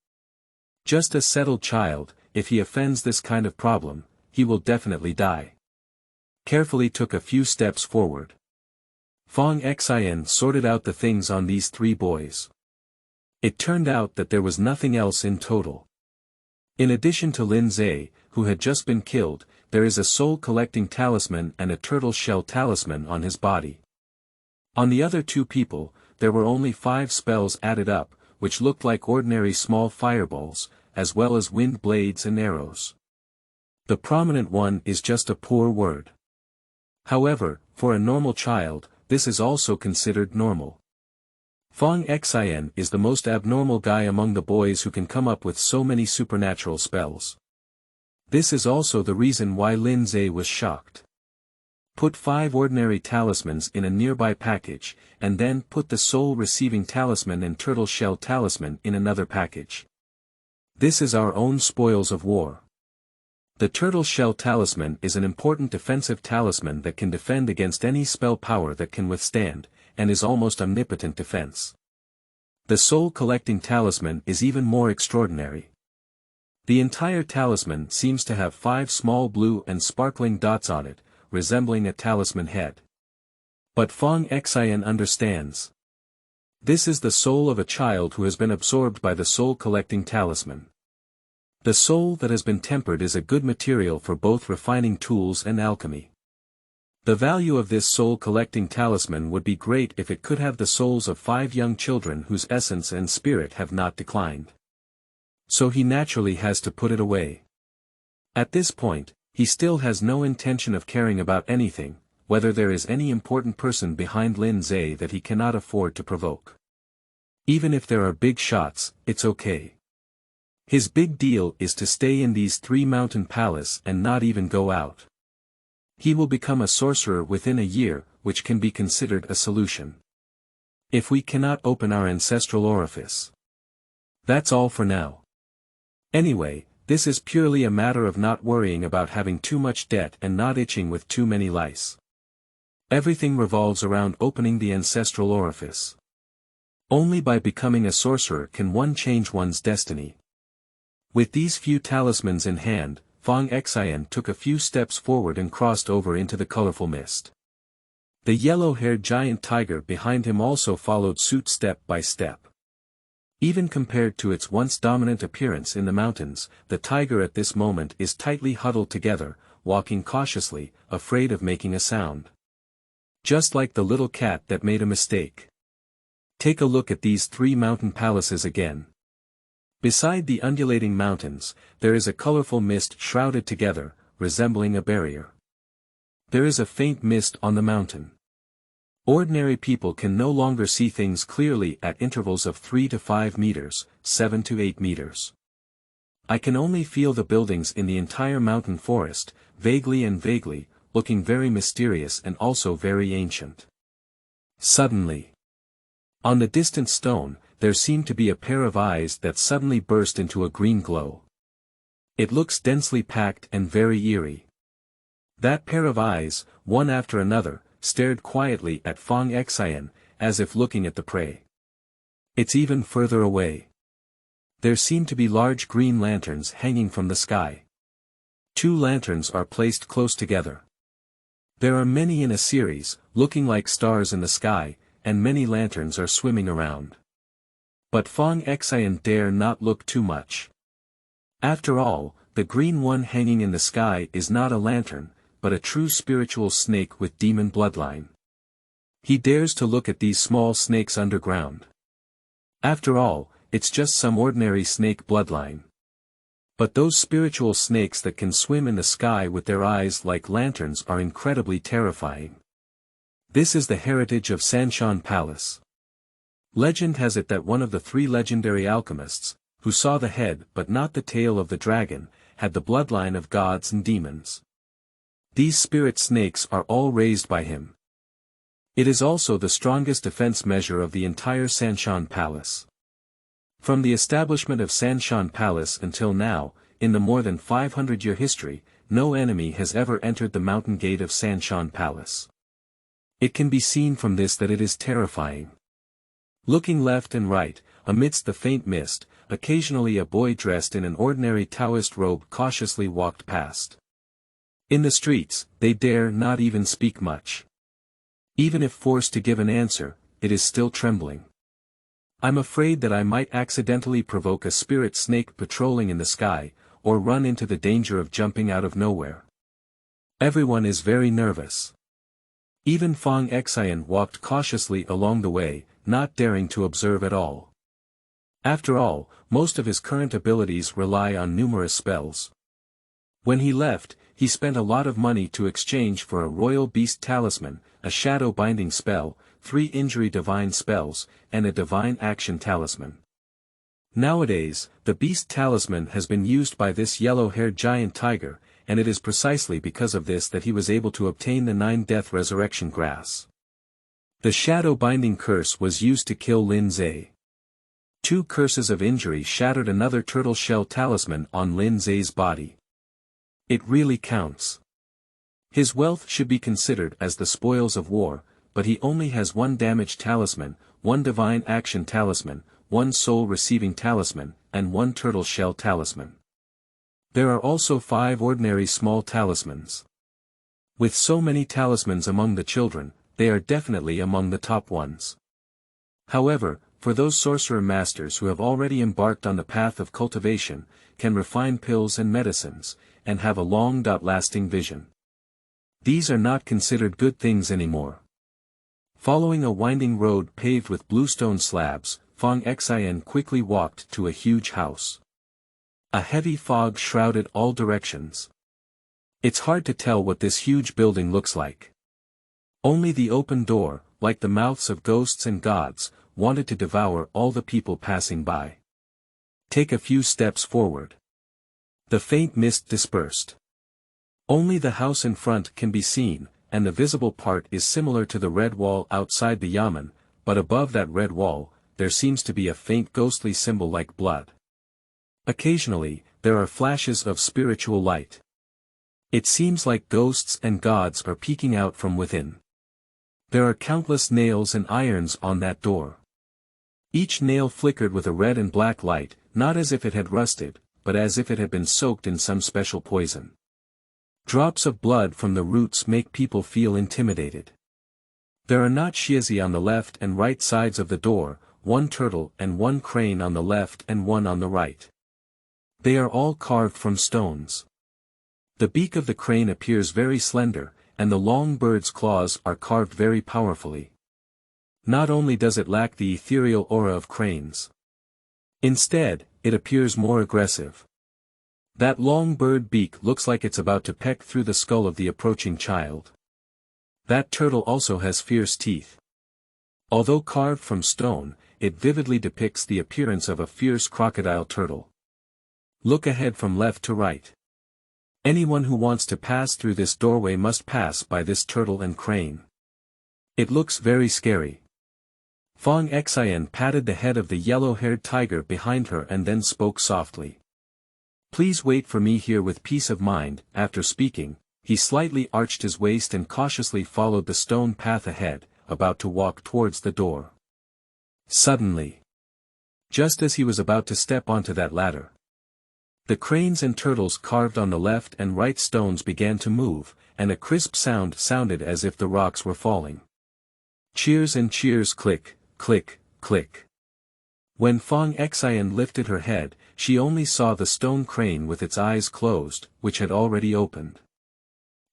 Just a settled child, if he offends this kind of problem, he will definitely die. Carefully took a few steps forward. Fang Xian sorted out the things on these three boys. It turned out that there was nothing else in total. In addition to Lin Zhe, who had just been killed, there is a soul-collecting talisman and a turtle shell talisman on his body. On the other two people, there were only 5 spells added up, which looked like ordinary small fireballs, as well as wind blades and arrows. The prominent one is just a poor word. However, for a normal child, this is also considered normal. Fang Xian is the most abnormal guy among the boys who can come up with so many supernatural spells. This is also the reason why Lin Zhe was shocked. Put 5 ordinary talismans in a nearby package, and then put the soul-receiving talisman and turtle shell talisman in another package. This is our own spoils of war. The turtle shell talisman is an important defensive talisman that can defend against any spell power that can withstand, and is almost omnipotent defense. The soul-collecting talisman is even more extraordinary. The entire talisman seems to have 5 small blue and sparkling dots on it, resembling a talisman head. But Fang Xian understands. This is the soul of a child who has been absorbed by the soul-collecting talisman. The soul that has been tempered is a good material for both refining tools and alchemy. The value of this soul-collecting talisman would be great if it could have the souls of 5 young children whose essence and spirit have not declined. So he naturally has to put it away. At this point, he still has no intention of caring about anything, whether there is any important person behind Lin Zhe that he cannot afford to provoke. Even if there are big shots, it's okay. His big deal is to stay in these 3 mountain palace and not even go out. He will become a sorcerer within a year, which can be considered a solution. If we cannot open our ancestral orifice. That's all for now. Anyway, this is purely a matter of not worrying about having too much debt and not itching with too many lice. Everything revolves around opening the ancestral orifice. Only by becoming a sorcerer can one change one's destiny. With these few talismans in hand, Fang Xian took a few steps forward and crossed over into the colorful mist. The yellow-haired giant tiger behind him also followed suit step by step. Even compared to its once dominant appearance in the mountains, the tiger at this moment is tightly huddled together, walking cautiously, afraid of making a sound. Just like the little cat that made a mistake. Take a look at these 3 mountain palaces again. Beside the undulating mountains, there is a colorful mist shrouded together, resembling a barrier. There is a faint mist on the mountain. Ordinary people can no longer see things clearly at intervals of 3 to 5 meters, 7 to 8 meters. I can only feel the buildings in the entire mountain forest, vaguely, looking very mysterious and also very ancient. Suddenly, on the distant stone, there seemed to be a pair of eyes that suddenly burst into a green glow. It looks densely packed and very eerie. That pair of eyes, one after another, stared quietly at Fang Xian, as if looking at the prey. It's even further away. There seem to be large green lanterns hanging from the sky. 2 lanterns are placed close together. There are many in a series, looking like stars in the sky, and many lanterns are swimming around. But Fang Xian dare not look too much. After all, the green one hanging in the sky is not a lantern, but a true spiritual snake with demon bloodline. He dares to look at these small snakes underground. After all, it's just some ordinary snake bloodline. But those spiritual snakes that can swim in the sky with their eyes like lanterns are incredibly terrifying. This is the heritage of Shan Palace. Legend has it that one of the 3 legendary alchemists, who saw the head but not the tail of the dragon, had the bloodline of gods and demons. These spirit snakes are all raised by him. It is also the strongest defense measure of the entire Shan Palace. From the establishment of Shan Palace until now, in the more than 500-year history, no enemy has ever entered the mountain gate of Shan Palace. It can be seen from this that it is terrifying. Looking left and right, amidst the faint mist, occasionally a boy dressed in an ordinary Taoist robe cautiously walked past. In the streets, they dare not even speak much. Even if forced to give an answer, it is still trembling. I'm afraid that I might accidentally provoke a spirit snake patrolling in the sky, or run into the danger of jumping out of nowhere. Everyone is very nervous. Even Fang Xian walked cautiously along the way, not daring to observe at all. After all, most of his current abilities rely on numerous spells. When he left, he spent a lot of money to exchange for a royal beast talisman, a shadow binding spell, 3 injury divine spells, and a divine action talisman. Nowadays, the beast talisman has been used by this yellow-haired giant tiger, and it is precisely because of this that he was able to obtain the 9 death resurrection grass. The shadow binding curse was used to kill Lin Zhe. 2 curses of injury shattered another turtle shell talisman on Lin Zhe's body. It really counts. His wealth should be considered as the spoils of war, but he only has 1 damage talisman, 1 divine action talisman, 1 soul receiving talisman, and 1 turtle shell talisman. There are also 5 ordinary small talismans. With so many talismans among the children, they are definitely among the top ones. However, for those sorcerer masters who have already embarked on the path of cultivation, can refine pills and medicines, and have a long-lasting vision. These are not considered good things anymore. Following a winding road paved with bluestone slabs, Fang Xian quickly walked to a huge house. A heavy fog shrouded all directions. It's hard to tell what this huge building looks like. Only the open door, like the mouths of ghosts and gods, wanted to devour all the people passing by. Take a few steps forward. The faint mist dispersed. Only the house in front can be seen, and the visible part is similar to the red wall outside the yamen, but above that red wall, there seems to be a faint ghostly symbol like blood. Occasionally, there are flashes of spiritual light. It seems like ghosts and gods are peeking out from within. There are countless nails and irons on that door. Each nail flickered with a red and black light, not as if it had rusted, but as if it had been soaked in some special poison. Drops of blood from the roots make people feel intimidated. There are not shiezi on the left and right sides of the door, 1 turtle and 1 crane on the left and 1 on the right. They are all carved from stones. The beak of the crane appears very slender, and the long bird's claws are carved very powerfully. Not only does it lack the ethereal aura of cranes. Instead, it appears more aggressive. That long bird beak looks like it's about to peck through the skull of the approaching child. That turtle also has fierce teeth. Although carved from stone, it vividly depicts the appearance of a fierce crocodile turtle. Look ahead from left to right. Anyone who wants to pass through this doorway must pass by this turtle and crane. It looks very scary. Fang Xian patted the head of the yellow-haired tiger behind her and then spoke softly. Please wait for me here with peace of mind. After speaking, he slightly arched his waist and cautiously followed the stone path ahead, about to walk towards the door. Suddenly, just as he was about to step onto that ladder, The cranes and turtles carved on the left and right stones began to move, and a crisp sound sounded as if the rocks were falling. Cheers and cheers, click, click, click. When Fang Xian lifted her head, she only saw the stone crane with its eyes closed, which had already opened.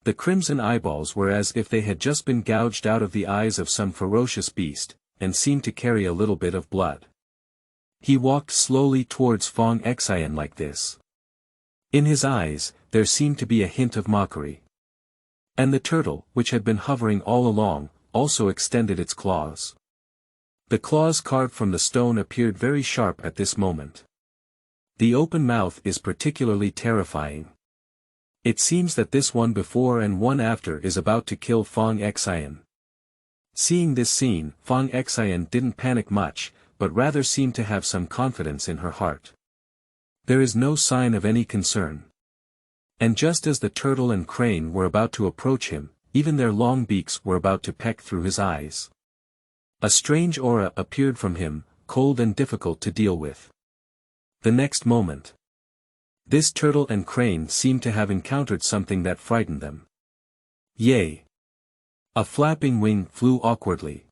The crimson eyeballs were as if they had just been gouged out of the eyes of some ferocious beast, and seemed to carry a little bit of blood. He walked slowly towards Fang Xian like this. In his eyes, there seemed to be a hint of mockery. And the turtle, which had been hovering all along, also extended its claws. The claws carved from the stone appeared very sharp at this moment. The open mouth is particularly terrifying. It seems that this one before and one after is about to kill Fang Xian. Seeing this scene, Fang Xian didn't panic much, but rather seemed to have some confidence in her heart. There is no sign of any concern. And just as the turtle and crane were about to approach him, even their long beaks were about to peck through his eyes. A strange aura appeared from him, cold and difficult to deal with. The next moment, this turtle and crane seemed to have encountered something that frightened them. Yay! A flapping wing flew awkwardly.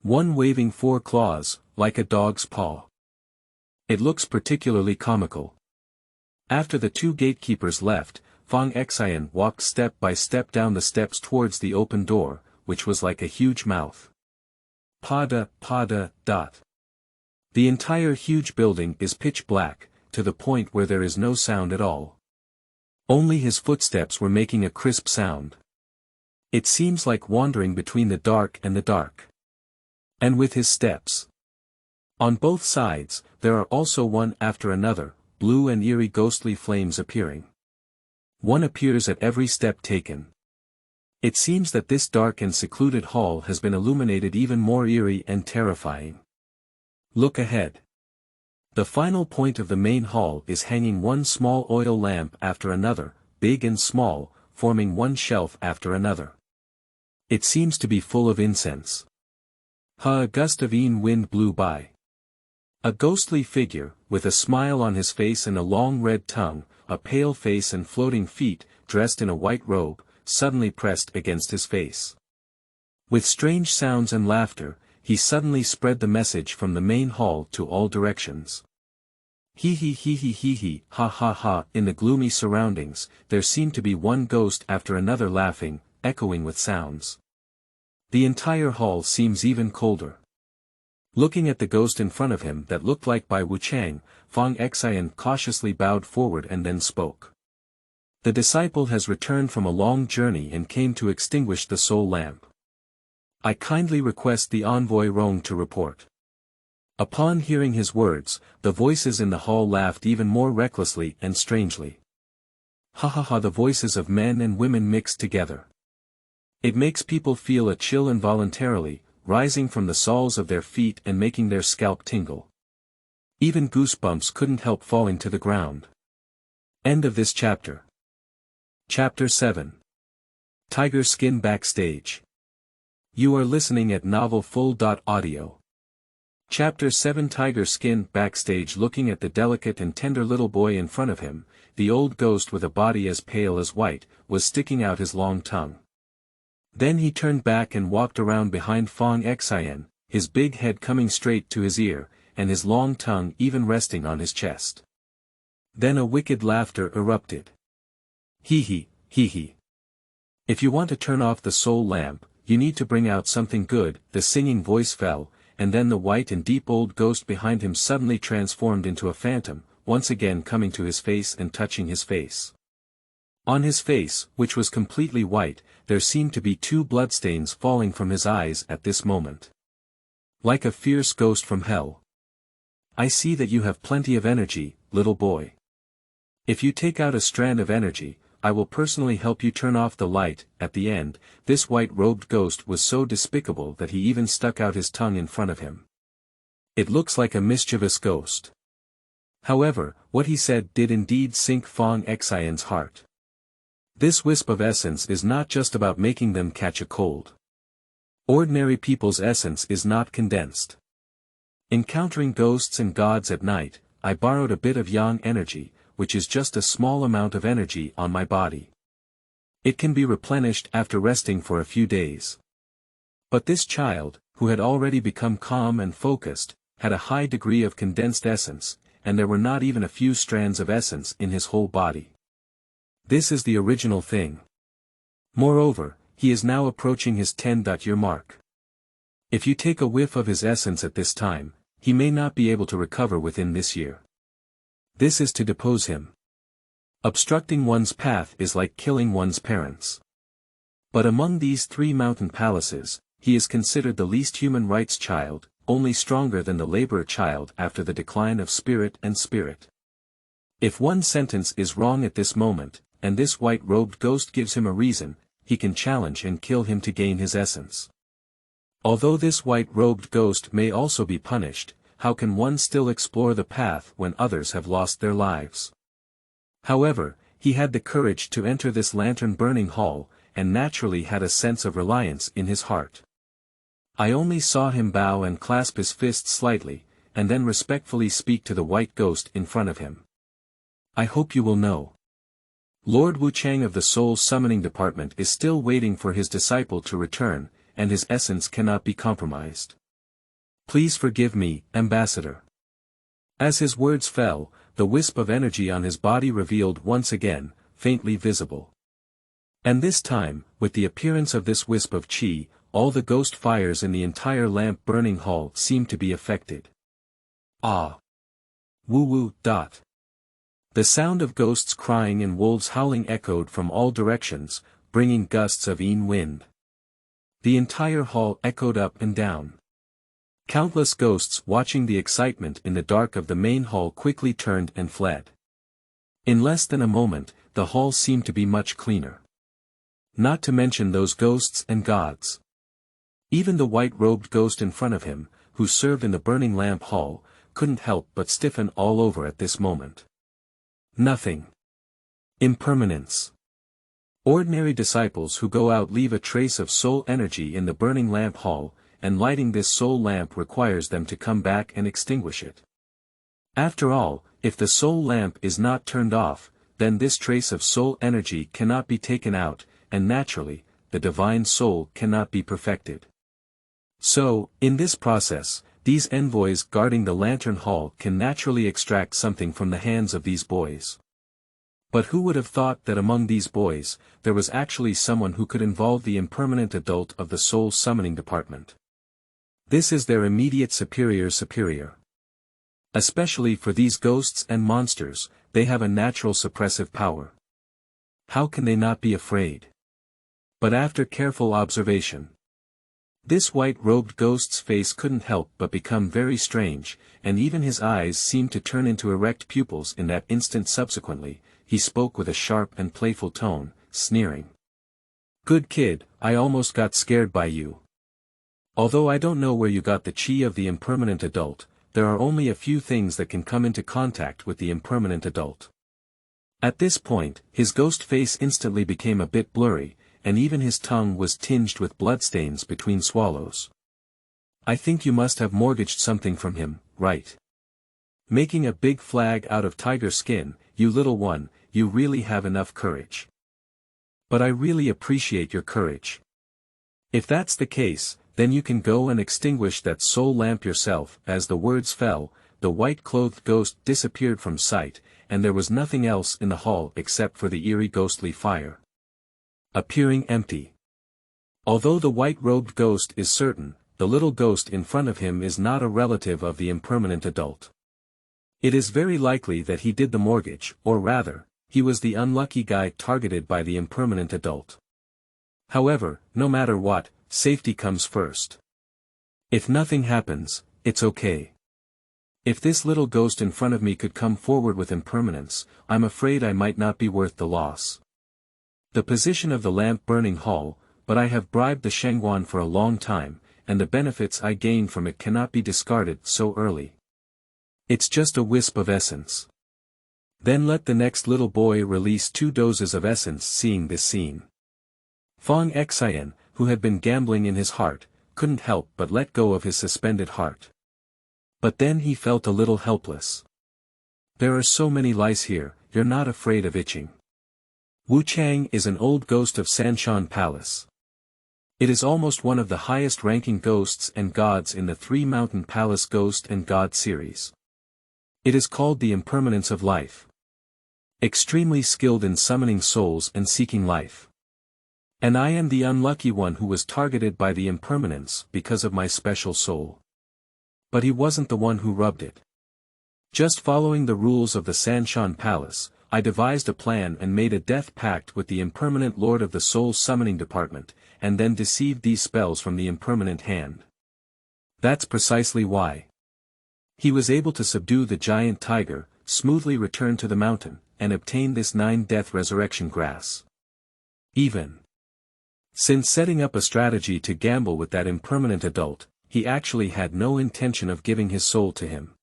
One waving four claws, like a dog's paw. It looks particularly comical. After the two gatekeepers left, Fang Xian walked step by step down the steps towards the open door, which was like a huge mouth. Pada, dot. The entire huge building is pitch black, to the point where there is no sound at all. Only his footsteps were making a crisp sound. It seems like wandering between the dark and the dark. And with his steps. On both sides, there are also one after another, blue and eerie ghostly flames appearing. One appears at every step taken. It seems that this dark and secluded hall has been illuminated even more eerie and terrifying. Look ahead. The final point of the main hall is hanging one small oil lamp after another, big and small, forming one shelf after another. It seems to be full of incense. A gust of wind blew by. A ghostly figure, with a smile on his face and a long red tongue, a pale face and floating feet, dressed in a white robe, suddenly pressed against his face. With strange sounds and laughter, he suddenly spread the message from the main hall to all directions. Hee hee hee hee hee hee, ha ha ha. In the gloomy surroundings, there seemed to be one ghost after another laughing, echoing with sounds. The entire hall seems even colder. Looking at the ghost in front of him that looked like Bai Wuchang, Fang Xian cautiously bowed forward and then spoke. The disciple has returned from a long journey and came to extinguish the soul lamp. I kindly request the envoy Rong to report. Upon hearing his words, the voices in the hall laughed even more recklessly and strangely. Ha ha ha, the voices of men and women mixed together. It makes people feel a chill involuntarily, rising from the soles of their feet and making their scalp tingle. Even goosebumps couldn't help falling to the ground. End of this chapter. Chapter 7. Tiger Skin Backstage. You are listening at novelfull.audio. Chapter 7. Tiger Skin Backstage. Looking at the delicate and tender little boy in front of him, the old ghost with a body as pale as white, was sticking out his long tongue. Then he turned back and walked around behind Fang Xian, his big head coming straight to his ear, and his long tongue even resting on his chest. Then a wicked laughter erupted. Hee hee, hee hee. If you want to turn off the soul lamp, you need to bring out something good. The singing voice fell, and then the white and deep old ghost behind him suddenly transformed into a phantom, once again coming to his face and touching his face. On his face, which was completely white, there seemed to be 2 bloodstains falling from his eyes at this moment. Like a fierce ghost from hell. I see that you have plenty of energy, little boy. If you take out a strand of energy, I will personally help you turn off the light. At the end, this white-robed ghost was so despicable that he even stuck out his tongue in front of him. It looks like a mischievous ghost. However, what he said did indeed sink Fang Xian's heart. This wisp of essence is not just about making them catch a cold. Ordinary people's essence is not condensed. Encountering ghosts and gods at night, I borrowed a bit of yang energy, which is just a small amount of energy on my body. It can be replenished after resting for a few days. But this child, who had already become calm and focused, had a high degree of condensed essence, and there were not even a few strands of essence in his whole body. This is the original thing. Moreover, he is now approaching his 10-year mark. If you take a whiff of his essence at this time, he may not be able to recover within this year. This is to depose him. Obstructing one's path is like killing one's parents. But among these 3 mountain palaces, he is considered the least human rights child, only stronger than the laborer child after the decline of spirit and spirit. If one sentence is wrong at this moment, and this white-robed ghost gives him a reason, he can challenge and kill him to gain his essence. Although this white-robed ghost may also be punished, how can one still explore the path when others have lost their lives? However, he had the courage to enter this lantern-burning hall, and naturally had a sense of reliance in his heart. I only saw him bow and clasp his fists slightly, and then respectfully speak to the white ghost in front of him. I hope you will know. Lord Wuchang of the Soul Summoning Department is still waiting for his disciple to return, and his essence cannot be compromised. Please forgive me, Ambassador. As his words fell, the wisp of energy on his body revealed once again, faintly visible. And this time, with the appearance of this wisp of chi, all the ghost fires in the entire lamp-burning hall seemed to be affected. Ah! Woo-woo. The sound of ghosts crying and wolves howling echoed from all directions, bringing gusts of wind. The entire hall echoed up and down. Countless ghosts watching the excitement in the dark of the main hall quickly turned and fled. In less than a moment, the hall seemed to be much cleaner. Not to mention those ghosts and gods. Even the white-robed ghost in front of him, who served in the burning lamp hall, couldn't help but stiffen all over at this moment. Nothing. Impermanence. Ordinary disciples who go out leave a trace of soul energy in the burning lamp hall, and lighting this soul lamp requires them to come back and extinguish it. After all, if the soul lamp is not turned off, then this trace of soul energy cannot be taken out, and naturally, the divine soul cannot be perfected. So, in this process, these envoys guarding the lantern hall can naturally extract something from the hands of these boys. But who would have thought that among these boys, there was actually someone who could involve the impermanent adult of the soul summoning department? This is their immediate superior. Especially for these ghosts and monsters, they have a natural suppressive power. How can they not be afraid? But after careful observation, this white-robed ghost's face couldn't help but become very strange, and even his eyes seemed to turn into erect pupils in that instant. Subsequently, he spoke with a sharp and playful tone, sneering. Good kid, I almost got scared by you. Although I don't know where you got the chi of the impermanent adult, there are only a few things that can come into contact with the impermanent adult. At this point, his ghost face instantly became a bit blurry, and even his tongue was tinged with bloodstains between swallows. I think you must have mortgaged something from him, right? Making a big flag out of tiger skin, you little one, you really have enough courage. But I really appreciate your courage. If that's the case, then you can go and extinguish that soul lamp yourself. As the words fell, the white-clothed ghost disappeared from sight, and there was nothing else in the hall except for the eerie ghostly fire. Appearing empty. Although the white-robed ghost is certain, the little ghost in front of him is not a relative of the impermanent adult. It is very likely that he did the mortgage, or rather, he was the unlucky guy targeted by the impermanent adult. However, no matter what, safety comes first. If nothing happens, it's okay. If this little ghost in front of me could come forward with impermanence, I'm afraid I might not be worth the loss. The position of the lamp-burning hall, but I have bribed the Shengguan for a long time, and the benefits I gain from it cannot be discarded so early. It's just a wisp of essence. Then let the next little boy release 2 doses of essence. Seeing this scene, Fang Xian, who had been gambling in his heart, couldn't help but let go of his suspended heart. But then he felt a little helpless. There are so many lice here, you're not afraid of itching. Wu Chang is an old ghost of Sanshan Palace. It is almost one of the highest ranking ghosts and gods in the Three Mountain Palace Ghost and God series. It is called the impermanence of life. Extremely skilled in summoning souls and seeking life. And I am the unlucky one who was targeted by the impermanence because of my special soul. But he wasn't the one who rubbed it. Just following the rules of the Sanshan Palace, I devised a plan and made a death pact with the impermanent lord of the soul summoning department, and then deceived these spells from the impermanent hand. That's precisely why. He was able to subdue the giant tiger, smoothly return to the mountain, and obtain this 9 death resurrection grass. Even since setting up a strategy to gamble with that impermanent adult, he actually had no intention of giving his soul to him.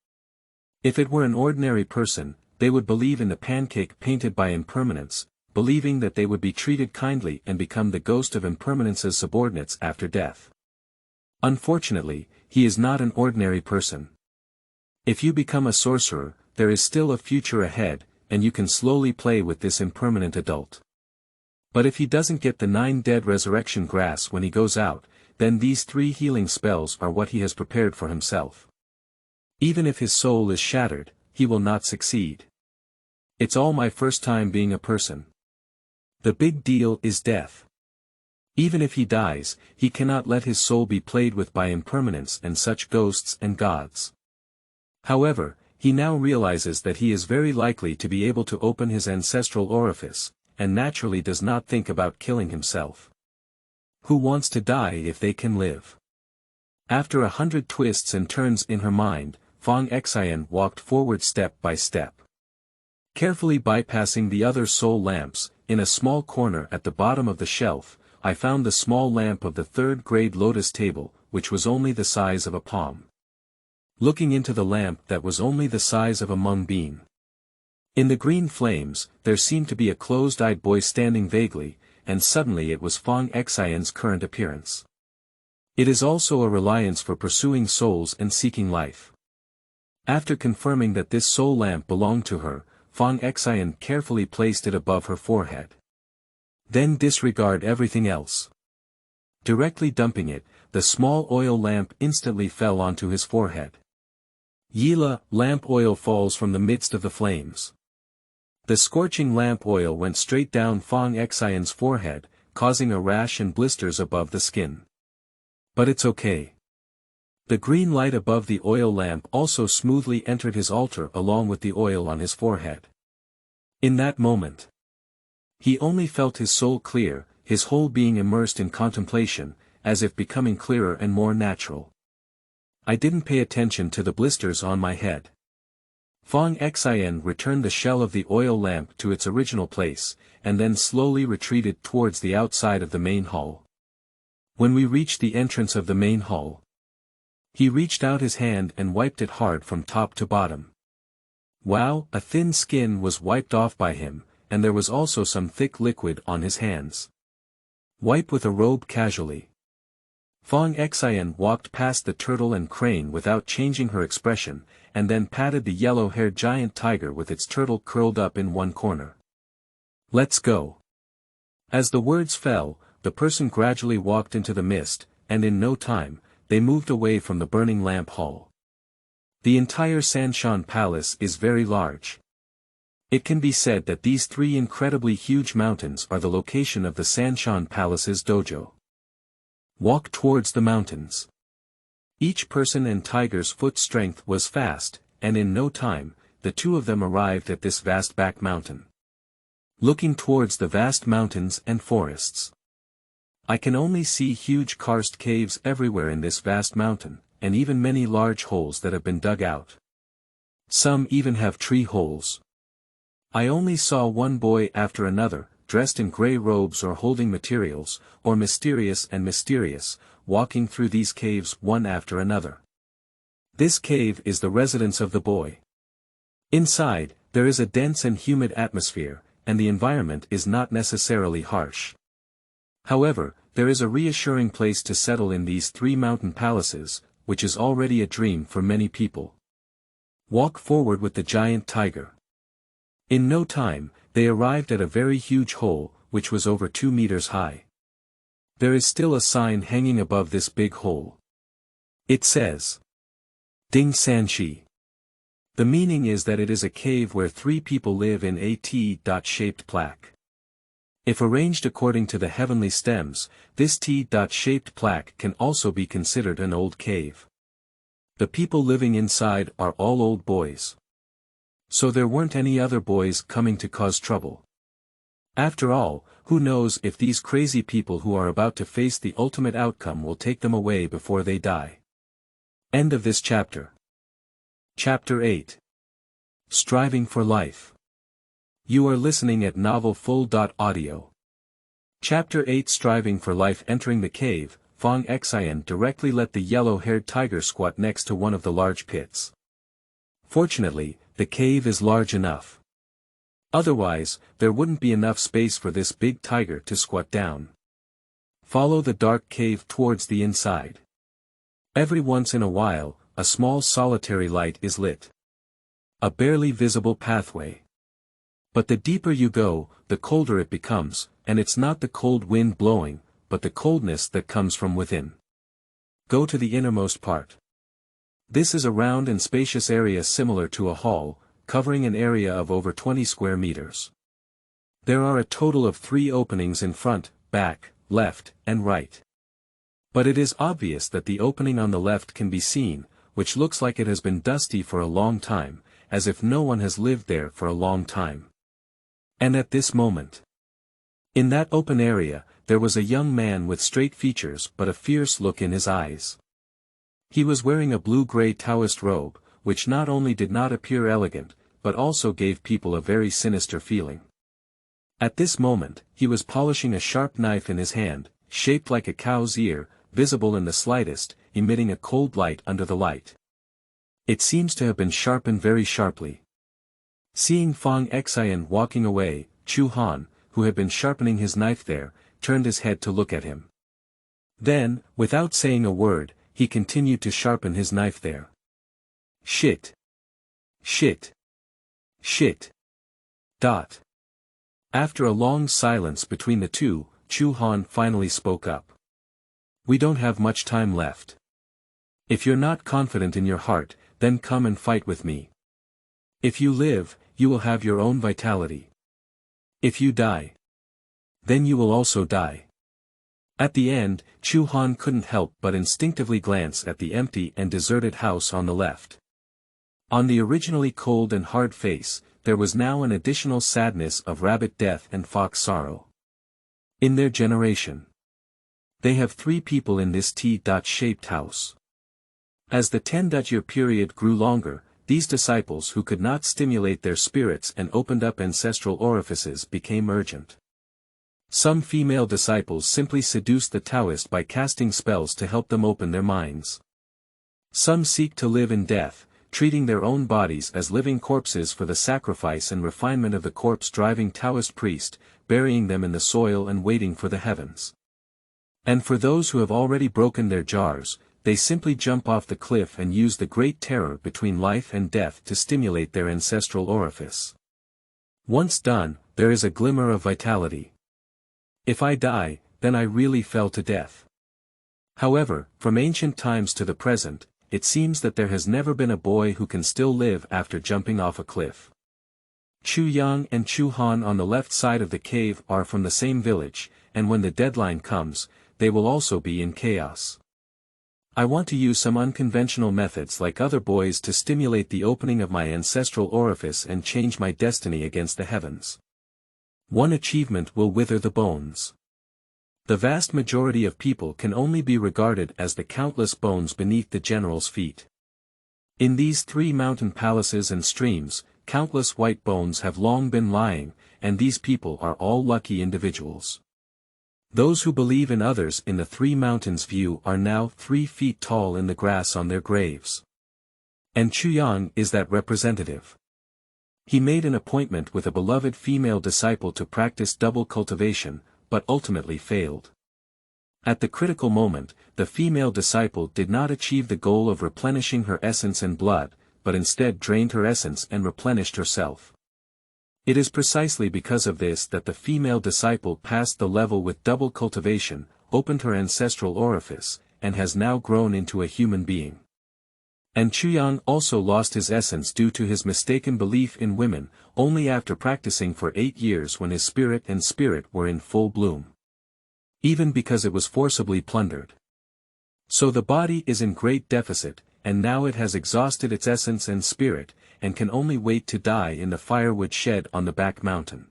If it were an ordinary person, they would believe in the pancake painted by impermanence, believing that they would be treated kindly and become the ghost of impermanence's subordinates after death. Unfortunately, he is not an ordinary person. If you become a sorcerer, there is still a future ahead, and you can slowly play with this impermanent adult. But if he doesn't get the 9 dead resurrection grass when he goes out, then these 3 healing spells are what he has prepared for himself. Even if his soul is shattered, he will not succeed. It's all my first time being a person. The big deal is death. Even if he dies, he cannot let his soul be played with by impermanence and such ghosts and gods. However, he now realizes that he is very likely to be able to open his ancestral orifice, and naturally does not think about killing himself. Who wants to die if they can live? After 100 twists and turns in her mind, Fang Xian walked forward step by step. Carefully bypassing the other soul lamps, in a small corner at the bottom of the shelf, I found the small lamp of the 3rd grade lotus table, which was only the size of a palm. Looking into the lamp that was only the size of a mung bean. In the green flames, there seemed to be a closed-eyed boy standing vaguely, and suddenly it was Fang Xian's current appearance. It is also a reliance for pursuing souls and seeking life. After confirming that this soul lamp belonged to her, Fang Xian carefully placed it above her forehead. Then disregard everything else. Directly dumping it, the small oil lamp instantly fell onto his forehead. Yila, lamp oil falls from the midst of the flames. The scorching lamp oil went straight down Fang Xian's forehead, causing a rash and blisters above the skin. But it's okay. The green light above the oil lamp also smoothly entered his altar along with the oil on his forehead. In that moment, he only felt his soul clear, his whole being immersed in contemplation, as if becoming clearer and more natural. I didn't pay attention to the blisters on my head. Fang Xian returned the shell of the oil lamp to its original place, and then slowly retreated towards the outside of the main hall. When we reached the entrance of the main hall, he reached out his hand and wiped it hard from top to bottom. Wow, a thin skin was wiped off by him, and there was also some thick liquid on his hands. Wipe with a robe casually. Fang Xian walked past the turtle and crane without changing her expression, and then patted the yellow-haired giant tiger with its turtle curled up in one corner. Let's go. As the words fell, the person gradually walked into the mist, and in no time, they moved away from the burning lamp hall. The entire Sanshan Palace is very large. It can be said that these 3 incredibly huge mountains are the location of the Sanshan Palace's dojo. Walk towards the mountains. Each person and tiger's foot strength was fast, and in no time, the 2 of them arrived at this vast back mountain. Looking towards the vast mountains and forests, I can only see huge karst caves everywhere in this vast mountain, and even many large holes that have been dug out. Some even have tree holes. I only saw one boy after another, dressed in grey robes or holding materials, or mysterious, walking through these caves one after another. This cave is the residence of the boy. Inside, there is a dense and humid atmosphere, and the environment is not necessarily harsh. However, there is a reassuring place to settle in these 3 mountain palaces, which is already a dream for many people. Walk forward with the giant tiger. In no time, they arrived at a very huge hole, which was over 2 meters high. There is still a sign hanging above this big hole. It says, Ding Sanshi. The meaning is that it is a cave where 3 people live in a T-shaped plaque. If arranged according to the heavenly stems, this T-shaped plaque can also be considered an old cave. The people living inside are all old boys. So there weren't any other boys coming to cause trouble. After all, who knows if these crazy people who are about to face the ultimate outcome will take them away before they die. End of this chapter. Chapter 8. Striving for Life. You are listening at Novel Full.audio. Chapter 8. Striving for Life. Entering the cave, Fang Xian directly let the yellow-haired tiger squat next to one of the large pits. Fortunately, the cave is large enough. Otherwise, there wouldn't be enough space for this big tiger to squat down. Follow the dark cave towards the inside. Every once in a while, a small solitary light is lit. A barely visible pathway. But the deeper you go, the colder it becomes, and it's not the cold wind blowing, but the coldness that comes from within. Go to the innermost part. This is a round and spacious area similar to a hall, covering an area of over 20 square meters. There are a total of 3 openings in front, back, left, and right. But it is obvious that the opening on the left can be seen, which looks like it has been dusty for a long time, as if no one has lived there for a long time. And at this moment, in that open area, there was a young man with straight features but a fierce look in his eyes. He was wearing a blue-gray Taoist robe, which not only did not appear elegant, but also gave people a very sinister feeling. At this moment, he was polishing a sharp knife in his hand, shaped like a cow's ear, visible in the slightest, emitting a cold light under the light. It seems to have been sharpened very sharply. Seeing Fang Xian walking away, Chu Han, who had been sharpening his knife there, turned his head to look at him. Then, without saying a word, he continued to sharpen his knife there. Shit. Shit. Shit. Dot. After a long silence between the two, Chu Han finally spoke up. We don't have much time left. If you're not confident in your heart, then come and fight with me. If you live, you will have your own vitality. If you die, then you will also die. At the end, Chu Han couldn't help but instinctively glance at the empty and deserted house on the left. On the originally cold and hard face, there was now an additional sadness of rabbit death and fox sorrow. In their generation, they have 3 people in this T-shaped house. As the 10-year period grew longer, these disciples who could not stimulate their spirits and opened up ancestral orifices became urgent. Some female disciples simply seduced the Taoist by casting spells to help them open their minds. Some seek to live in death, treating their own bodies as living corpses for the sacrifice and refinement of the corpse-driving Taoist priest, burying them in the soil and waiting for the heavens. And for those who have already broken their jars, they simply jump off the cliff and use the great terror between life and death to stimulate their ancestral orifice. Once done, there is a glimmer of vitality. If I die, then I really fell to death. However, from ancient times to the present, it seems that there has never been a boy who can still live after jumping off a cliff. Chu Yang and Chu Han on the left side of the cave are from the same village, and when the deadline comes, they will also be in chaos. I want to use some unconventional methods like other boys to stimulate the opening of my ancestral orifice and change my destiny against the heavens. One achievement will wither the bones. The vast majority of people can only be regarded as the countless bones beneath the general's feet. In these 3 mountain palaces and streams, countless white bones have long been lying, and these people are all lucky individuals. Those who believe in others in the 3 mountains view are now 3 feet tall in the grass on their graves. And Chu Yang is that representative. He made an appointment with a beloved female disciple to practice double cultivation, but ultimately failed. At the critical moment, the female disciple did not achieve the goal of replenishing her essence and blood, but instead drained her essence and replenished herself. It is precisely because of this that the female disciple passed the level with double cultivation, opened her ancestral orifice, and has now grown into a human being. And Chuyang also lost his essence due to his mistaken belief in women, only after practicing for 8 years when his spirit and spirit were in full bloom. Even because it was forcibly plundered. So the body is in great deficit, and now it has exhausted its essence and spirit, and can only wait to die in the firewood shed on the back mountain.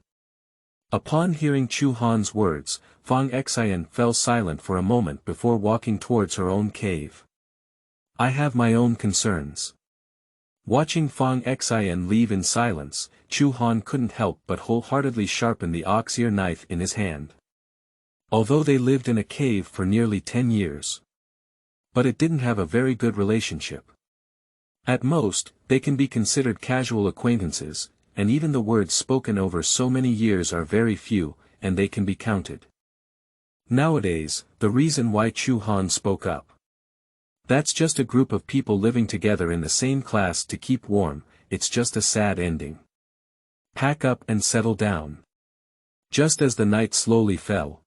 Upon hearing Chu Han's words, Fang Xian fell silent for a moment before walking towards her own cave. I have my own concerns. Watching Fang Xian leave in silence, Chu Han couldn't help but wholeheartedly sharpen the ox-ear knife in his hand. Although they lived in a cave for nearly 10 years. But it didn't have a very good relationship. At most, they can be considered casual acquaintances, and even the words spoken over so many years are very few, and they can be counted. Nowadays, the reason why Chu Han spoke up. That's just a group of people living together in the same class to keep warm, it's just a sad ending. Pack up and settle down. Just as the night slowly fell,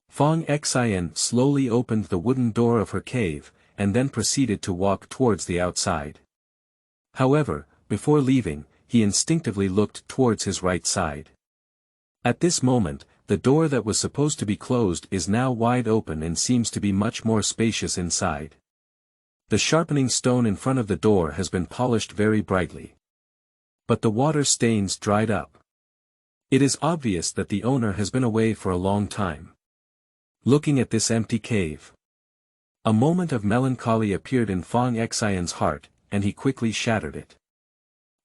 Fang Xian slowly opened the wooden door of her cave, and then proceeded to walk towards the outside. However, before leaving, he instinctively looked towards his right side. At this moment, the door that was supposed to be closed is now wide open and seems to be much more spacious inside. The sharpening stone in front of the door has been polished very brightly. But the water stains dried up. It is obvious that the owner has been away for a long time. Looking at this empty cave, a moment of melancholy appeared in Fang Xian's heart, and he quickly shattered it.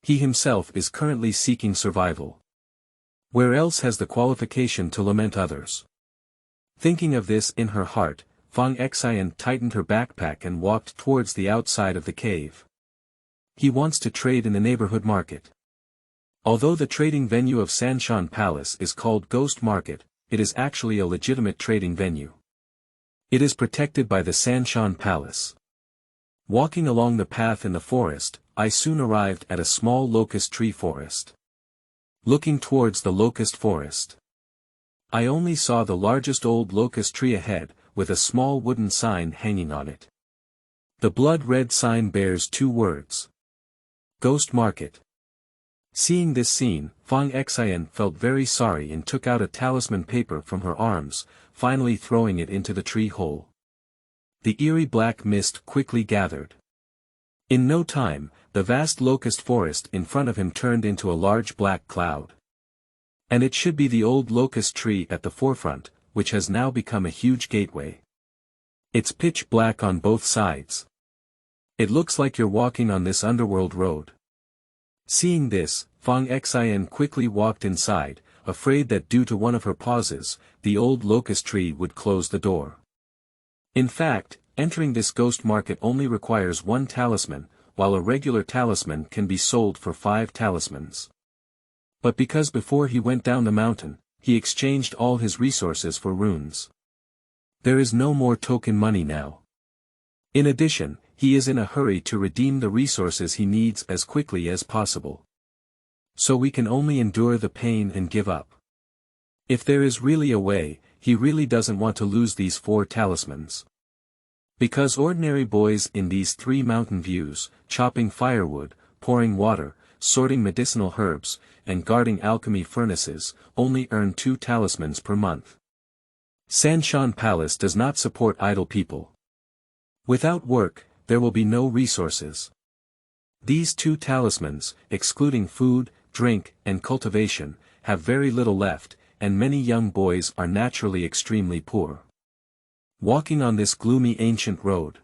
He himself is currently seeking survival. Where else has the qualification to lament others? Thinking of this in her heart, Fang Xian tightened her backpack and walked towards the outside of the cave. He wants to trade in the neighborhood market. Although the trading venue of Sanshan Palace is called Ghost Market, it is actually a legitimate trading venue. It is protected by the Sanshan Palace. Walking along the path in the forest, I soon arrived at a small locust tree forest. Looking towards the locust forest, I only saw the largest old locust tree ahead, with a small wooden sign hanging on it. The blood-red sign bears 2 words. Ghost Market. Seeing this scene, Fang Xian felt very sorry and took out a talisman paper from her arms, finally throwing it into the tree hole. The eerie black mist quickly gathered. In no time, the vast locust forest in front of him turned into a large black cloud. And it should be the old locust tree at the forefront, which has now become a huge gateway. It's pitch black on both sides. It looks like you're walking on this underworld road. Seeing this, Fang Xian quickly walked inside, afraid that due to one of her pauses, the old locust tree would close the door. In fact, entering this ghost market only requires 1 talisman, while a regular talisman can be sold for 5 talismans. But because before he went down the mountain, he exchanged all his resources for runes. There is no more token money now. In addition, he is in a hurry to redeem the resources he needs as quickly as possible. So we can only endure the pain and give up. If there is really a way, he really doesn't want to lose these 4 talismans. Because ordinary boys in these 3 mountain views, chopping firewood, pouring water, sorting medicinal herbs, and guarding alchemy furnaces, only earn 2 talismans per month. Sanshan Palace does not support idle people. Without work, there will be no resources. These 2 talismans, excluding food, drink, and cultivation, have very little left, and many young boys are naturally extremely poor. Walking on this gloomy ancient road,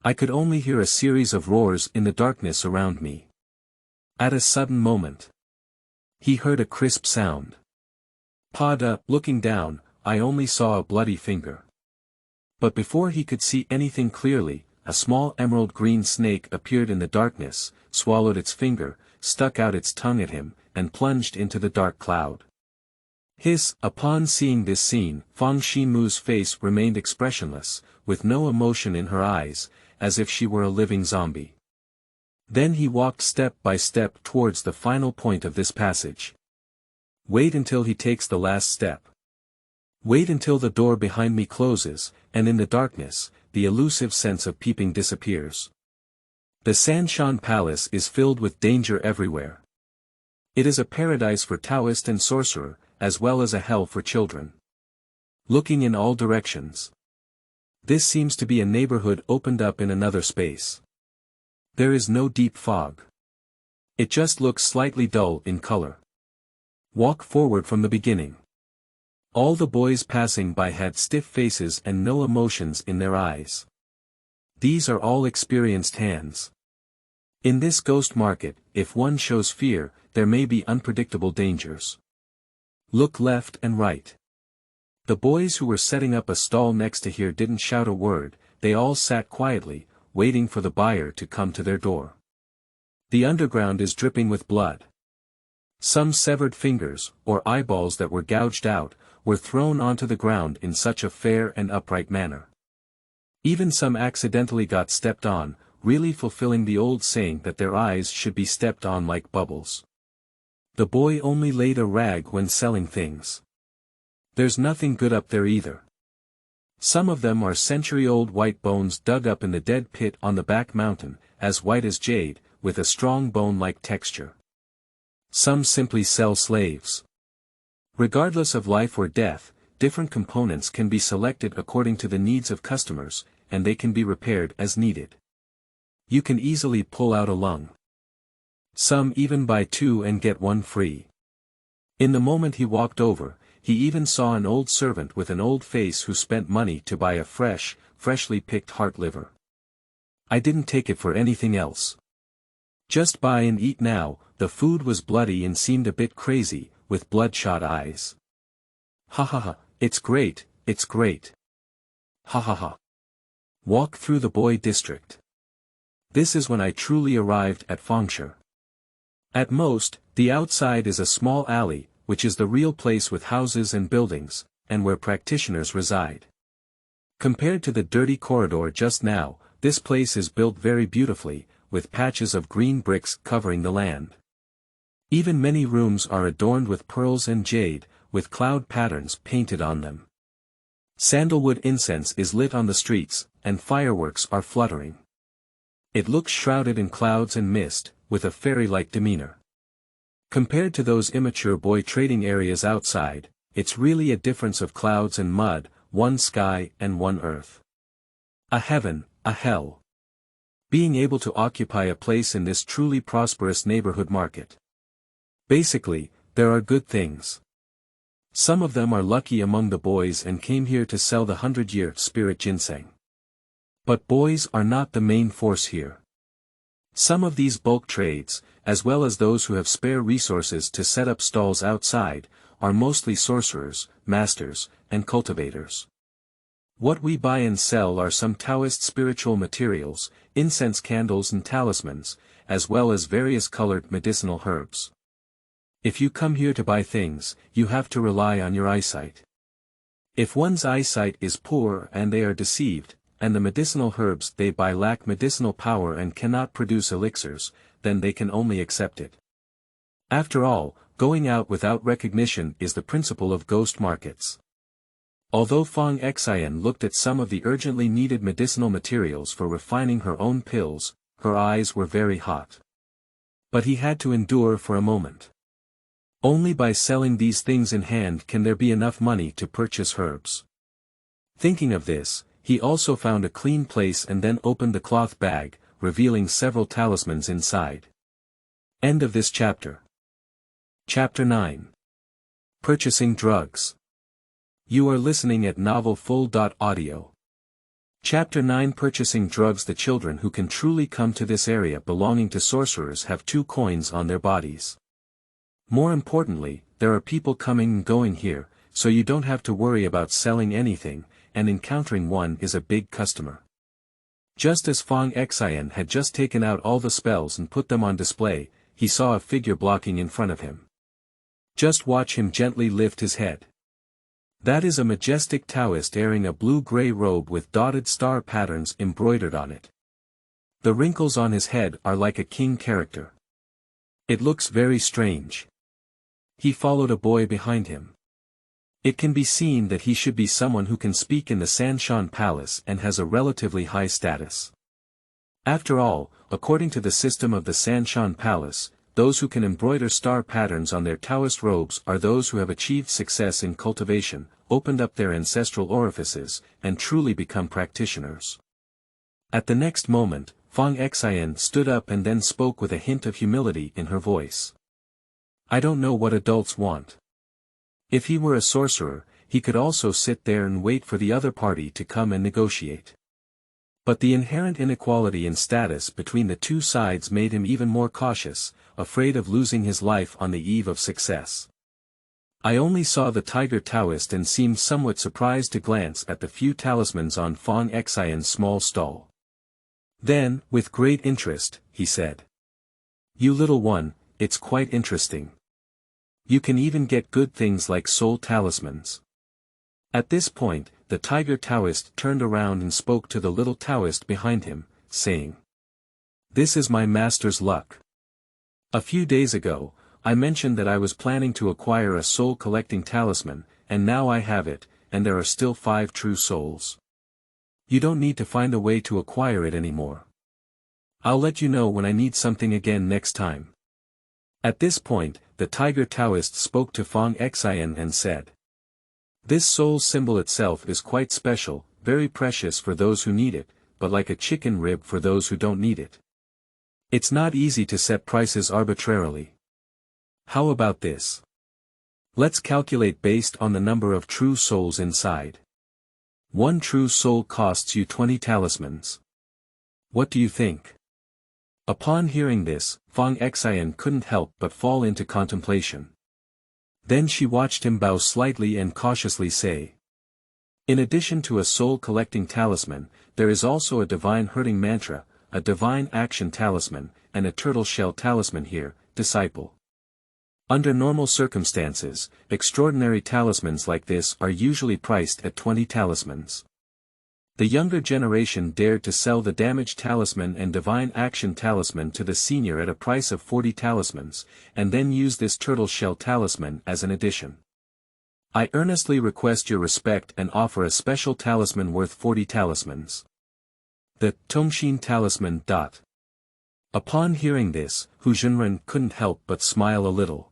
I could only hear a series of roars in the darkness around me. At a sudden moment, he heard a crisp sound. Looking down, I only saw a bloody finger. But before he could see anything clearly, a small emerald green snake appeared in the darkness, swallowed its finger, stuck out its tongue at him, and plunged into the dark cloud. Upon seeing this scene, Fang Ximu's face remained expressionless, with no emotion in her eyes, as if she were a living zombie. Then he walked step by step towards the final point of this passage. Wait until he takes the last step. Wait until the door behind me closes, and in the darkness, the elusive sense of peeping disappears. The Shan Palace is filled with danger everywhere. It is a paradise for Taoist and sorcerer, as well as a hell for children. Looking in all directions. This seems to be a neighborhood opened up in another space. There is no deep fog. It just looks slightly dull in color. Walk forward from the beginning. All the boys passing by had stiff faces and no emotions in their eyes. These are all experienced hands. In this ghost market, if one shows fear, there may be unpredictable dangers. Look left and right. The boys who were setting up a stall next to here didn't shout a word, they all sat quietly, waiting for the buyer to come to their door. The underground is dripping with blood. Some severed fingers, or eyeballs that were gouged out, were thrown onto the ground in such a fair and upright manner. Even some accidentally got stepped on, really fulfilling the old saying that their eyes should be stepped on like bubbles. The boy only laid a rag when selling things. There's nothing good up there either. Some of them are century-old white bones dug up in the dead pit on the back mountain, as white as jade, with a strong bone-like texture. Some simply sell slaves. Regardless of life or death, different components can be selected according to the needs of customers, and they can be repaired as needed. You can easily pull out a lung. Some even buy 2 and get 1 free. In the moment he walked over, he even saw an old servant with an old face who spent money to buy a freshly picked heart liver. I didn't take it for anything else. Just buy and eat now. The food was bloody and seemed a bit crazy, with bloodshot eyes. Ha ha ha, it's great, it's great. Ha ha ha. Walk through the boy district. This is when I truly arrived at Fang Xian. At most, the outside is a small alley, which is the real place with houses and buildings, and where practitioners reside. Compared to the dirty corridor just now, this place is built very beautifully, with patches of green bricks covering the land. Even many rooms are adorned with pearls and jade, with cloud patterns painted on them. Sandalwood incense is lit on the streets, and fireworks are fluttering. It looks shrouded in clouds and mist, with a fairy-like demeanor. Compared to those immature boy trading areas outside, it's really a difference of clouds and mud, one sky and one earth. A heaven, a hell. Being able to occupy a place in this truly prosperous neighborhood market. Basically, there are good things. Some of them are lucky among the boys and came here to sell the 100-year spirit ginseng. But boys are not the main force here. Some of these bulk trades, as well as those who have spare resources to set up stalls outside, are mostly sorcerers, masters, and cultivators. What we buy and sell are some Taoist spiritual materials, incense candles and talismans, as well as various colored medicinal herbs. If you come here to buy things, you have to rely on your eyesight. If one's eyesight is poor and they are deceived, and the medicinal herbs they buy lack medicinal power and cannot produce elixirs, then they can only accept it. After all, going out without recognition is the principle of ghost markets. Although Fang Xian looked at some of the urgently needed medicinal materials for refining her own pills, her eyes were very hot. But he had to endure for a moment. Only by selling these things in hand can there be enough money to purchase herbs. Thinking of this, he also found a clean place and then opened the cloth bag, revealing several talismans inside. End of this chapter. Chapter 9. Purchasing Drugs. You are listening at novelfull.audio. Chapter 9. Purchasing Drugs. The children who can truly come to this area belonging to sorcerers have 2 coins on their bodies. More importantly, there are people coming and going here, so you don't have to worry about selling anything, and encountering one is a big customer. Just as Fang Xian had just taken out all the spells and put them on display, he saw a figure blocking in front of him. Just watch him gently lift his head. That is a majestic Taoist wearing a blue-gray robe with dotted star patterns embroidered on it. The wrinkles on his head are like a king character. It looks very strange. He followed a boy behind him. It can be seen that he should be someone who can speak in the Shan palace and has a relatively high status. After all, according to the system of the Shan palace, those who can embroider star patterns on their Taoist robes are those who have achieved success in cultivation, opened up their ancestral orifices, and truly become practitioners. At the next moment, Fang Xian stood up and then spoke with a hint of humility in her voice. I don't know what adults want. If he were a sorcerer, he could also sit there and wait for the other party to come and negotiate. But the inherent inequality in status between the two sides made him even more cautious, afraid of losing his life on the eve of success. I only saw the tiger Taoist and seemed somewhat surprised to glance at the few talismans on Fang Xian's small stall. Then, with great interest, he said. You little one, it's quite interesting. You can even get good things like soul talismans. At this point, the tiger Taoist turned around and spoke to the little Taoist behind him, saying, This is my master's luck. A few days ago, I mentioned that I was planning to acquire a soul-collecting talisman, and now I have it, and there are still 5 true souls. You don't need to find a way to acquire it anymore. I'll let you know when I need something again next time. At this point, the tiger Taoist spoke to Fang Xian and said, This soul symbol itself is quite special, very precious for those who need it, but like a chicken rib for those who don't need it. It's not easy to set prices arbitrarily. How about this? Let's calculate based on the number of true souls inside. 1 true soul costs you 20 talismans. What do you think? Upon hearing this, Fang Xian couldn't help but fall into contemplation. Then she watched him bow slightly and cautiously say, In addition to a soul-collecting talisman, there is also a divine hurting mantra, a divine action talisman, and a turtle shell talisman here, disciple. Under normal circumstances, extraordinary talismans like this are usually priced at 20 talismans. The younger generation dared to sell the damage talisman and divine action talisman to the senior at a price of 40 talismans, and then use this turtle shell talisman as an addition. I earnestly request your respect and offer a special talisman worth 40 talismans. The Tongxin talisman. Upon hearing this, Hu Zhenren couldn't help but smile a little.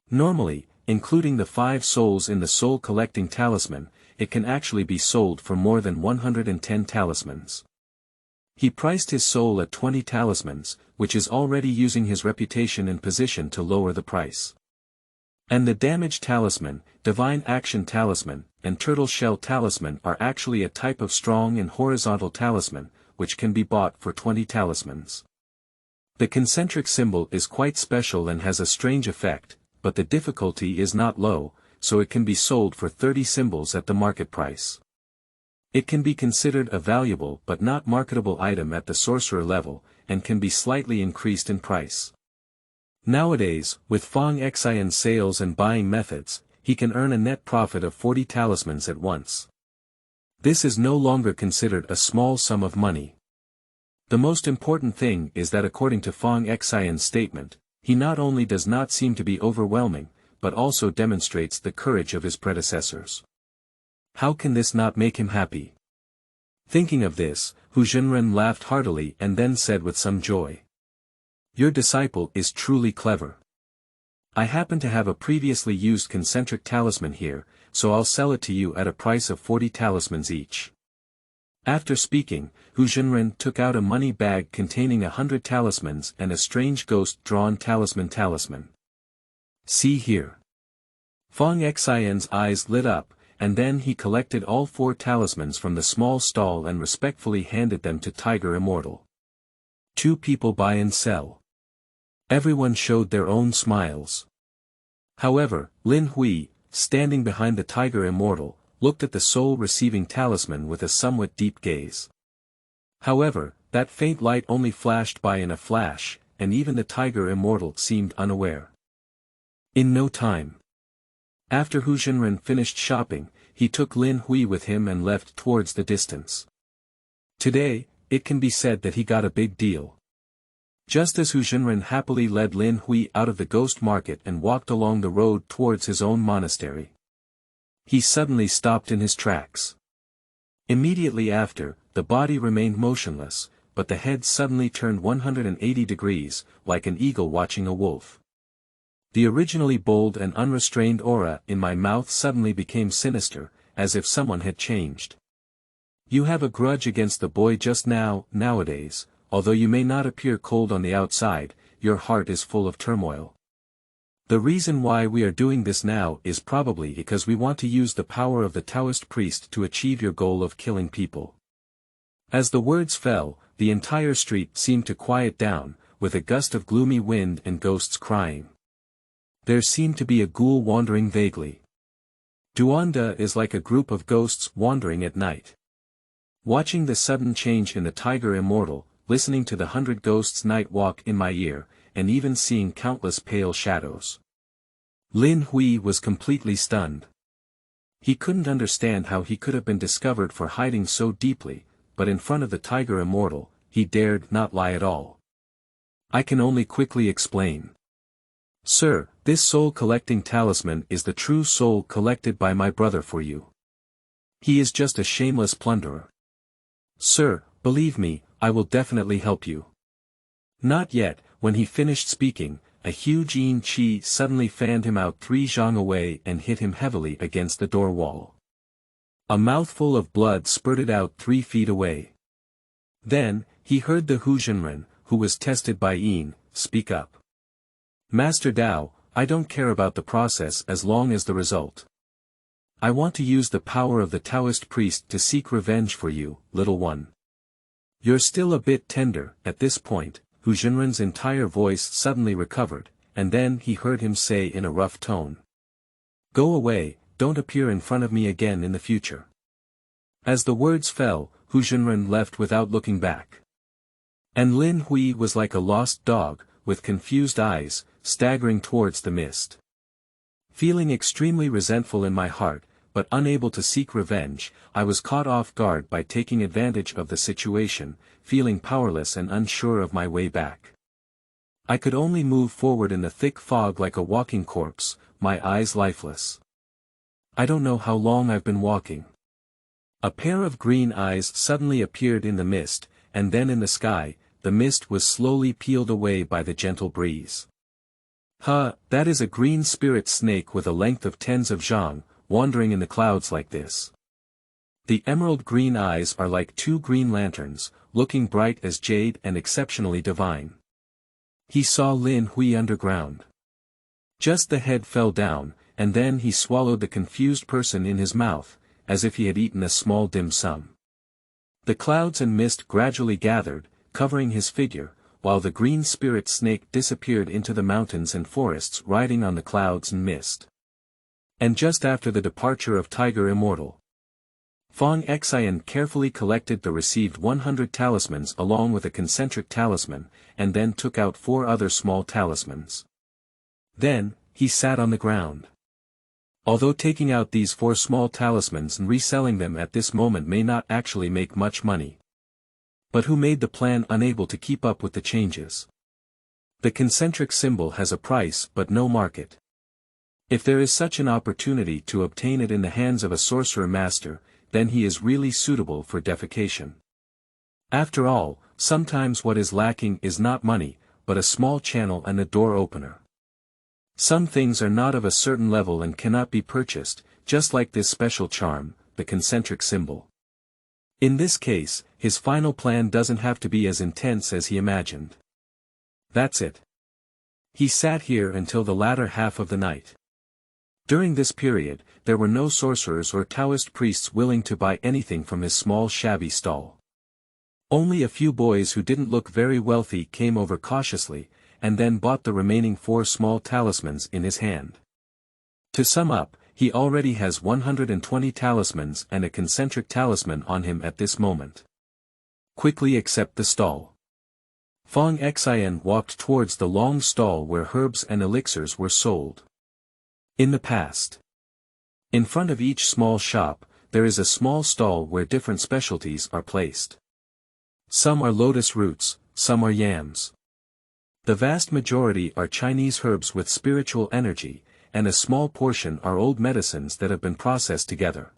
Normally, including the 5 souls in the soul-collecting talisman, it can actually be sold for more than 110 talismans. He priced his soul at 20 talismans, which is already using his reputation and position to lower the price. And the damage talisman, divine action talisman, and turtle shell talisman are actually a type of strong and horizontal talisman, which can be bought for 20 talismans. The concentric symbol is quite special and has a strange effect, but the difficulty is not low, so it can be sold for 30 symbols at the market price. It can be considered a valuable but not marketable item at the sorcerer level, and can be slightly increased in price. Nowadays, with Fang Xian's sales and buying methods, he can earn a net profit of 40 talismans at once. This is no longer considered a small sum of money. The most important thing is that according to Fang Xian's statement, he not only does not seem to be overwhelming, but also demonstrates the courage of his predecessors. How can this not make him happy? Thinking of this, Hu Zhenren laughed heartily and then said with some joy, Your disciple is truly clever. I happen to have a previously used concentric talisman here, so I'll sell it to you at a price of 40 talismans each. After speaking, Hu Zhenren took out a money bag containing 100 talismans and a strange ghost-drawn talisman. See here. Fang Xian's eyes lit up, and then he collected all 4 talismans from the small stall and respectfully handed them to Tiger Immortal. 2 people buy and sell. Everyone showed their own smiles. However, Lin Hui, standing behind the Tiger Immortal, looked at the soul-receiving talisman with a somewhat deep gaze. However, that faint light only flashed by in a flash, and even the Tiger Immortal seemed unaware. In no time. After Hu Zhenren finished shopping, he took Lin Hui with him and left towards the distance. Today, it can be said that he got a big deal. Just as Hu Jinren happily led Lin Hui out of the ghost market and walked along the road towards his own monastery, he suddenly stopped in his tracks. Immediately after, the body remained motionless, but the head suddenly turned 180 degrees, like an eagle watching a wolf. The originally bold and unrestrained aura in my mouth suddenly became sinister, as if someone had changed. You have a grudge against the boy just now. Nowadays, although you may not appear cold on the outside, your heart is full of turmoil. The reason why we are doing this now is probably because we want to use the power of the Taoist priest to achieve your goal of killing people. As the words fell, the entire street seemed to quiet down, with a gust of gloomy wind and ghosts crying. There seemed to be a ghoul wandering vaguely. Duanda is like a group of ghosts wandering at night. Watching the sudden change in the tiger immortal, listening to the 100 ghosts' night walk in my ear, and even seeing countless pale shadows. Lin Hui was completely stunned. He couldn't understand how he could have been discovered for hiding so deeply, but in front of the tiger immortal, he dared not lie at all. I can only quickly explain. Sir, this soul-collecting talisman is the true soul collected by my brother for you. He is just a shameless plunderer. Sir, believe me, I will definitely help you. Not yet. When he finished speaking, a huge yin qi suddenly fanned him out 3 zhang away and hit him heavily against the door wall. A mouthful of blood spurted out 3 feet away. Then, he heard the Hu Jinren, who was tested by yin, speak up. Master Dao, I don't care about the process as long as the result. I want to use the power of the Taoist priest to seek revenge for you, little one. You're still a bit tender. At this point, Hu Jinren's entire voice suddenly recovered, and then he heard him say in a rough tone. Go away, don't appear in front of me again in the future. As the words fell, Hu Jinren left without looking back. And Lin Hui was like a lost dog, with confused eyes, staggering towards the mist. Feeling extremely resentful in my heart, but unable to seek revenge, I was caught off guard by taking advantage of the situation, feeling powerless and unsure of my way back. I could only move forward in the thick fog like a walking corpse, my eyes lifeless. I don't know how long I've been walking. A pair of green eyes suddenly appeared in the mist, and then in the sky, the mist was slowly peeled away by the gentle breeze. That is a green spirit snake with a length of tens of zhang, wandering in the clouds like this. The emerald green eyes are like 2 green lanterns, looking bright as jade and exceptionally divine. He saw Lin Hui underground. Just the head fell down, and then he swallowed the confused person in his mouth, as if he had eaten a small dim sum. The clouds and mist gradually gathered, covering his figure, while the green spirit snake disappeared into the mountains and forests riding on the clouds and mist. And just after the departure of Tiger Immortal, Fang Xian carefully collected the received 100 talismans along with a concentric talisman, and then took out 4 other small talismans. Then, he sat on the ground. Although taking out these 4 small talismans and reselling them at this moment may not actually make much money. But who made the plan unable to keep up with the changes? The concentric symbol has a price but no market. If there is such an opportunity to obtain it in the hands of a sorcerer master, then he is really suitable for defecation. After all, sometimes what is lacking is not money, but a small channel and a door opener. Some things are not of a certain level and cannot be purchased, just like this special charm, the concentric symbol. In this case, his final plan doesn't have to be as intense as he imagined. That's it. He sat here until the latter half of the night. During this period, there were no sorcerers or Taoist priests willing to buy anything from his small shabby stall. Only a few boys who didn't look very wealthy came over cautiously, and then bought the remaining 4 small talismans in his hand. To sum up, he already has 120 talismans and a concentric talisman on him at this moment. Quickly accept the stall. Fang Xian walked towards the long stall where herbs and elixirs were sold. In the past. In front of each small shop, there is a small stall where different specialties are placed. Some are lotus roots, some are yams. The vast majority are Chinese herbs with spiritual energy, and a small portion are old medicines that have been processed together.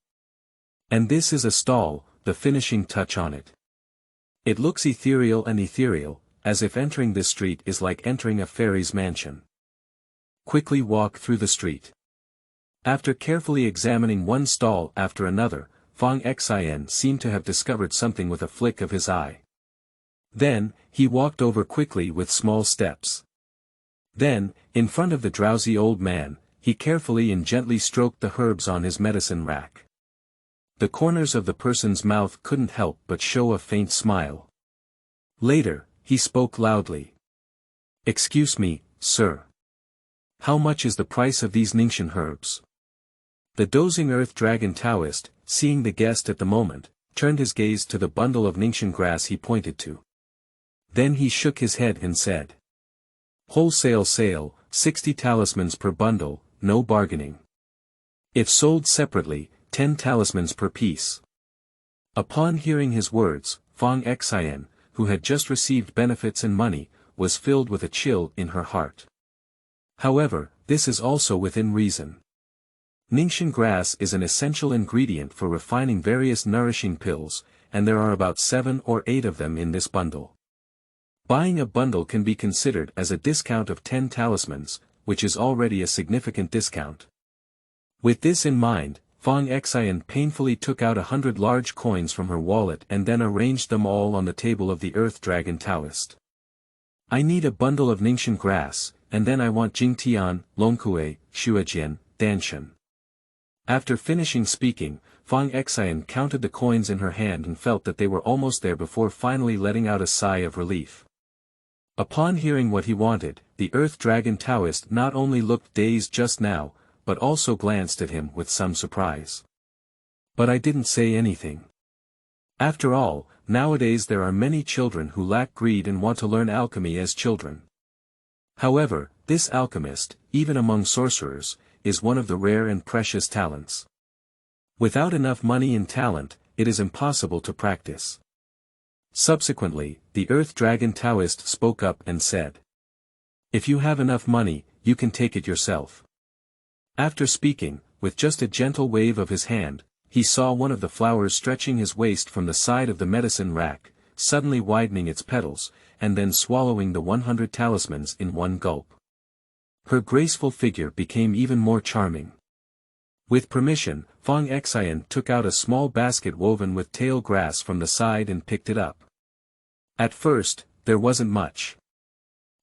And this is a stall, the finishing touch on it. It looks ethereal and ethereal, as if entering this street is like entering a fairy's mansion. Quickly walk through the street. After carefully examining one stall after another, Fang Xian seemed to have discovered something with a flick of his eye. Then, he walked over quickly with small steps. Then, in front of the drowsy old man, he carefully and gently stroked the herbs on his medicine rack. The corners of the person's mouth couldn't help but show a faint smile. Later, he spoke loudly. "Excuse me, sir. How much is the price of these Ningxian herbs?" The dozing earth dragon Taoist, seeing the guest at the moment, turned his gaze to the bundle of Ningxian grass he pointed to. Then he shook his head and said. "Wholesale sale, 60 talismans per bundle, no bargaining. If sold separately, 10 talismans per piece." Upon hearing his words, Fang Xian, who had just received benefits and money, was filled with a chill in her heart. However, this is also within reason. Ningxian grass is an essential ingredient for refining various nourishing pills, and there are about 7 or 8 of them in this bundle. Buying a bundle can be considered as a discount of 10 talismans, which is already a significant discount. With this in mind, Fang Xian painfully took out 100 large coins from her wallet and then arranged them all on the table of the Earth Dragon Taoist. "I need a bundle of Ningxian grass, and then I want Jingtian, Longkue, Shuajian, Danshan." After finishing speaking, Fang Xian counted the coins in her hand and felt that they were almost there before finally letting out a sigh of relief. Upon hearing what he wanted, the Earth Dragon Taoist not only looked dazed just now, but also glanced at him with some surprise. "But I didn't say anything. After all, nowadays there are many children who lack greed and want to learn alchemy as children. However, this alchemist, even among sorcerers, is one of the rare and precious talents. Without enough money and talent, it is impossible to practice." Subsequently, the Earth Dragon Taoist spoke up and said. "If you have enough money, you can take it yourself." After speaking, with just a gentle wave of his hand, he saw one of the flowers stretching his waist from the side of the medicine rack, suddenly widening its petals, and then swallowing the 100 talismans in one gulp. Her graceful figure became even more charming. With permission, Fang Xian took out a small basket woven with tail grass from the side and picked it up. At first, there wasn't much.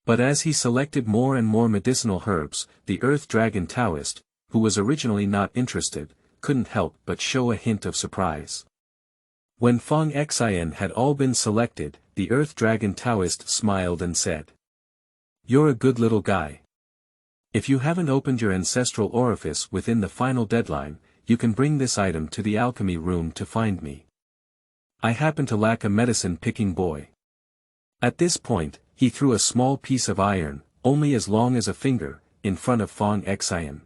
But as he selected more and more medicinal herbs, the Earth Dragon Taoist, who was originally not interested, couldn't help but show a hint of surprise. When Fang Xian had all been selected, the Earth Dragon Taoist smiled and said. "You're a good little guy. If you haven't opened your ancestral orifice within the final deadline, you can bring this item to the alchemy room to find me. I happen to lack a medicine-picking boy." At this point, he threw a small piece of iron, only as long as a finger, in front of Fang Xian.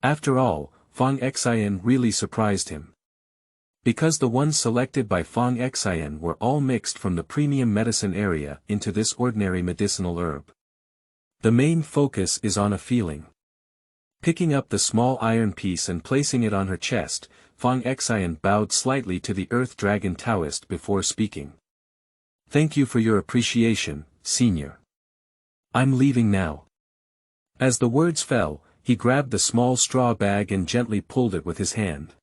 After all, Fang Xian really surprised him. Because the ones selected by Fang Xian were all mixed from the premium medicine area into this ordinary medicinal herb. The main focus is on a feeling. Picking up the small iron piece and placing it on her chest, Fang Xian bowed slightly to the Earth Dragon Taoist before speaking. "Thank you for your appreciation, Senior. I'm leaving now." As the words fell, he grabbed the small straw bag and gently pulled it with his hand.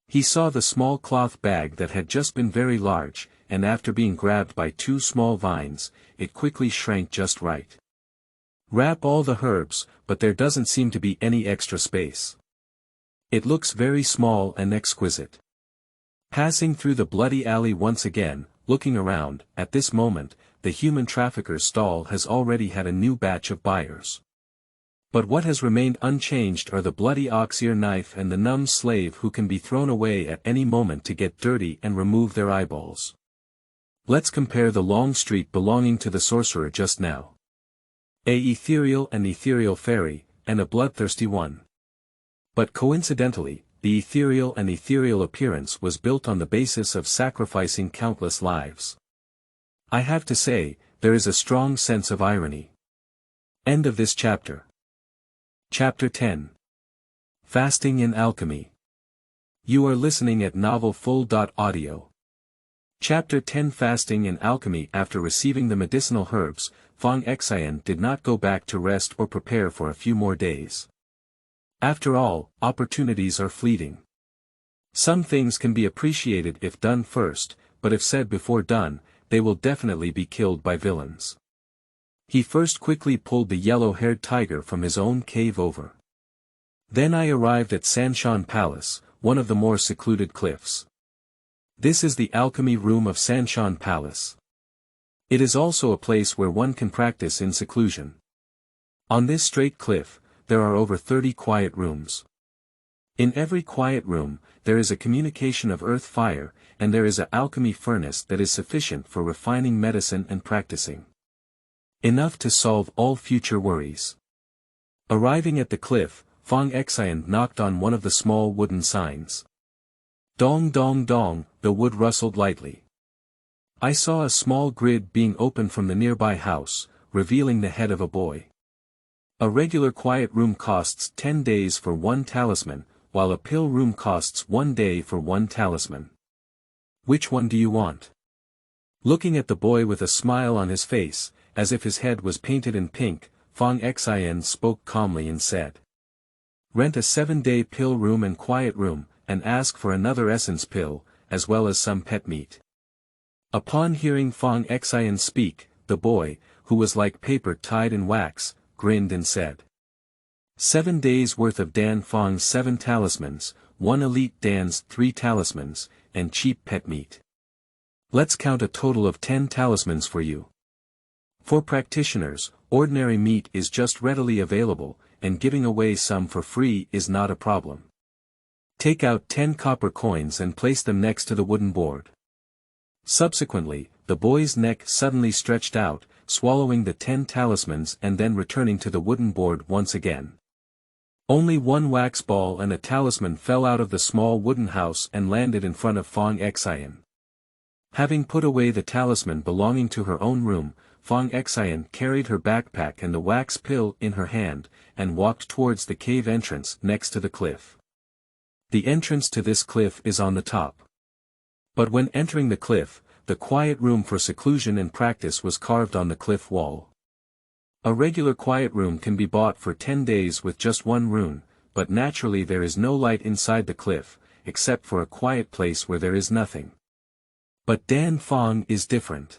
He saw the small cloth bag that had just been very large, and after being grabbed by 2 small vines, it quickly shrank just right. "Wrap all the herbs, but there doesn't seem to be any extra space. It looks very small and exquisite." Passing through the bloody alley once again, looking around, at this moment, the human trafficker's stall has already had a new batch of buyers. But what has remained unchanged are the bloody ox-ear knife and the numb slave who can be thrown away at any moment to get dirty and remove their eyeballs. Let's compare the long street belonging to the sorcerer just now. A ethereal and ethereal fairy, and a bloodthirsty one. But coincidentally, the ethereal appearance was built on the basis of sacrificing countless lives. I have to say, there is a strong sense of irony. End of this chapter. Chapter 10. Fasting in Alchemy. You are listening at novelfull.audio. Chapter 10. Fasting in Alchemy. After receiving the medicinal herbs, Fang Xian did not go back to rest or prepare for a few more days. After all, opportunities are fleeting. Some things can be appreciated if done first, but if said before done, they will definitely be killed by villains. He first quickly pulled the yellow-haired tiger from his own cave over. Then I arrived at Shan Palace, one of the more secluded cliffs. This is the alchemy room of Shan Palace. It is also a place where one can practice in seclusion. On this straight cliff, there are over 30 quiet rooms. In every quiet room, there is a communication of earth fire, and there is an alchemy furnace that is sufficient for refining medicine and practicing. Enough to solve all future worries. Arriving at the cliff, Fang Xian knocked on one of the small wooden signs. Dong dong dong, the wood rustled lightly. I saw a small grid being opened from the nearby house, revealing the head of a boy. A regular quiet room costs 10 days for 1 talisman, while a pill room costs 1 day for 1 talisman. Which one do you want? Looking at the boy with a smile on his face, as if his head was painted in pink, Fang Xian spoke calmly and said. Rent a 7-day pill room and quiet room, and ask for another essence pill, as well as some pet meat. Upon hearing Fang Xian speak, the boy, who was like paper tied in wax, grinned and said. 7 days worth of Dan Fang's 7 talismans, 1 elite Dan's 3 talismans, and cheap pet meat. Let's count a total of 10 talismans for you. For practitioners, ordinary meat is just readily available, and giving away some for free is not a problem. Take out 10 copper coins and place them next to the wooden board. Subsequently, the boy's neck suddenly stretched out, swallowing the 10 talismans and then returning to the wooden board once again. Only 1 wax ball and a talisman fell out of the small wooden house and landed in front of Fang Xian. Having put away the talisman belonging to her own room, Fang Xian carried her backpack and the wax pill in her hand, and walked towards the cave entrance next to the cliff. The entrance to this cliff is on the top. But when entering the cliff, the quiet room for seclusion and practice was carved on the cliff wall. A regular quiet room can be bought for 10 days with just 1 rune, but naturally there is no light inside the cliff, except for a quiet place where there is nothing. But Dan Fang is different.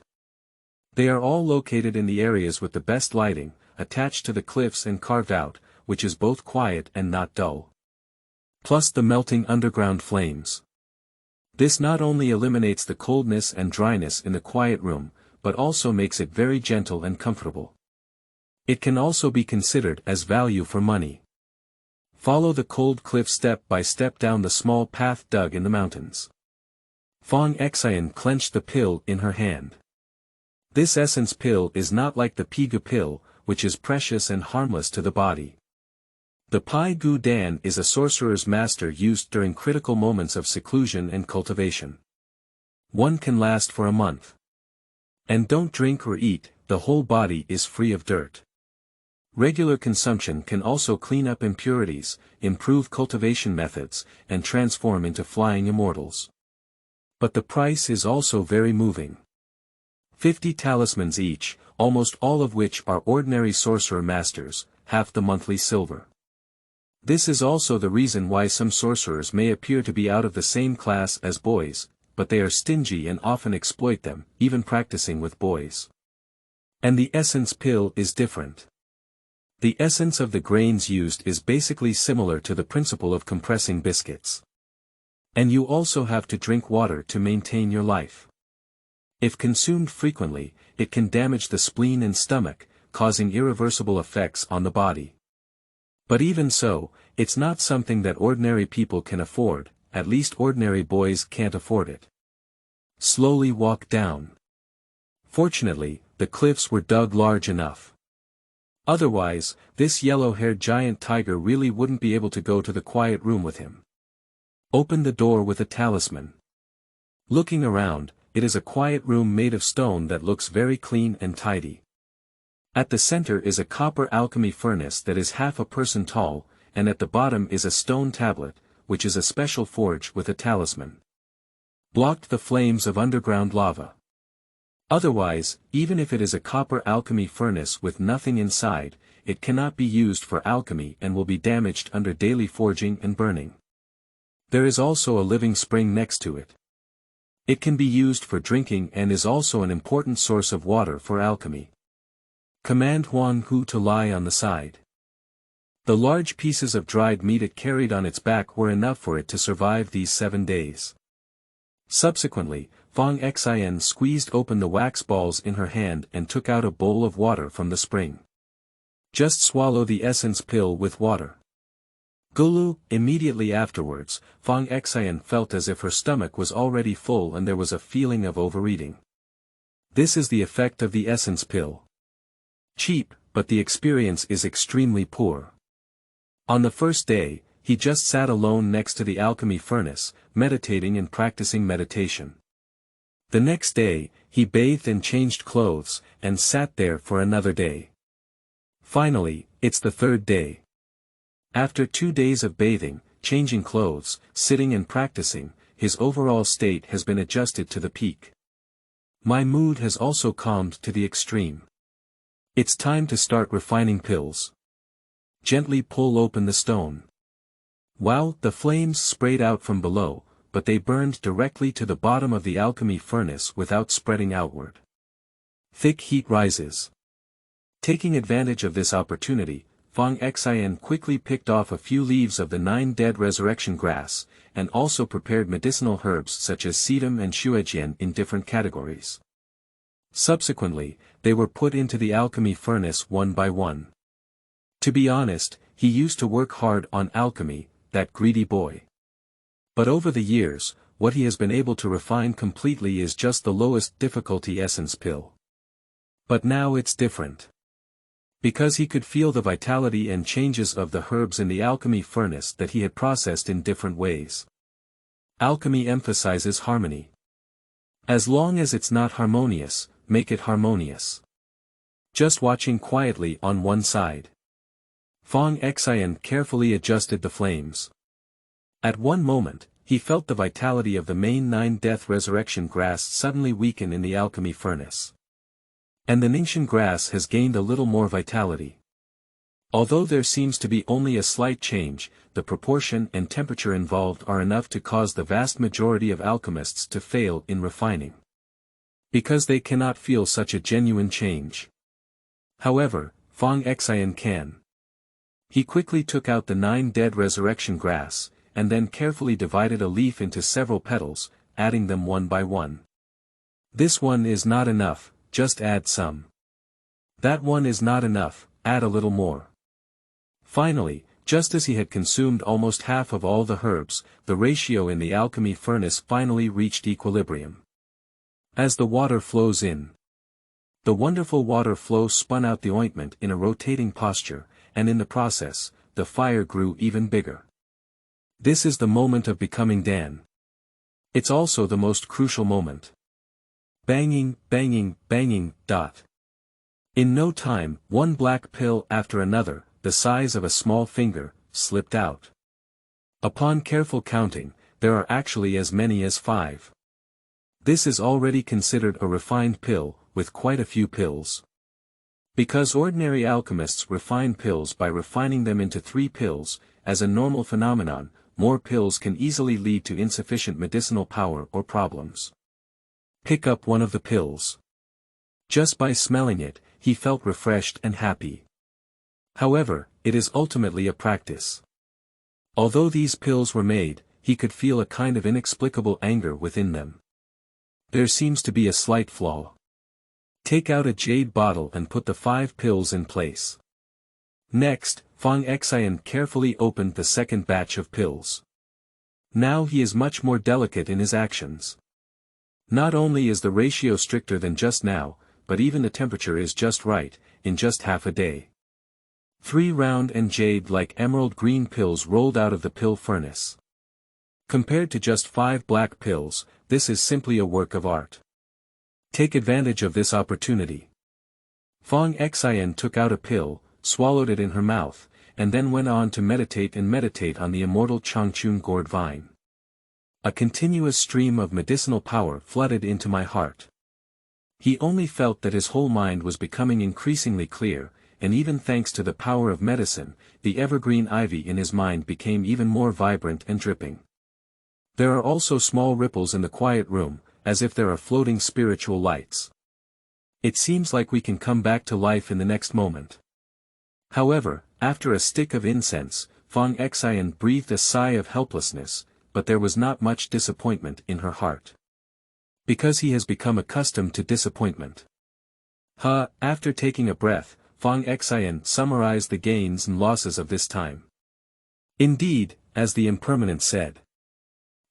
They are all located in the areas with the best lighting, attached to the cliffs and carved out, which is both quiet and not dull. Plus the melting underground flames. This not only eliminates the coldness and dryness in the quiet room, but also makes it very gentle and comfortable. It can also be considered as value for money. Follow the cold cliff step by step down the small path dug in the mountains. Fang Xian clenched the pill in her hand. This essence pill is not like the Pigu pill, which is precious and harmless to the body. The Pai Gu Dan is a sorcerer's master used during critical moments of seclusion and cultivation. One can last for a month. And don't drink or eat, the whole body is free of dirt. Regular consumption can also clean up impurities, improve cultivation methods, and transform into flying immortals. But the price is also very moving. 50 talismans each, almost all of which are ordinary sorcerer masters, half the monthly silver. This is also the reason why some sorcerers may appear to be out of the same class as boys, but they are stingy and often exploit them, even practicing with boys. And the essence pill is different. The essence of the grains used is basically similar to the principle of compressing biscuits. And you also have to drink water to maintain your life. If consumed frequently, it can damage the spleen and stomach, causing irreversible effects on the body. But even so, it's not something that ordinary people can afford, at least ordinary boys can't afford it. Slowly walk down. Fortunately, the cliffs were dug large enough. Otherwise, this yellow-haired giant tiger really wouldn't be able to go to the quiet room with him. Open the door with a talisman. Looking around, it is a quiet room made of stone that looks very clean and tidy. At the center is a copper alchemy furnace that is half a person tall, and at the bottom is a stone tablet, which is a special forge with a talisman. Blocked the flames of underground lava. Otherwise, even if it is a copper alchemy furnace with nothing inside, it cannot be used for alchemy and will be damaged under daily forging and burning. There is also a living spring next to it. It can be used for drinking and is also an important source of water for alchemy. Command Huan Hu to lie on the side. The large pieces of dried meat it carried on its back were enough for it to survive these 7 days. Subsequently, Fang Xian squeezed open the wax balls in her hand and took out a bowl of water from the spring. Just swallow the essence pill with water. Gulu. Immediately afterwards, Fang Xian felt as if her stomach was already full and there was a feeling of overeating. This is the effect of the essence pill. Cheap, but the experience is extremely poor. On the first day, he just sat alone next to the alchemy furnace, meditating and practicing meditation. The next day, he bathed and changed clothes, and sat there for another day. Finally, it's the third day. After 2 days of bathing, changing clothes, sitting and practicing, his overall state has been adjusted to the peak. My mood has also calmed to the extreme. It's time to start refining pills. Gently pull open the stone. Wow, the flames sprayed out from below, but they burned directly to the bottom of the alchemy furnace without spreading outward. Thick heat rises. Taking advantage of this opportunity, Fang Xian quickly picked off a few leaves of the 9 dead resurrection grass, and also prepared medicinal herbs such as sedum and shuejian in different categories. Subsequently, they were put into the alchemy furnace one by one. To be honest, he used to work hard on alchemy, that greedy boy. But over the years, what he has been able to refine completely is just the lowest difficulty essence pill. But now it's different. Because he could feel the vitality and changes of the herbs in the alchemy furnace that he had processed in different ways. Alchemy emphasizes harmony. As long as it's not harmonious, make it harmonious. Just watching quietly on one side. Fang Xian carefully adjusted the flames. At one moment, he felt the vitality of the main 9 death resurrection grass suddenly weaken in the alchemy furnace. And the Ningxian grass has gained a little more vitality. Although there seems to be only a slight change, the proportion and temperature involved are enough to cause the vast majority of alchemists to fail in refining. Because they cannot feel such a genuine change. However, Fang Xian can. He quickly took out the 9 dead resurrection grass, and then carefully divided a leaf into several petals, adding them one by one. This one is not enough, just add some. That one is not enough, add a little more. Finally, just as he had consumed almost half of all the herbs, the ratio in the alchemy furnace finally reached equilibrium. As the water flows in, the wonderful water flow spun out the ointment in a rotating posture, and in the process, the fire grew even bigger. This is the moment of becoming Dan. It's also the most crucial moment. Banging, banging, banging, dot. In no time, one black pill after another, the size of a small finger, slipped out. Upon careful counting, there are actually as many as 5. This is already considered a refined pill, with quite a few pills. Because ordinary alchemists refine pills by refining them into 3 pills, as a normal phenomenon, more pills can easily lead to insufficient medicinal power or problems. Pick up one of the pills. Just by smelling it, he felt refreshed and happy. However, it is ultimately a practice. Although these pills were made, he could feel a kind of inexplicable anger within them. There seems to be a slight flaw. Take out a jade bottle and put the 5 pills in place. Next, Fang Xian carefully opened the second batch of pills. Now he is much more delicate in his actions. Not only is the ratio stricter than just now, but even the temperature is just right, in just half a day. 3 round and jade-like emerald green pills rolled out of the pill furnace. Compared to just 5 black pills, this is simply a work of art. Take advantage of this opportunity. Fang Xian took out a pill, swallowed it in her mouth, and then went on to meditate on the immortal Changchun gourd vine. A continuous stream of medicinal power flooded into my heart. He only felt that his whole mind was becoming increasingly clear, and even thanks to the power of medicine, the evergreen ivy in his mind became even more vibrant and dripping. There are also small ripples in the quiet room, as if there are floating spiritual lights. It seems like we can come back to life in the next moment. However, after a stick of incense, Fang Xian breathed a sigh of helplessness, but there was not much disappointment in her heart. Because he has become accustomed to disappointment. After taking a breath, Fang Xian summarized the gains and losses of this time. Indeed, as the impermanent said.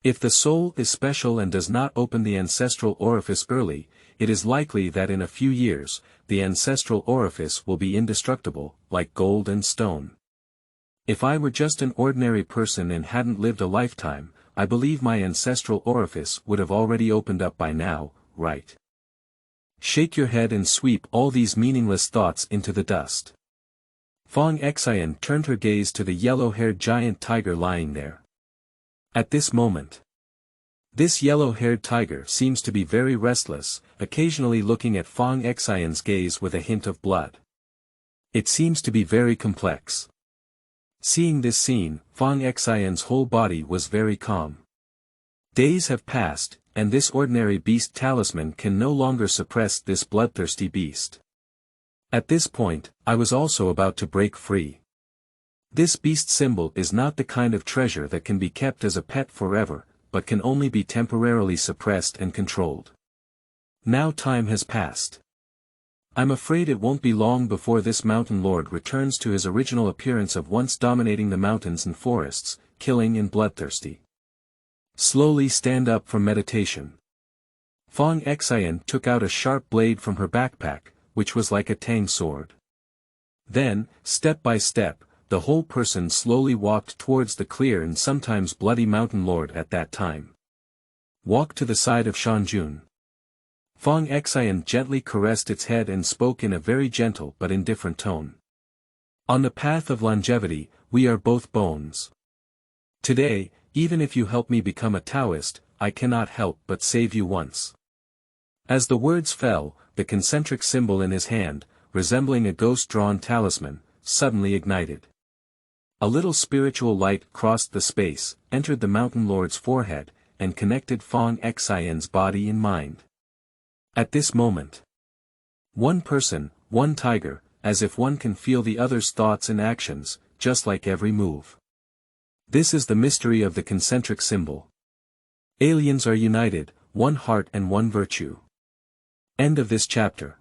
If the soul is special and does not open the ancestral orifice early, it is likely that in a few years, the ancestral orifice will be indestructible, like gold and stone. If I were just an ordinary person and hadn't lived a lifetime, I believe my ancestral orifice would have already opened up by now, right? Shake your head and sweep all these meaningless thoughts into the dust. Fang Xian turned her gaze to the yellow-haired giant tiger lying there. At this moment, this yellow-haired tiger seems to be very restless, occasionally looking at Fang Xian's gaze with a hint of blood. It seems to be very complex. Seeing this scene, Fang Xian's whole body was very calm. Days have passed, and this ordinary beast talisman can no longer suppress this bloodthirsty beast. At this point, I was also about to break free. This beast symbol is not the kind of treasure that can be kept as a pet forever, but can only be temporarily suppressed and controlled. Now time has passed. I'm afraid it won't be long before this mountain lord returns to his original appearance of once dominating the mountains and forests, killing and bloodthirsty. Slowly stand up from meditation. Fang Xian took out a sharp blade from her backpack, which was like a tang sword. Then, step by step, the whole person slowly walked towards the clear and sometimes bloody mountain lord at that time. Walk to the side of Shanjun. Fang Xian gently caressed its head and spoke in a very gentle but indifferent tone. On the path of longevity, we are both bones. Today, even if you help me become a Taoist, I cannot help but save you once. As the words fell, the concentric symbol in his hand, resembling a ghost-drawn talisman, suddenly ignited. A little spiritual light crossed the space, entered the mountain lord's forehead, and connected Fang Xian's body and mind. At this moment, one person, one tiger, as if one can feel the other's thoughts and actions, just like every move. This is the mystery of the concentric symbol. Aliens are united, one heart and one virtue. End of this chapter.